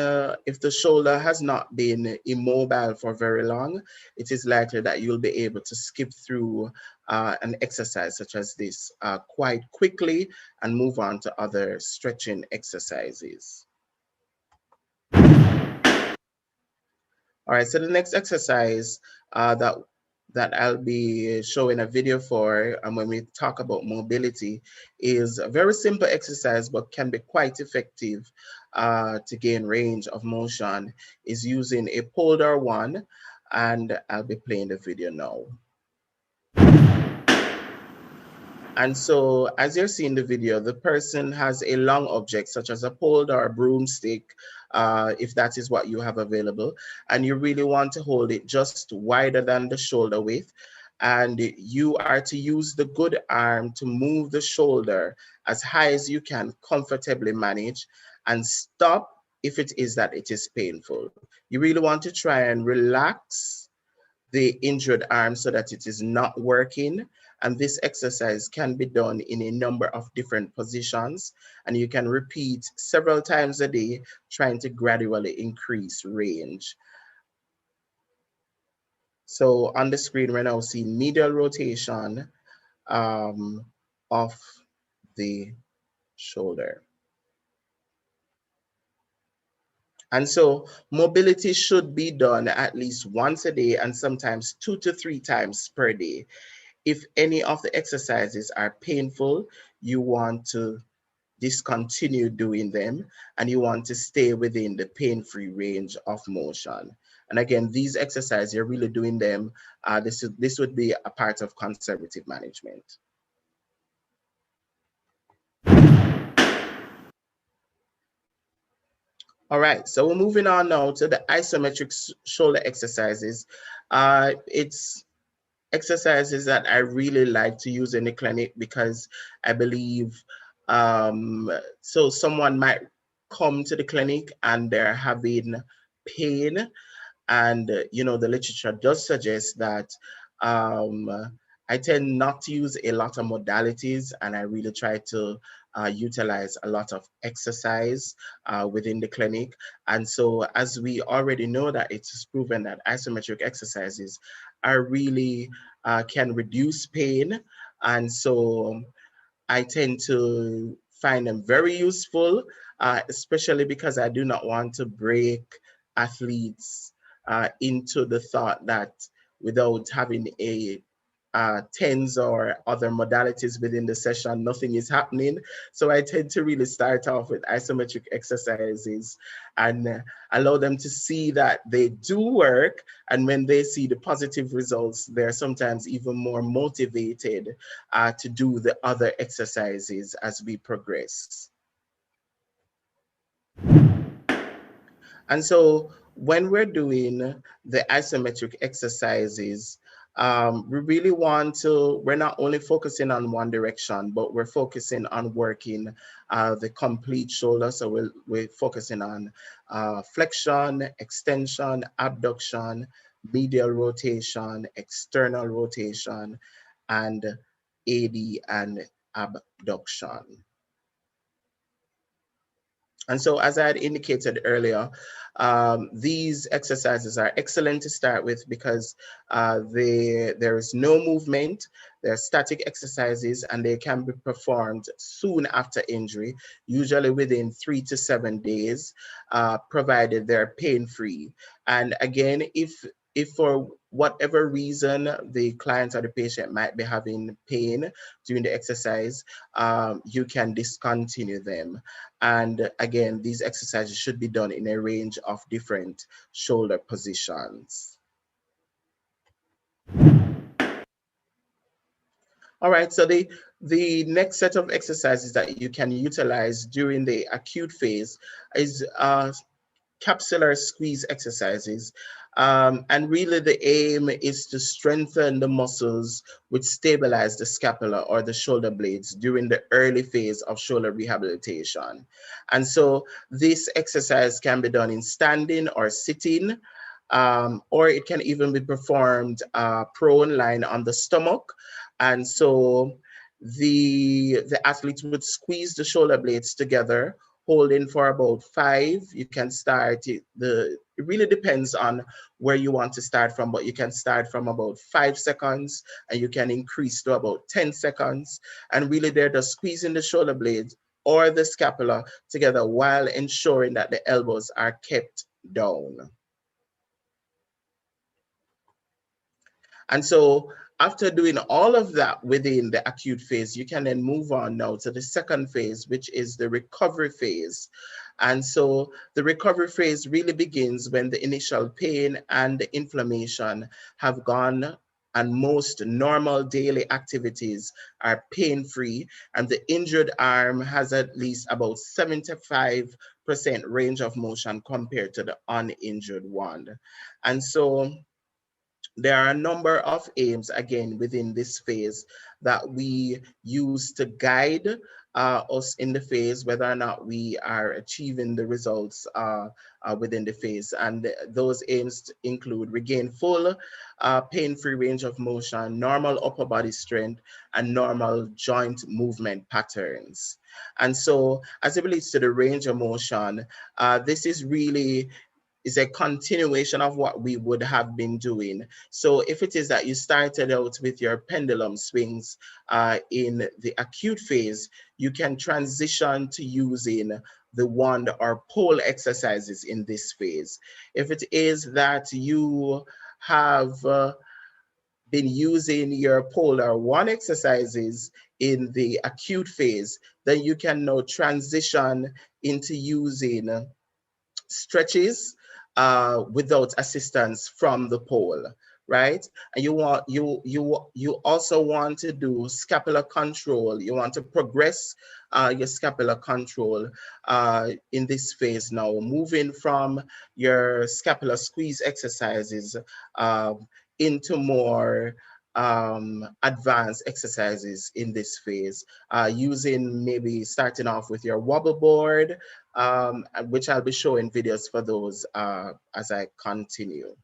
if the shoulder has not been immobile for very long, it is likely that you'll be able to skip through an exercise such as this quite quickly and move on to other stretching exercises. All right, so the next exercise that I'll be showing a video for, and when we talk about mobility, is a very simple exercise, but can be quite effective to gain range of motion, is using a Polder 1, and I'll be playing the video now. And so, as you're seeing the video, the person has a long object, such as a pole or a broomstick, if that is what you have available, and you really want to hold it just wider than the shoulder width. And you are to use the good arm to move the shoulder as high as you can comfortably manage, and stop if it is that it is painful. You really want to try and relax the injured arm so that it is not working. And this exercise can be done in a number of different positions, and you can repeat several times a day, trying to gradually increase range. So on the screen, we're now seeing medial rotation of the shoulder. And so mobility should be done at least once a day, and sometimes 2 to 3 times per day. If any of the exercises are painful, you want to discontinue doing them, and you want to stay within the pain-free range of motion. And again, these exercises, you're really doing them, this would be a part of conservative management. All right, so we're moving on now to the isometric shoulder exercises. It's exercises that I really like to use in the clinic, because I believe, so someone might come to the clinic and they're having pain, and you know, the literature does suggest that I tend not to use a lot of modalities, and I really try to utilize a lot of exercise within the clinic. And so, as we already know, that it's proven that isometric exercises are really can reduce pain. And so I tend to find them very useful, especially because I do not want to break athletes into the thought that without having a TENS or other modalities within the session, nothing is happening. So I tend to really start off with isometric exercises and allow them to see that they do work. And when they see the positive results, they're sometimes even more motivated to do the other exercises as we progress. And so when we're doing the isometric exercises, we really want to, we're not only focusing on one direction, but we're focusing on working the complete shoulder. So we're focusing on flexion, extension, abduction, medial rotation, external rotation, and AD and abduction. And so, as I had indicated earlier, these exercises are excellent to start with because there is no movement, they're static exercises, and they can be performed soon after injury, usually within 3 to 7 days, provided they're pain-free. And again, if for whatever reason the client or the patient might be having pain during the exercise, you can discontinue them. And again, these exercises should be done in a range of different shoulder positions. All right, so the next set of exercises that you can utilize during the acute phase is capsular squeeze exercises. And really the aim is to strengthen the muscles which stabilize the scapula or the shoulder blades during the early phase of shoulder rehabilitation. And so this exercise can be done in standing or sitting, or it can even be performed prone, lying on the stomach. And so the athlete would squeeze the shoulder blades together, holding for about 5. You can start it really depends on where you want to start from, but you can start from about 5 seconds and you can increase to about 10 seconds. And really they're just squeezing the shoulder blades or the scapula together while ensuring that the elbows are kept down. And so after doing all of that within the acute phase, you can then move on now to the second phase, which is the recovery phase. And so the recovery phase really begins when the initial pain and the inflammation have gone and most normal daily activities are pain-free, and the injured arm has at least about 75% range of motion compared to the uninjured one. And so there are a number of aims, again, within this phase that we use to guide us in the phase, whether or not we are achieving the results within the phase. And those aims include regain full pain-free range of motion, normal upper body strength, and normal joint movement patterns. And so as it relates to the range of motion, this is really a continuation of what we would have been doing. So if it is that you started out with your pendulum swings in the acute phase, you can transition to using the wand or pole exercises in this phase. If it is that you have been using your pole or wand exercises in the acute phase, then you can now transition into using stretches without assistance from the pole, right? And you also want to do scapular control. You want to progress your scapular control in this phase now, moving from your scapular squeeze exercises into more advanced exercises in this phase, using maybe starting off with your wobble board, which I'll be showing videos for those as I continue.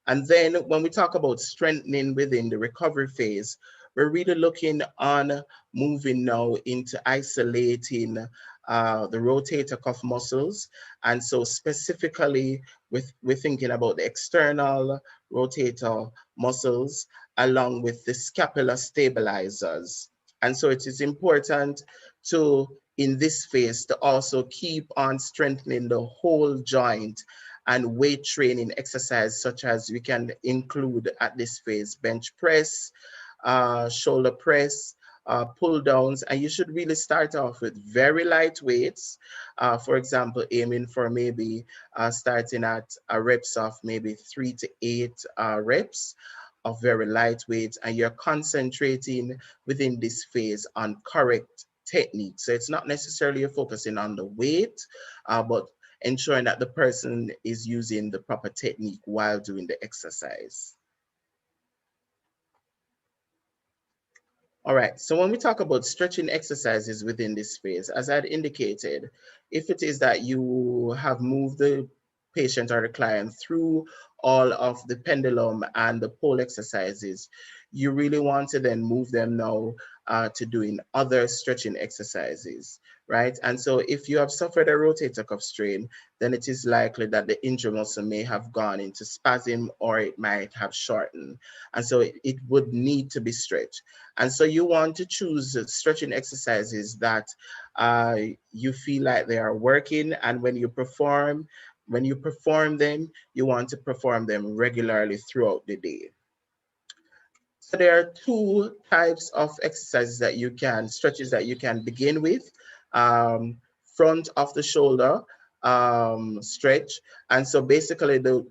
And then when we talk about strengthening within the recovery phase, we're really looking on moving now into isolating the rotator cuff muscles. And so specifically we're thinking about the external rotator muscles along with the scapular stabilizers. And so it is important to, in this phase, to also keep on strengthening the whole joint, and weight training exercise such as we can include at this phase, bench press, shoulder press, pull downs, and you should really start off with very light weights. For example, aiming for maybe starting at reps of maybe 3 to 8 reps of very light weights, and you're concentrating within this phase on correct technique. So it's not necessarily you're focusing on the weight, but ensuring that the person is using the proper technique while doing the exercise. All right, so when we talk about stretching exercises within this phase, as I had indicated, if it is that you have moved the patient or the client through all of the pendulum and the pole exercises, you really want to then move them now to doing other stretching exercises, right? And so if you have suffered a rotator cuff strain, then it is likely that the injured muscle may have gone into spasm or it might have shortened. And so it would need to be stretched. And so you want to choose stretching exercises that you feel like they are working, and when you perform them, you want to perform them regularly throughout the day. So there are 2 types of exercises that you can, stretches that you can begin with. Front of the shoulder stretch. And so basically the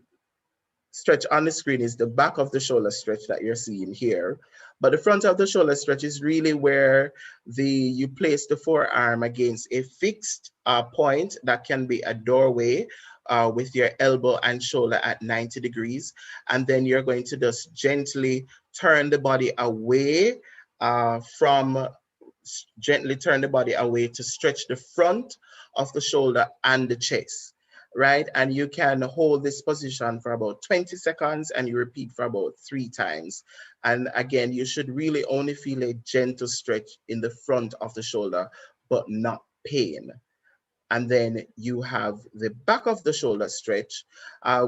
stretch on the screen is the back of the shoulder stretch that you're seeing here. But the front of the shoulder stretch is really where you place the forearm against a fixed point that can be a doorway with your elbow and shoulder at 90 degrees. And then you're going to just gently turn the body away gently turn the body away to stretch the front of the shoulder and the chest, right? And you can hold this position for about 20 seconds and you repeat for about 3 times. And again, you should really only feel a gentle stretch in the front of the shoulder, but not pain. And then you have the back of the shoulder stretch,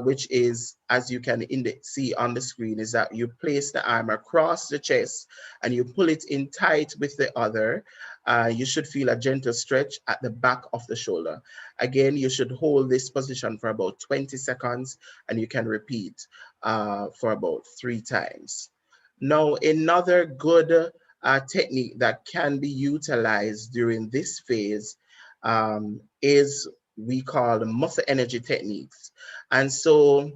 which is, as you can see on the screen, is that you place the arm across the chest and you pull it in tight with the other. You should feel a gentle stretch at the back of the shoulder. Again, you should hold this position for about 20 seconds and you can repeat for about 3 times. Now, another good technique that can be utilized during this phase is we call the muscle energy techniques. And so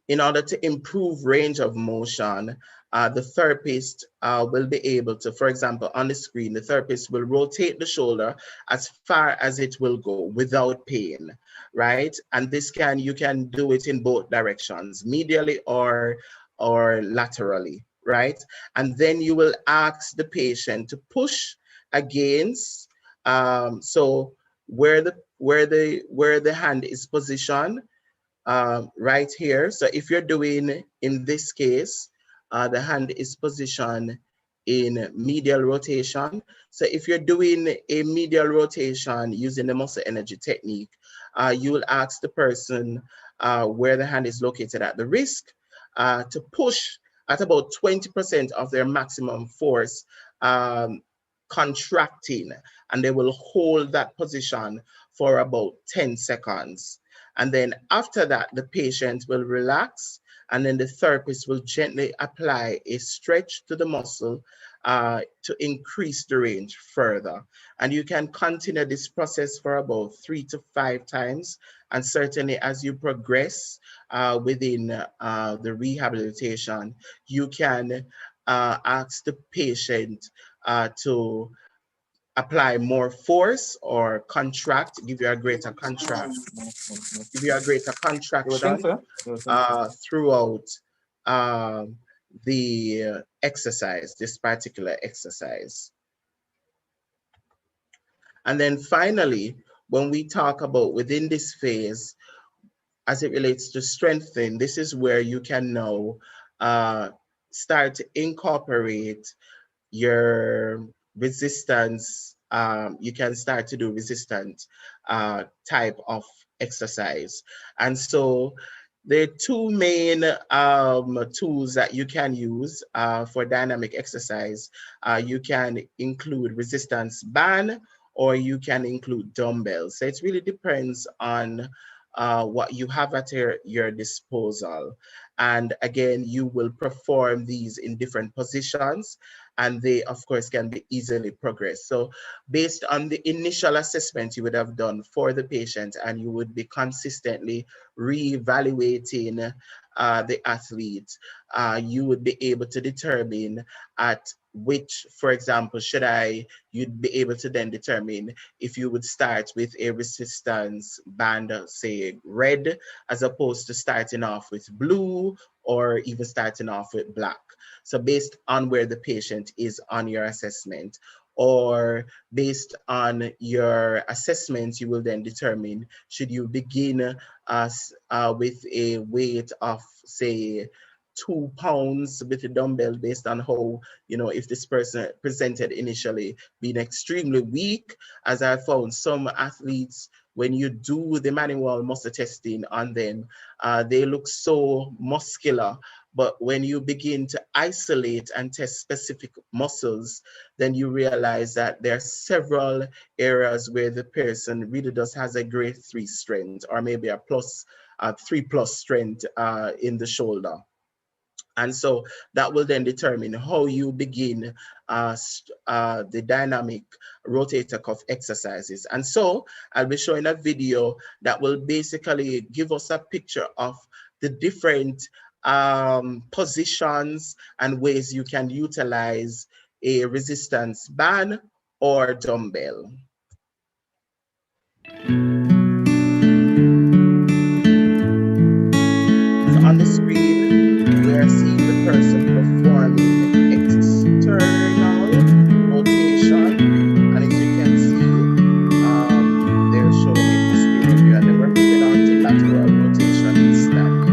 in order to improve range of motion, the therapist will be able to, for example, on the screen, the therapist will rotate the shoulder as far as it will go without pain, right? And this you can do it in both directions, medially or laterally, right? And then you will ask the patient to push against, so where the hand is positioned, right here. So if you're doing, in this case, the hand is positioned in medial rotation. So if you're doing a medial rotation using the muscle energy technique, you will ask the person where the hand is located at the wrist to push at about 20% of their maximum force, contracting, and they will hold that position for about 10 seconds. And then after that, the patient will relax, and then the therapist will gently apply a stretch to the muscle to increase the range further. And you can continue this process for about 3 to 5 times. And certainly as you progress within the rehabilitation, you can ask the patient to apply more force or contract, give you a greater contraction throughout the exercise, this particular exercise. And then finally, when we talk about within this phase, as it relates to strengthening, this is where you can now start to incorporate your resistance. You can start to do resistant type of exercise. And so there are 2 main tools that you can use for dynamic exercise. You can include resistance band, or you can include dumbbells. So it really depends on what you have at your disposal. And again, you will perform these in different positions, and they, of course, can be easily progressed. So based on the initial assessment you would have done for the patient, and you would be consistently re-evaluating the athlete, you would be able to determine at which, for example, you'd be able to then determine if you would start with a resistance band, say red, as opposed to starting off with blue, or even starting off with black. So based on where the patient is on your assessment, or based on your assessment, you will then determine, should you begin with a weight of, say, 2 pounds with a dumbbell, based on how, if this person presented initially being extremely weak. As I found some athletes, when you do the manual muscle testing on them, they look so muscular. But when you begin to isolate and test specific muscles, then you realize that there are several areas where the person really has a grade 3 strength, or maybe a 3+ strength in the shoulder. And so that will then determine how you begin the dynamic rotator cuff exercises. And so I'll be showing a video that will basically give us a picture of the different positions and ways you can utilize a resistance band or dumbbell. So on the screen, we are seeing the person performing external rotation, and as you can see, they're showing a posterior view, and then we're moving on to lateral rotation in standing.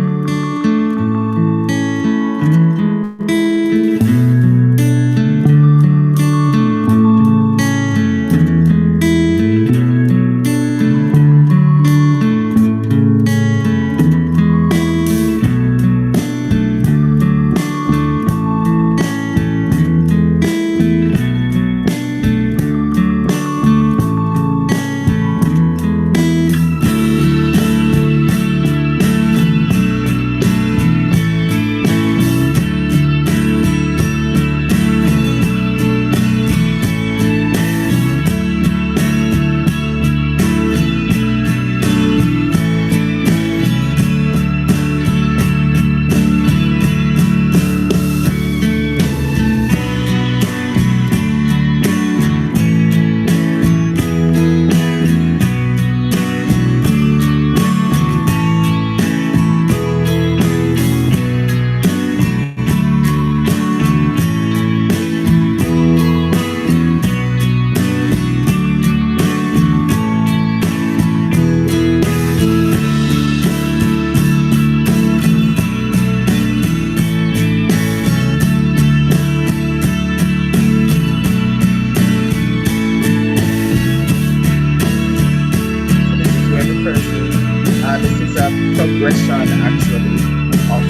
This is a progression actually of a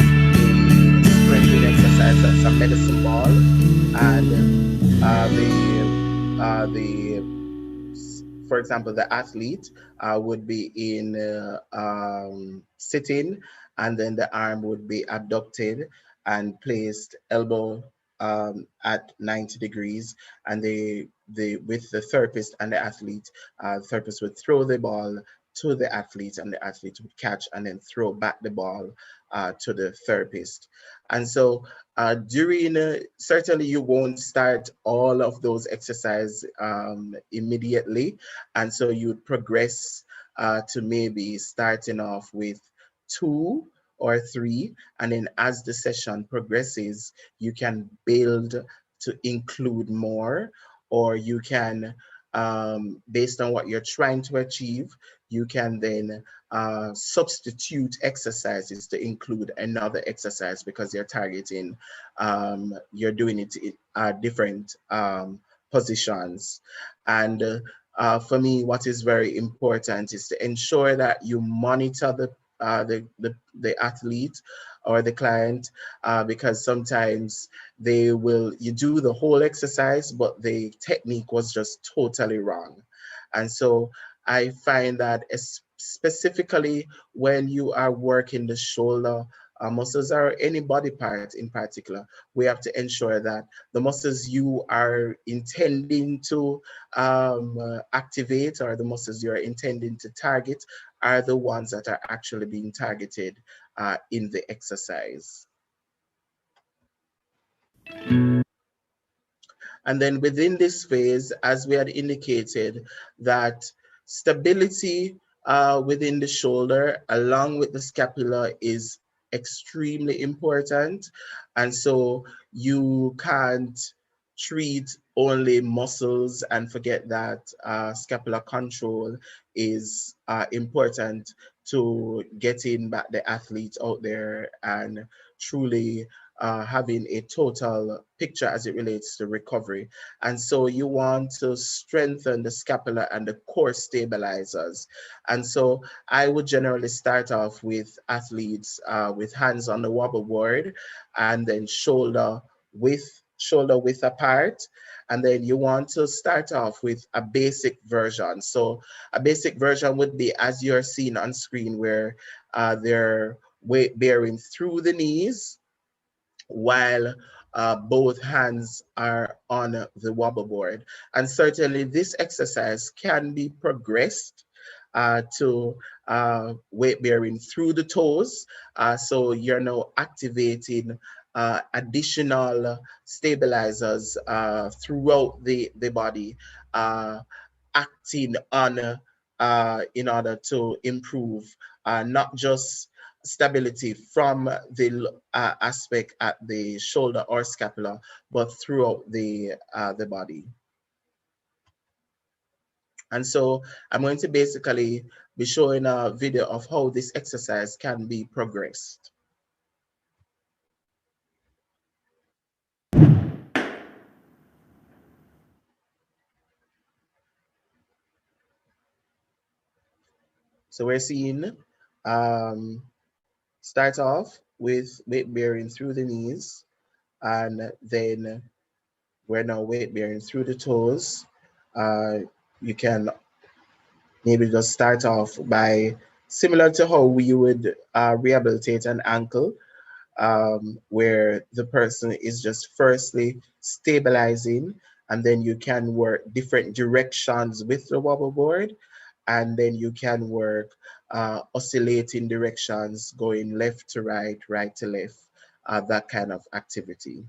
strengthening exercise. That's a medicine ball, and for example, the athlete would be in sitting, and then the arm would be abducted and placed elbow at 90 degrees, and with the therapist and the athlete, the therapist would throw the ball to the athlete, and the athlete would catch and then throw back the ball to the therapist. And so certainly you won't start all of those exercises immediately. And so you'd progress to maybe starting off with 2 or 3. And then as the session progresses, you can build to include more, or you can, based on what you're trying to achieve, you can then substitute exercises to include another exercise, because you're targeting, you're doing it in different positions. And for me, what is very important is to ensure that you monitor the athlete or the client, because sometimes you do the whole exercise, but the technique was just totally wrong. And so I find that specifically when you are working the shoulder muscles or any body part in particular, we have to ensure that the muscles you are intending to activate, or the muscles you're intending to target, are the ones that are actually being targeted in the exercise. And then within this phase, as we had indicated, that stability within the shoulder along with the scapula is extremely important. And so you can't treat only muscles and forget that scapular control is important to getting back the athletes out there and truly having a total picture as it relates to recovery. And so you want to strengthen the scapula and the core stabilizers. And so I would generally start off with athletes with hands on the wobble board, and then shoulder width apart. And then you want to start off with a basic version. So a basic version would be as you're seeing on screen, where they're weight bearing through the knees, while both hands are on the wobble board. And certainly this exercise can be progressed to weight bearing through the toes. So you're now activating additional stabilizers throughout the body, acting on in order to improve not just stability from the aspect at the shoulder or scapula, but throughout the body. And so I'm going to basically be showing a video of how this exercise can be progressed. So we're seeing start off with weight bearing through the knees, and then we're now weight bearing through the toes. You can maybe just start off by, similar to how we would rehabilitate an ankle, where the person is just firstly stabilizing, and then you can work different directions with the wobble board, and then you can work oscillating directions, going left to right, right to left, that kind of activity.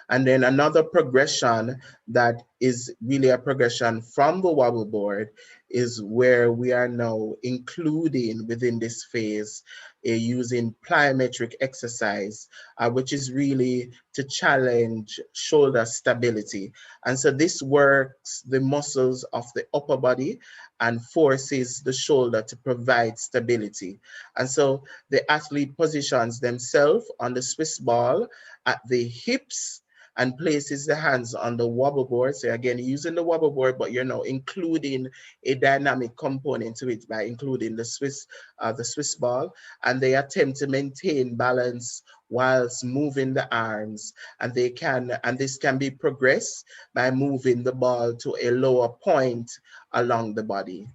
And then another progression that is really a progression from the wobble board is where we are now including within this phase using plyometric exercise, which is really to challenge shoulder stability. And so this works the muscles of the upper body and forces the shoulder to provide stability. And so the athlete positions themselves on the Swiss ball at the hips and places the hands on the wobble board. So again, using the wobble board, but you're now including a dynamic component to it by including the Swiss ball, and they attempt to maintain balance whilst moving the arms, and this can be progressed by moving the ball to a lower point along the body.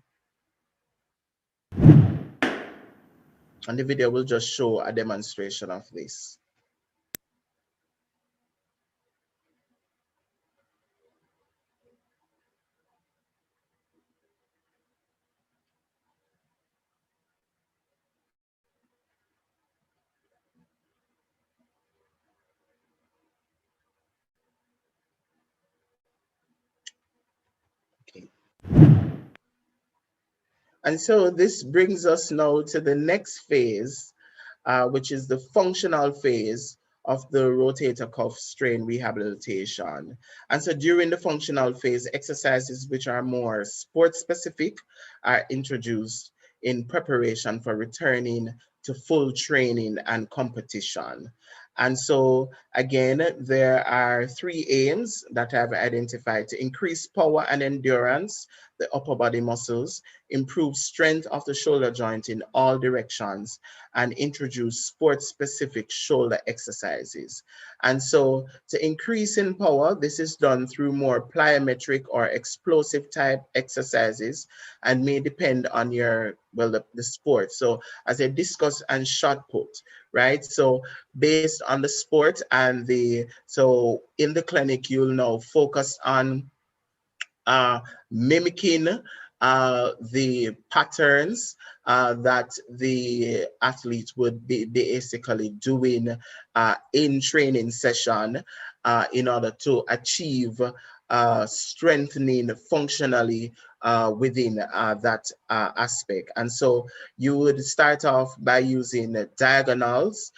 And the video will just show a demonstration of this. Okay. And so this brings us now to the next phase, which is the functional phase of the rotator cuff strain rehabilitation. And so during the functional phase, exercises which are more sport specific are introduced in preparation for returning to full training and competition. And so again, there are 3 aims that I've identified: to increase power and endurance, the upper body muscles, improve strength of the shoulder joint in all directions, and introduce sport-specific shoulder exercises. And so to increase in power, this is done through more plyometric or explosive type exercises and may depend on your, well, the sport. So as a discus and shot put, right? So based on the sport and so in the clinic, you'll now focus on mimicking the patterns that the athlete would be basically doing in training session in order to achieve strengthening functionally within that aspect. And so you would start off by using diagonals.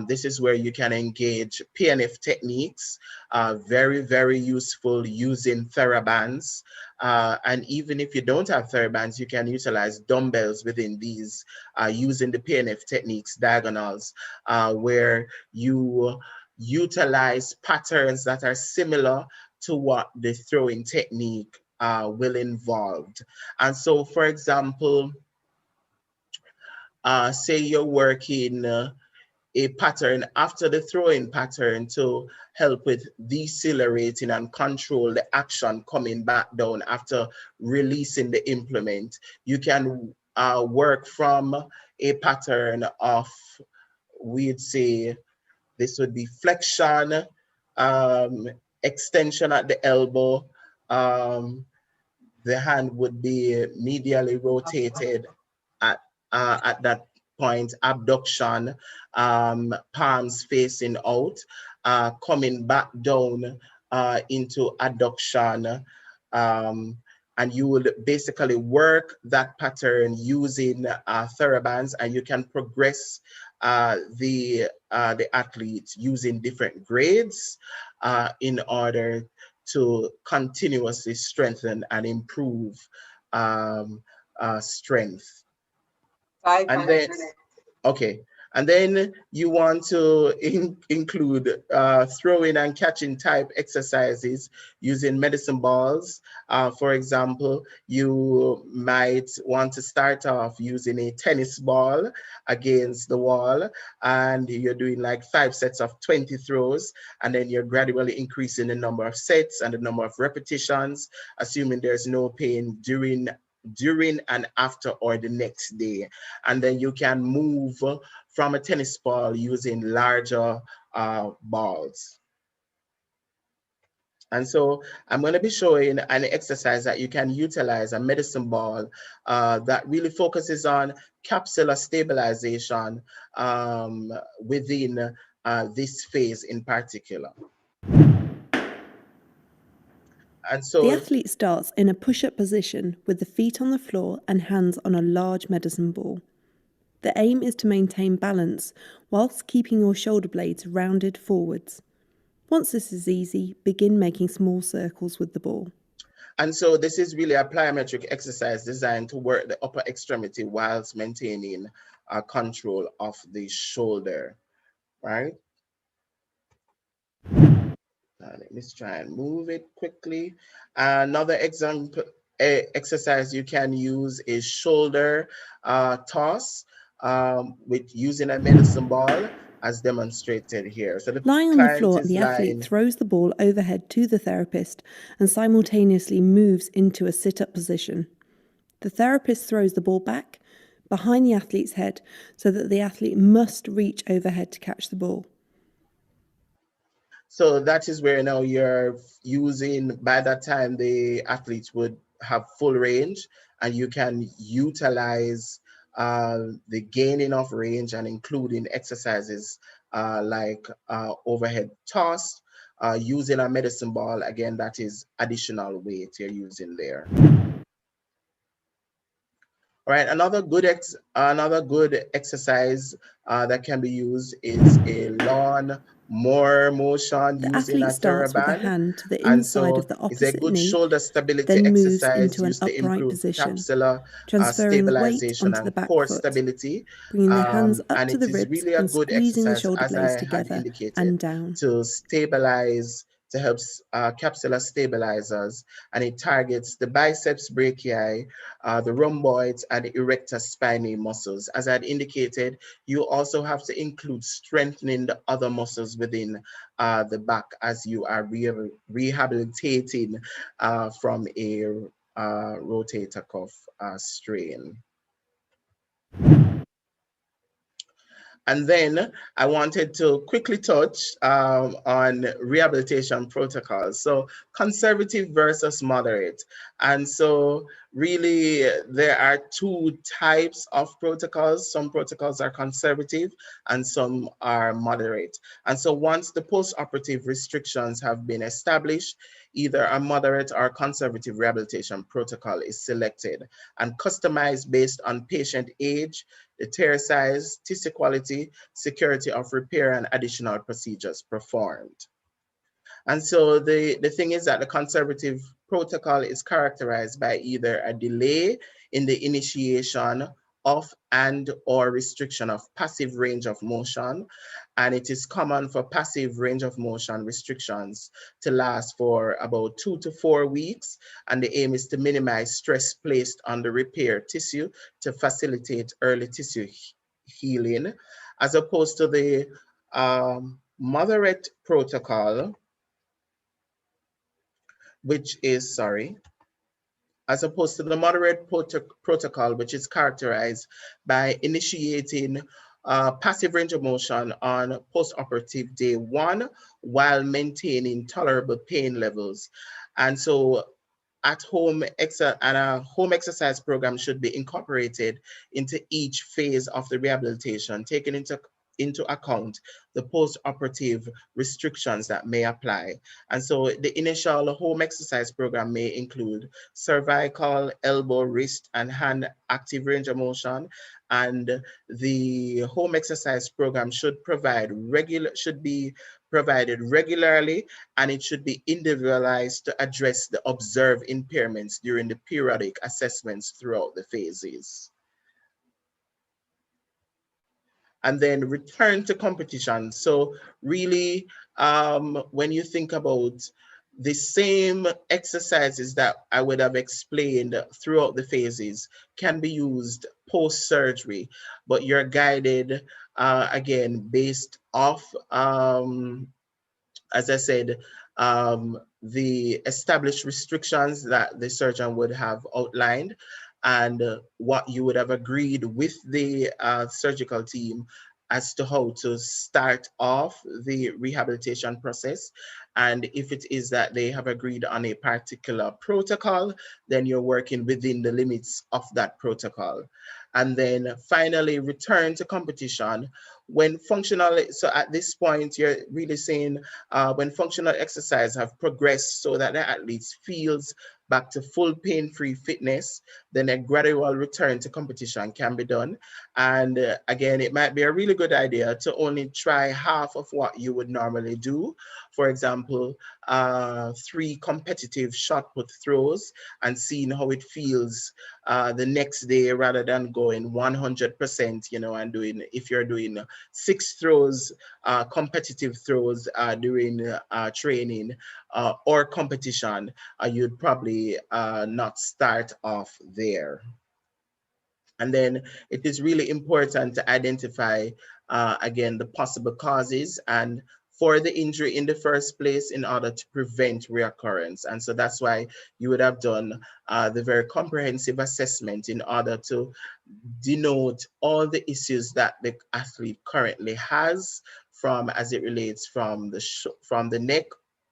This is where you can engage PNF techniques, very, very useful using TheraBands. And even if you don't have TheraBands, you can utilize dumbbells within these using the PNF techniques, diagonals, where you utilize patterns that are similar to what the throwing technique will involve. And so, for example, say you're working a pattern after the throwing pattern to help with decelerating and control the action coming back down after releasing the implement. You can work from a pattern of, we'd say, this would be flexion, extension at the elbow, the hand would be medially rotated at that point, abduction, palms facing out, coming back down into adduction, and you will basically work that pattern using TheraBands, and you can progress the athletes using different grades in order to continuously strengthen and improve strength. 500. And then, okay. And then you want to include throwing and catching type exercises using medicine balls. For example, you might want to start off using a tennis ball against the wall, and you're doing like 5 sets of 20 throws, and then you're gradually increasing the number of sets and the number of repetitions, assuming there's no pain during and after or the next day. And then you can move from a tennis ball using larger balls. And so I'm going to be showing an exercise that you can utilize, a medicine ball that really focuses on capsular stabilization within this phase in particular. And so the athlete starts in a push-up position with the feet on the floor and hands on a large medicine ball. The aim is to maintain balance whilst keeping your shoulder blades rounded forwards. Once this is easy, begin making small circles with the ball. And so this is really a plyometric exercise designed to work the upper extremity whilst maintaining control of the shoulder, right? Let's try and move it quickly. Another example exercise you can use is shoulder toss with using a medicine ball, as demonstrated here. So lying on the floor, the athlete throws the ball overhead to the therapist and simultaneously moves into a sit-up position. The therapist throws the ball back behind the athlete's head so that the athlete must reach overhead to catch the ball. So that is where now you're using, by that time, the athletes would have full range, and you can utilize the gaining of range and including exercises like overhead toss, using a medicine ball. Again, that is additional weight you're using there. All right, another good exercise that can be used is a lawn motion the using a athlete starts with the TheraBand. hand to the And inside so of the it's a opposite good knee, shoulder stability then moves exercise into an used to upright improve position, capsular transferring weight stabilization onto the and back core foot, stability. bringing the hands up And to it the is ribs really a and good squeezing the exercise, shoulder as I blades had together indicated, and down. to stabilize, to help capsular stabilizers, and it targets the biceps brachii, the rhomboids, and the erector spinae muscles. As I had indicated, you also have to include strengthening the other muscles within the back as you are rehabilitating from a rotator cuff strain. And then I wanted to quickly touch on rehabilitation protocols. So conservative versus moderate. And so really there are 2 types of protocols. Some protocols are conservative and some are moderate. And so once the post-operative restrictions have been established, either a moderate or conservative rehabilitation protocol is selected and customized based on patient age, the tear size, tissue quality, security of repair, and additional procedures performed. And so the thing is that the conservative protocol is characterized by either a delay in the initiation of and/or restriction of passive range of motion. And it is common for passive range of motion restrictions to last for about 2 to 4 weeks. And the aim is to minimize stress placed on the repair tissue to facilitate early tissue healing, as opposed to the moderate protocol, which is, as opposed to the moderate protocol, which is characterized by initiating passive range of motion on post-operative day 1 while maintaining tolerable pain levels. And so home exercise program should be incorporated into each phase of the rehabilitation, taking into account the post-operative restrictions that may apply. And so the initial home exercise program may include cervical, elbow, wrist, and hand active range of motion. And the home exercise program should be provided regularly, and it should be individualized to address the observed impairments during the periodic assessments throughout the phases. And then return to competition. So really, when you think about the same exercises that I would have explained throughout the phases can be used post-surgery, but you're guided, again, based off, as I said, the established restrictions that the surgeon would have outlined, and what you would have agreed with the surgical team as to how to start off the rehabilitation process. And if it is that they have agreed on a particular protocol, then you're working within the limits of that protocol. And then finally, return to competition. When functional, so at this point, you're really saying when functional exercise have progressed so that the athlete feels back to full pain-free fitness, then a gradual return to competition can be done. And again, it might be a really good idea to only try half of what you would normally do. For example, 3 competitive shot put throws and seeing how it feels the next day, rather than going 100%, you know, and doing, if you're doing 6 throws, competitive throws during training or competition, you'd probably not start off there. And then it is really important to identify, again, the possible causes and for the injury in the first place in order to prevent reoccurrence. And so that's why you would have done the very comprehensive assessment in order to denote all the issues that the athlete currently has, from as it relates from the neck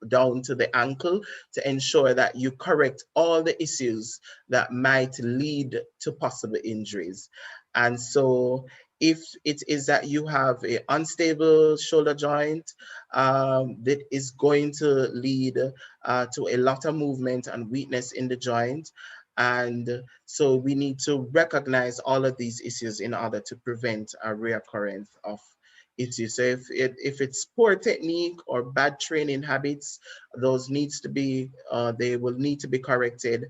down to the ankle, to ensure that you correct all the issues that might lead to possible injuries. And so if it is that you have an unstable shoulder joint that is going to lead to a lot of movement and weakness in the joint, and so we need to recognize all of these issues in order to prevent a reoccurrence of issues. So if it's poor technique or bad training habits, those needs to be, they will need to be corrected.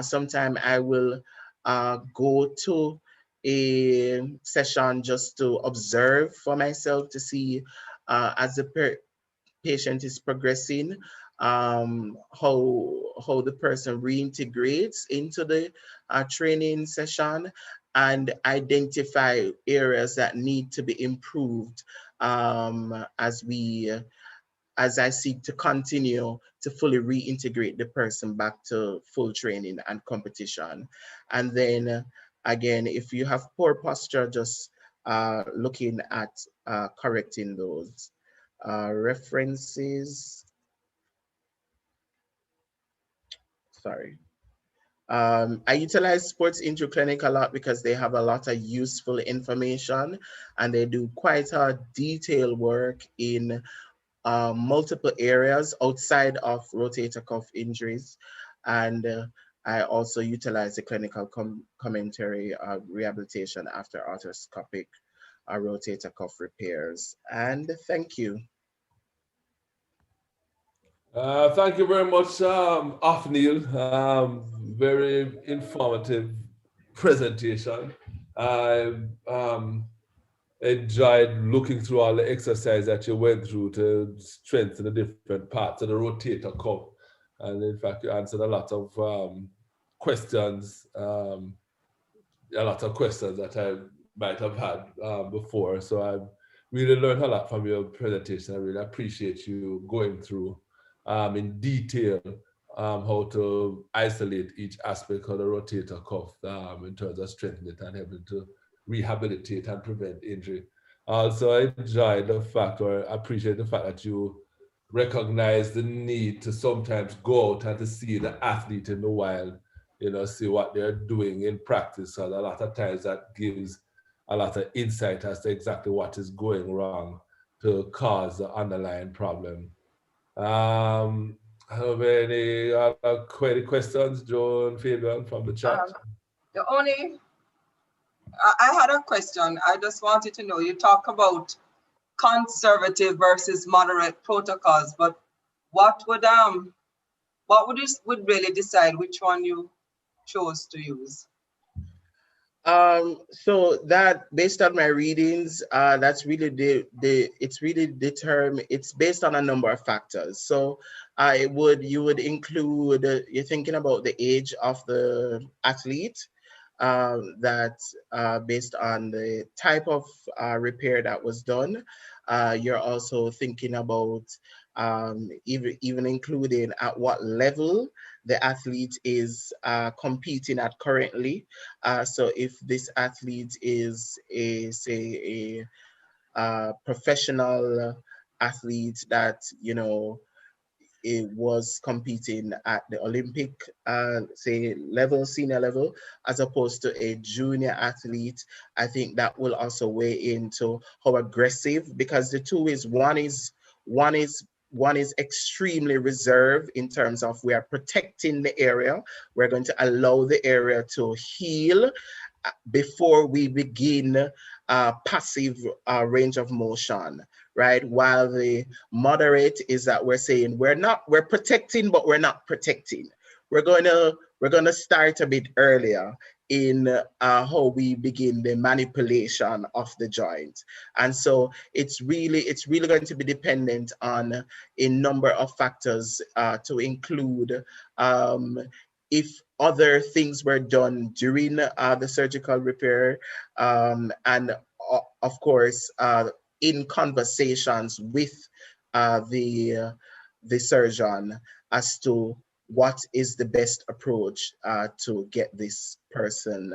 Sometime I will go to a session just to observe for myself to see as the patient is progressing, how the person reintegrates into the training session, and identify areas that need to be improved as I seek to continue to fully reintegrate the person back to full training and competition. And then again, if you have poor posture, just looking at correcting those. References. Sorry. I utilize Sports Injury Clinic a lot because they have a lot of useful information, and they do quite a detailed work in multiple areas outside of rotator cuff injuries. And I also utilize the clinical commentary rehabilitation after arthroscopic rotator cuff repairs. And thank you. Thank you very much, Othniel. Very informative presentation. I enjoyed looking through all the exercise that you went through to strengthen the different parts of the rotator cuff. And in fact, you answered a lot of questions, that I might have had before. So I really learned a lot from your presentation. I really appreciate you going through in detail how to isolate each aspect of the rotator cuff in terms of strengthening it and helping to rehabilitate and prevent injury. Also, I enjoyed the fact, or appreciate the fact that you recognize the need to sometimes go out and to see the athlete in the wild, see what they're doing in practice. And a lot of times that gives a lot of insight as to exactly what is going wrong to cause the underlying problem. Have any other questions, Joe and Fabian, from the chat? I had a question. I just wanted to know, you talk about conservative versus moderate protocols, but what would really decide which one you chose to use? So that, based on my readings, that's really it's based on a number of factors. So you would include, you're thinking about the age of the athlete, that based on the type of repair that was done. You're also thinking about even including at what level the athlete is competing at currently. So if this athlete is a professional athlete that, it was competing at the Olympic, senior level, as opposed to a junior athlete, I think that will also weigh into how aggressive, because the two is one is extremely reserved in terms of we are protecting the area. We're going to allow the area to heal before we begin passive range of motion, right? While the moderate is that we're saying we're protecting, but we're not protecting. We're gonna start a bit earlier in how we begin the manipulation of the joint. And so it's really going to be dependent on a number of factors to include if other things were done during the surgical repair, and of course, in conversations with the surgeon as to what is the best approach to get this person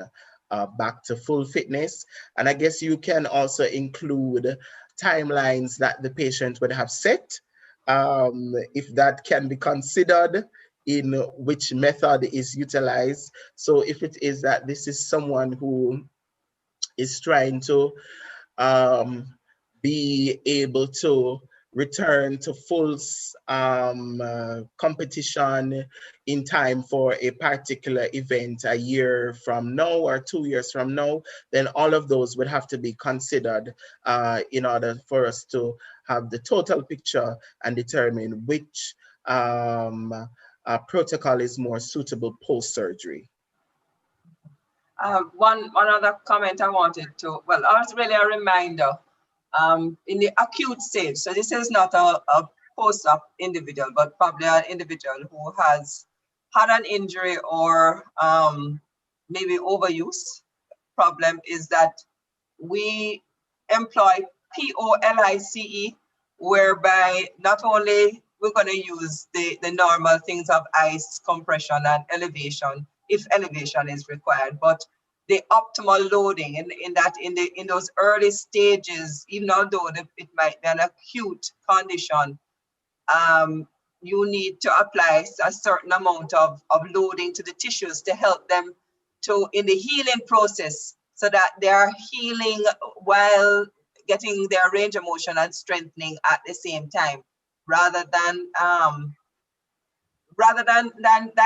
back to full fitness. And I guess you can also include timelines that the patient would have set, if that can be considered in which method is utilized. So if it is that this is someone who is trying to be able to return to full competition in time for a particular event a year from now or 2 years from now, then all of those would have to be considered in order for us to have the total picture and determine which protocol is more suitable post-surgery. One other comment I wanted to, well, it's really a reminder. In the acute stage, so this is not a post-op individual, but probably an individual who has had an injury or maybe overuse problem, is that we employ POLICE, whereby not only we're going to use the normal things of ice, compression, and elevation, if elevation is required, but the optimal loading in those early stages, even although it might be an acute condition, you need to apply a certain amount of loading to the tissues to help them in the healing process, so that they are healing while getting their range of motion and strengthening at the same time, rather than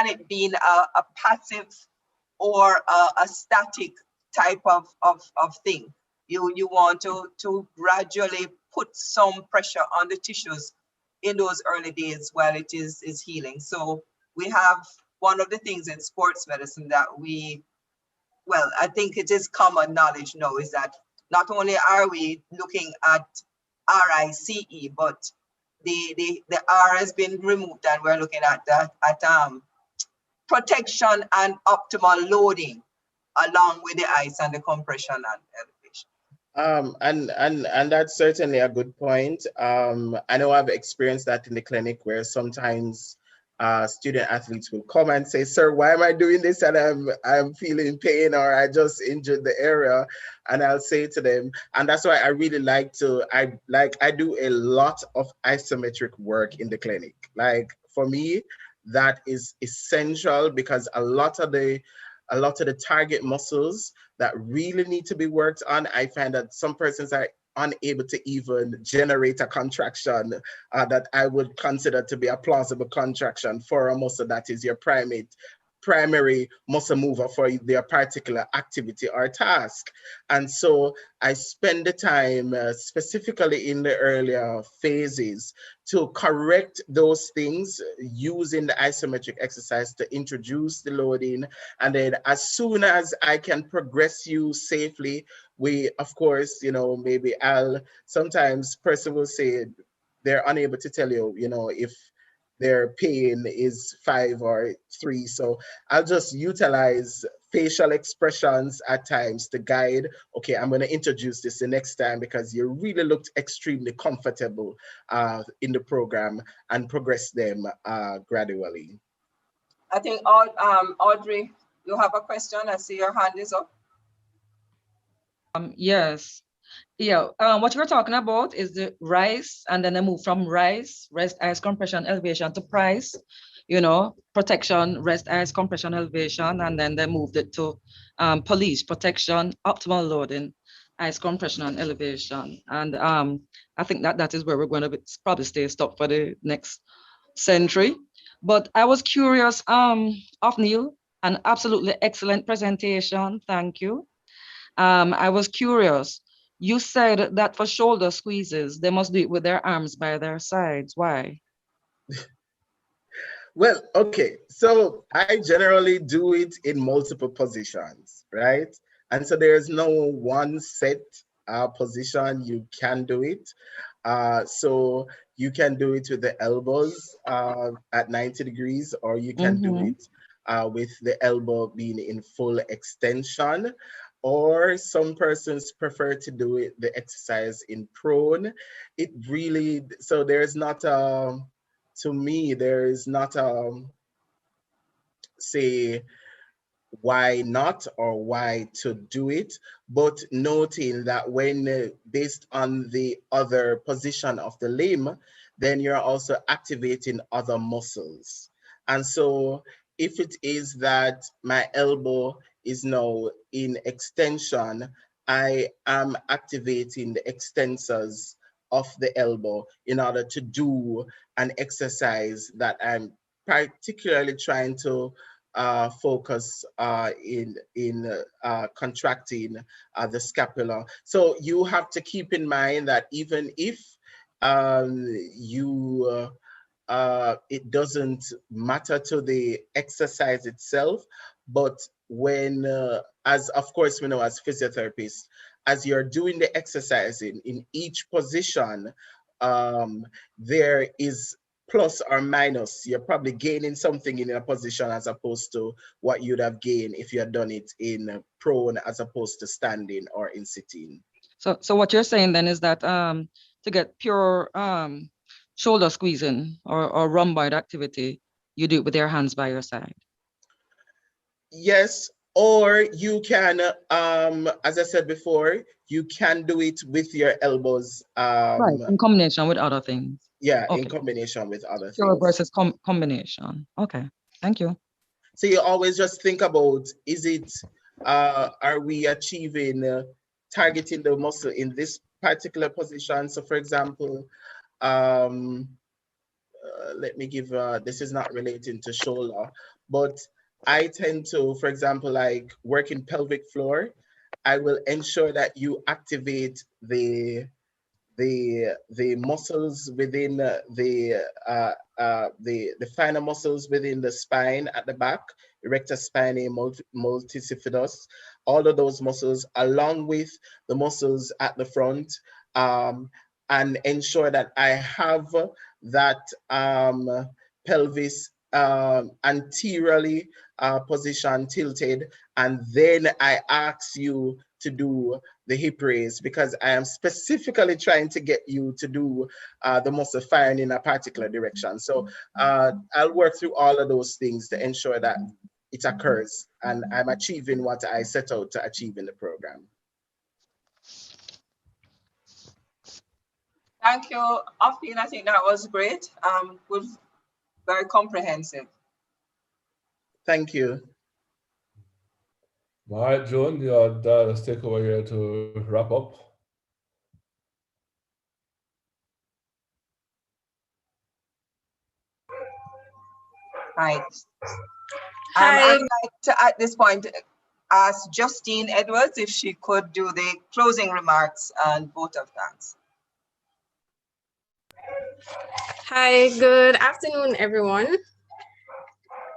it being a passive or a static type of thing. You want to gradually put some pressure on the tissues in those early days while it is healing. So we have one of the things in sports medicine that I think it is common knowledge now, is that not only are we looking at RICE, but the R has been removed, and we're looking at protection and optimal loading, along with the ice and the compression and elevation. And that's certainly a good point. I know I've experienced that in the clinic, where sometimes student athletes will come and say, "Sir, why am I doing this? And I'm feeling pain, or I just injured the area." And I'll say to them, and that's why I really like to, I do a lot of isometric work in the clinic. Like for me, that is essential, because a lot of the target muscles that really need to be worked on, I find that some persons are unable to even generate a contraction that I would consider to be a plausible contraction for a muscle that is your primary muscle mover for their particular activity or task. And so I spend the time specifically in the earlier phases to correct those things using the isometric exercise to introduce the loading. And then as soon as I can progress you safely, we, of course, maybe sometimes person will say they're unable to tell you, if their pain is 5 or 3. So I'll just utilize facial expressions at times to guide, okay, I'm going to introduce this the next time because you really looked extremely comfortable in the program, and progress them gradually. I think Audrey, you have a question. I see your hand is up. Yes. Yeah, what you're talking about is the RICE, and then they move from RICE, rest, ice, compression, elevation, to PRICE, protection, rest, ice, compression, elevation, and then they moved it to police, protection, optimal loading, ice, compression, and elevation. And I think that is where we're going to probably stay stuck for the next century. But I was curious, Othniel, an absolutely excellent presentation, thank you. I was curious, you said that for shoulder squeezes, they must do it with their arms by their sides. Why? Well, okay. So I generally do it in multiple positions, right? And so there's no one set position you can do it. So you can do it with the elbows at 90 degrees, or you can do it with the elbow being in full extension. Or some persons prefer to do it, the exercise, in prone. It really, so there's not to me, there is not say why not or why to do it, but noting that when based on the other position of the limb, then you're also activating other muscles. And so if it is that my elbow is now in extension, I am activating the extensors of the elbow in order to do an exercise that I'm particularly trying to focus in contracting the scapula. So you have to keep in mind that even if it doesn't matter to the exercise itself, but when, as of course we know as physiotherapists, as you're doing the exercising in each position, there is plus or minus. You're probably gaining something in a position as opposed to what you'd have gained if you had done it in prone as opposed to standing or in sitting. So what you're saying then is that to get pure shoulder squeezing or rhomboid activity, you do it with your hands by your side. Yes, or you can, as I said before, you can do it with your elbows. Right, in combination with other things. Yeah, okay. In combination with other Pure things. versus combination. Okay, thank you. So you always just think about, is it, are we achieving, targeting the muscle in this particular position? So for example, let me give, this is not relating to shoulder, but I tend to, for example, like working pelvic floor, I will ensure that you activate the muscles within the finer muscles within the spine at the back, erector spinae multifidus, all of those muscles, along with the muscles at the front, and ensure that I have that pelvis anteriorly position tilted, and then I ask you to do the hip raise, because I am specifically trying to get you to do the muscle firing in a particular direction. So I'll work through all of those things to ensure that it occurs and I'm achieving what I set out to achieve in the program. Thank you, Afin. I think that was great. Good, very comprehensive. Thank you. All right, Joan, let's take over here to wrap up. Right. Hi. I'd like to, at this point, ask Justine Edwards if she could do the closing remarks and vote of thanks. Hi, good afternoon, everyone.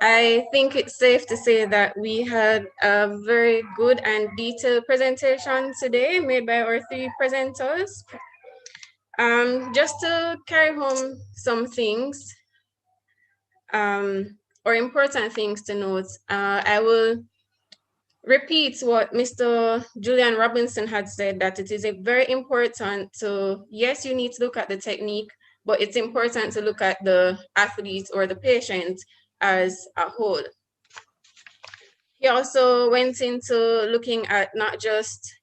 I think it's safe to say that we had a very good and detailed presentation today made by our three presenters. Just to carry home some things, or important things to note, I will repeat what Mr. Julian Robinson had said, that it is very important to, yes, you need to look at the technique, but it's important to look at the athlete or the patient as a whole. He also went into looking at not just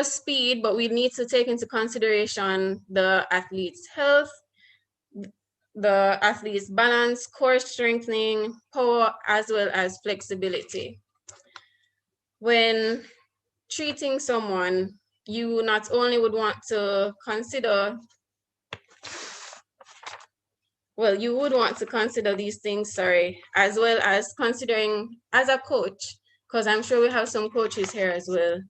speed, but we need to take into consideration the athlete's health, the athlete's balance, core strengthening, power, as well as flexibility. When treating someone, you not only would want to consider, well, you would want to consider these things, as well as considering as a coach, because I'm sure we have some coaches here as well,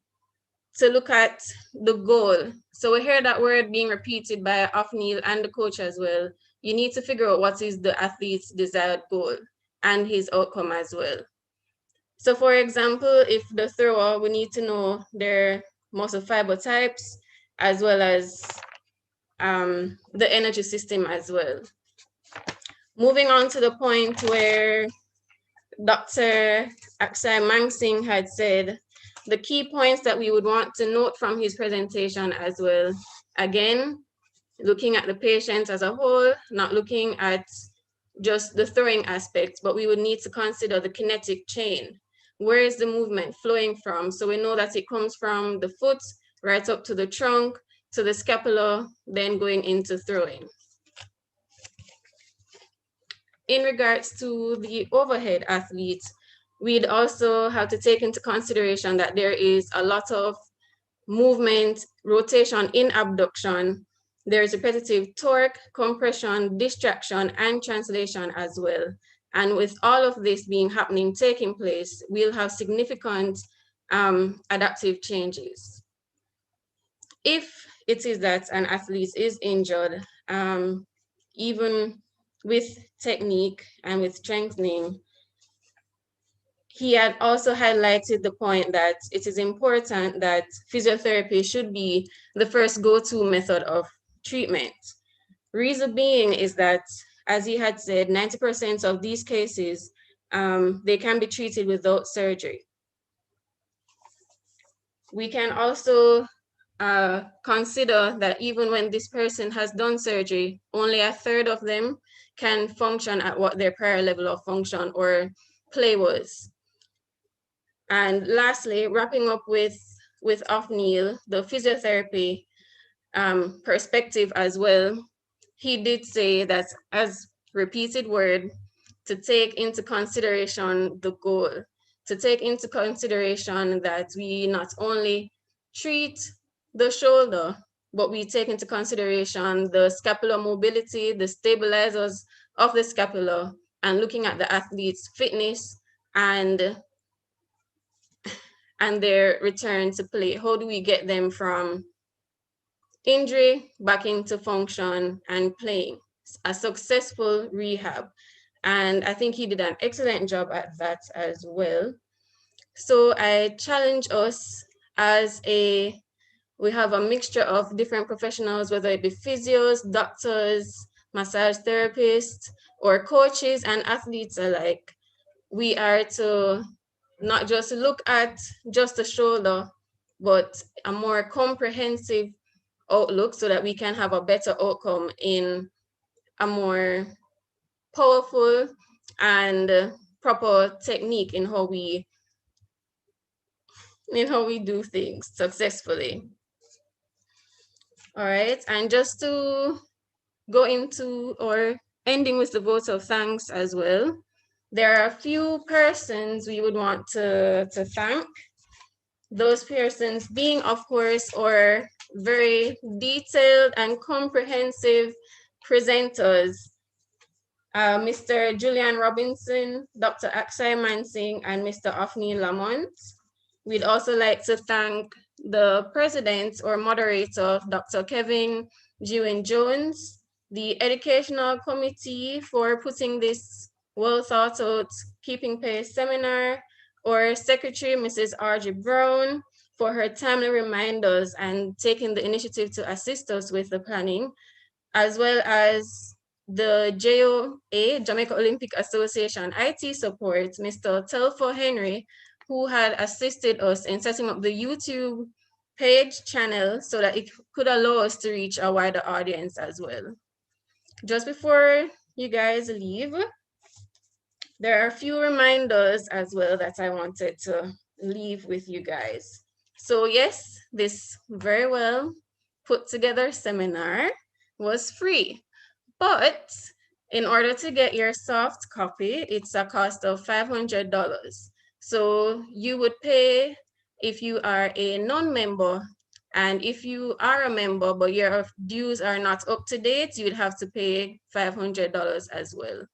to look at the goal. So we hear that word being repeated by Afnil and the coach as well. You need to figure out what is the athlete's desired goal and his outcome as well. So for example, if the thrower, we need to know their muscle fiber types, as well as the energy system as well. Moving on to the point where Dr. Akshay Mansingh had said, the key points that we would want to note from his presentation as well. Again, looking at the patient as a whole, not looking at just the throwing aspects, but we would need to consider the kinetic chain. Where is the movement flowing from? So we know that it comes from the foot right up to the trunk, to the scapula, then going into throwing. In regards to the overhead athletes, we'd also have to take into consideration that there is a lot of movement, rotation in abduction. There's repetitive torque, compression, distraction, and translation as well. And with all of this taking place, we'll have significant adaptive changes. If it is that an athlete is injured, even with technique and with strengthening, he had also highlighted the point that it is important that physiotherapy should be the first go-to method of treatment. Reason being is that, as he had said, 90% of these cases, they can be treated without surgery. We can also consider that even when this person has done surgery, only a third of them can function at what their prior level of function or play was. And lastly, wrapping up with Afnil, the physiotherapy perspective as well, he did say that, as repeated word, to take into consideration the goal, to take into consideration that we not only treat the shoulder, but we take into consideration the scapular mobility, the stabilizers of the scapula, and looking at the athlete's fitness and their return to play. How do we get them from injury back into function and playing? A successful rehab. And I think he did an excellent job at that as well. So I challenge us we have a mixture of different professionals, whether it be physios, doctors, massage therapists, or coaches and athletes alike. We are to not just look at just the shoulder, but a more comprehensive outlook so that we can have a better outcome in a more powerful and proper technique in how we do things successfully. All right, and just to go into or ending with the vote of thanks as well, there are a few persons we would want to thank. Those persons being, of course, our very detailed and comprehensive presenters, Mr. Julian Robinson, Dr. Akshay Mansingh, and Mr. Afni Lamont. We'd also like to thank the president or moderator, Dr. Kevin Jewin Jones, the educational committee for putting this well thought out Keeping Pace seminar, or Secretary Mrs. R.G. Brown for her timely reminders and taking the initiative to assist us with the planning, as well as the JOA, Jamaica Olympic Association IT support, Mr. Telfo Henry, who had assisted us in setting up the YouTube page channel so that it could allow us to reach a wider audience as well. Just before you guys leave, there are a few reminders as well that I wanted to leave with you guys. So yes, this very well put together seminar was free, but in order to get your soft copy, it's a cost of $500. So you would pay if you are a non-member, and if you are a member but your dues are not up to date, you'd have to pay $500 as well.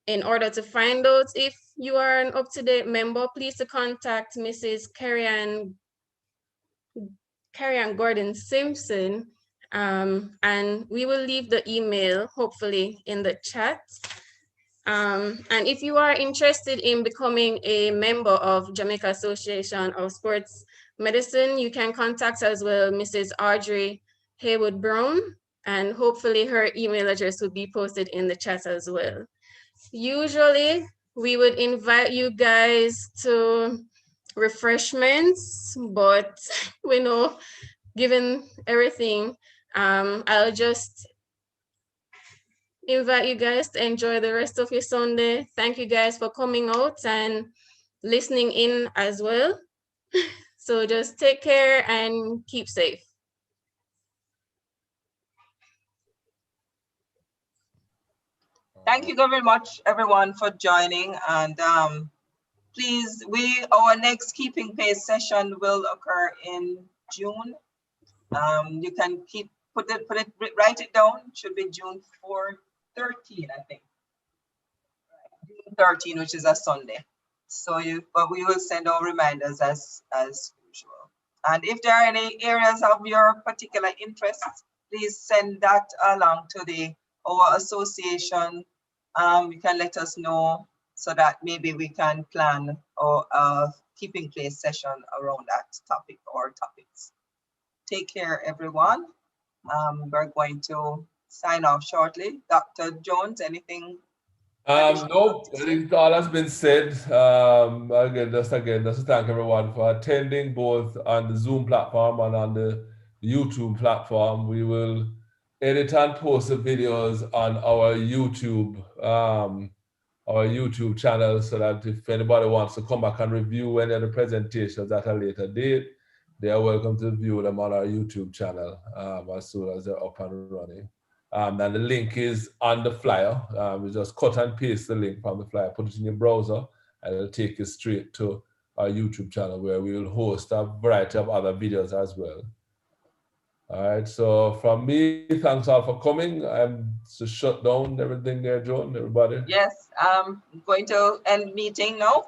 In order to find out if you are an up-to-date member, please to contact Mrs. Carrie-Ann Gordon Simpson, and we will leave the email hopefully in the chat. And if you are interested in becoming a member of Jamaica Association of Sports Medicine, you can contact as well Mrs. Audrey Haywood Brown, and hopefully her email address will be posted in the chat as well. Usually we would invite you guys to refreshments, but we know, given everything, I'll just invite you guys to enjoy the rest of your Sunday. Thank you guys for coming out and listening in as well. So just take care and keep safe. Thank you very much, everyone, for joining. And please, our next Keeping Pace session will occur in June. You can write it down. It should be June 13, I think. June 13, which is a Sunday. So but we will send out reminders as usual. And if there are any areas of your particular interest, please send that along to our association. You can let us know so that maybe we can plan a Keeping Pace session around that topic or topics. Take care, everyone. We're going to sign off shortly. Dr. Jones, anything? No, I think all has been said. Again, just to thank everyone for attending, both on the Zoom platform and on the YouTube platform. We will edit and post the videos on our YouTube channel, so that if anybody wants to come back and review any of the presentations at a later date, they are welcome to view them on our YouTube channel as soon as they're up and running. And the link is on the flyer. You just cut and paste the link from the flyer, put it in your browser, and it'll take you straight to our YouTube channel, where we will host a variety of other videos as well. All right, so from me, thanks all for coming. I'm to shut down everything there, Joan, everybody. Yes, I'm going to end meeting now.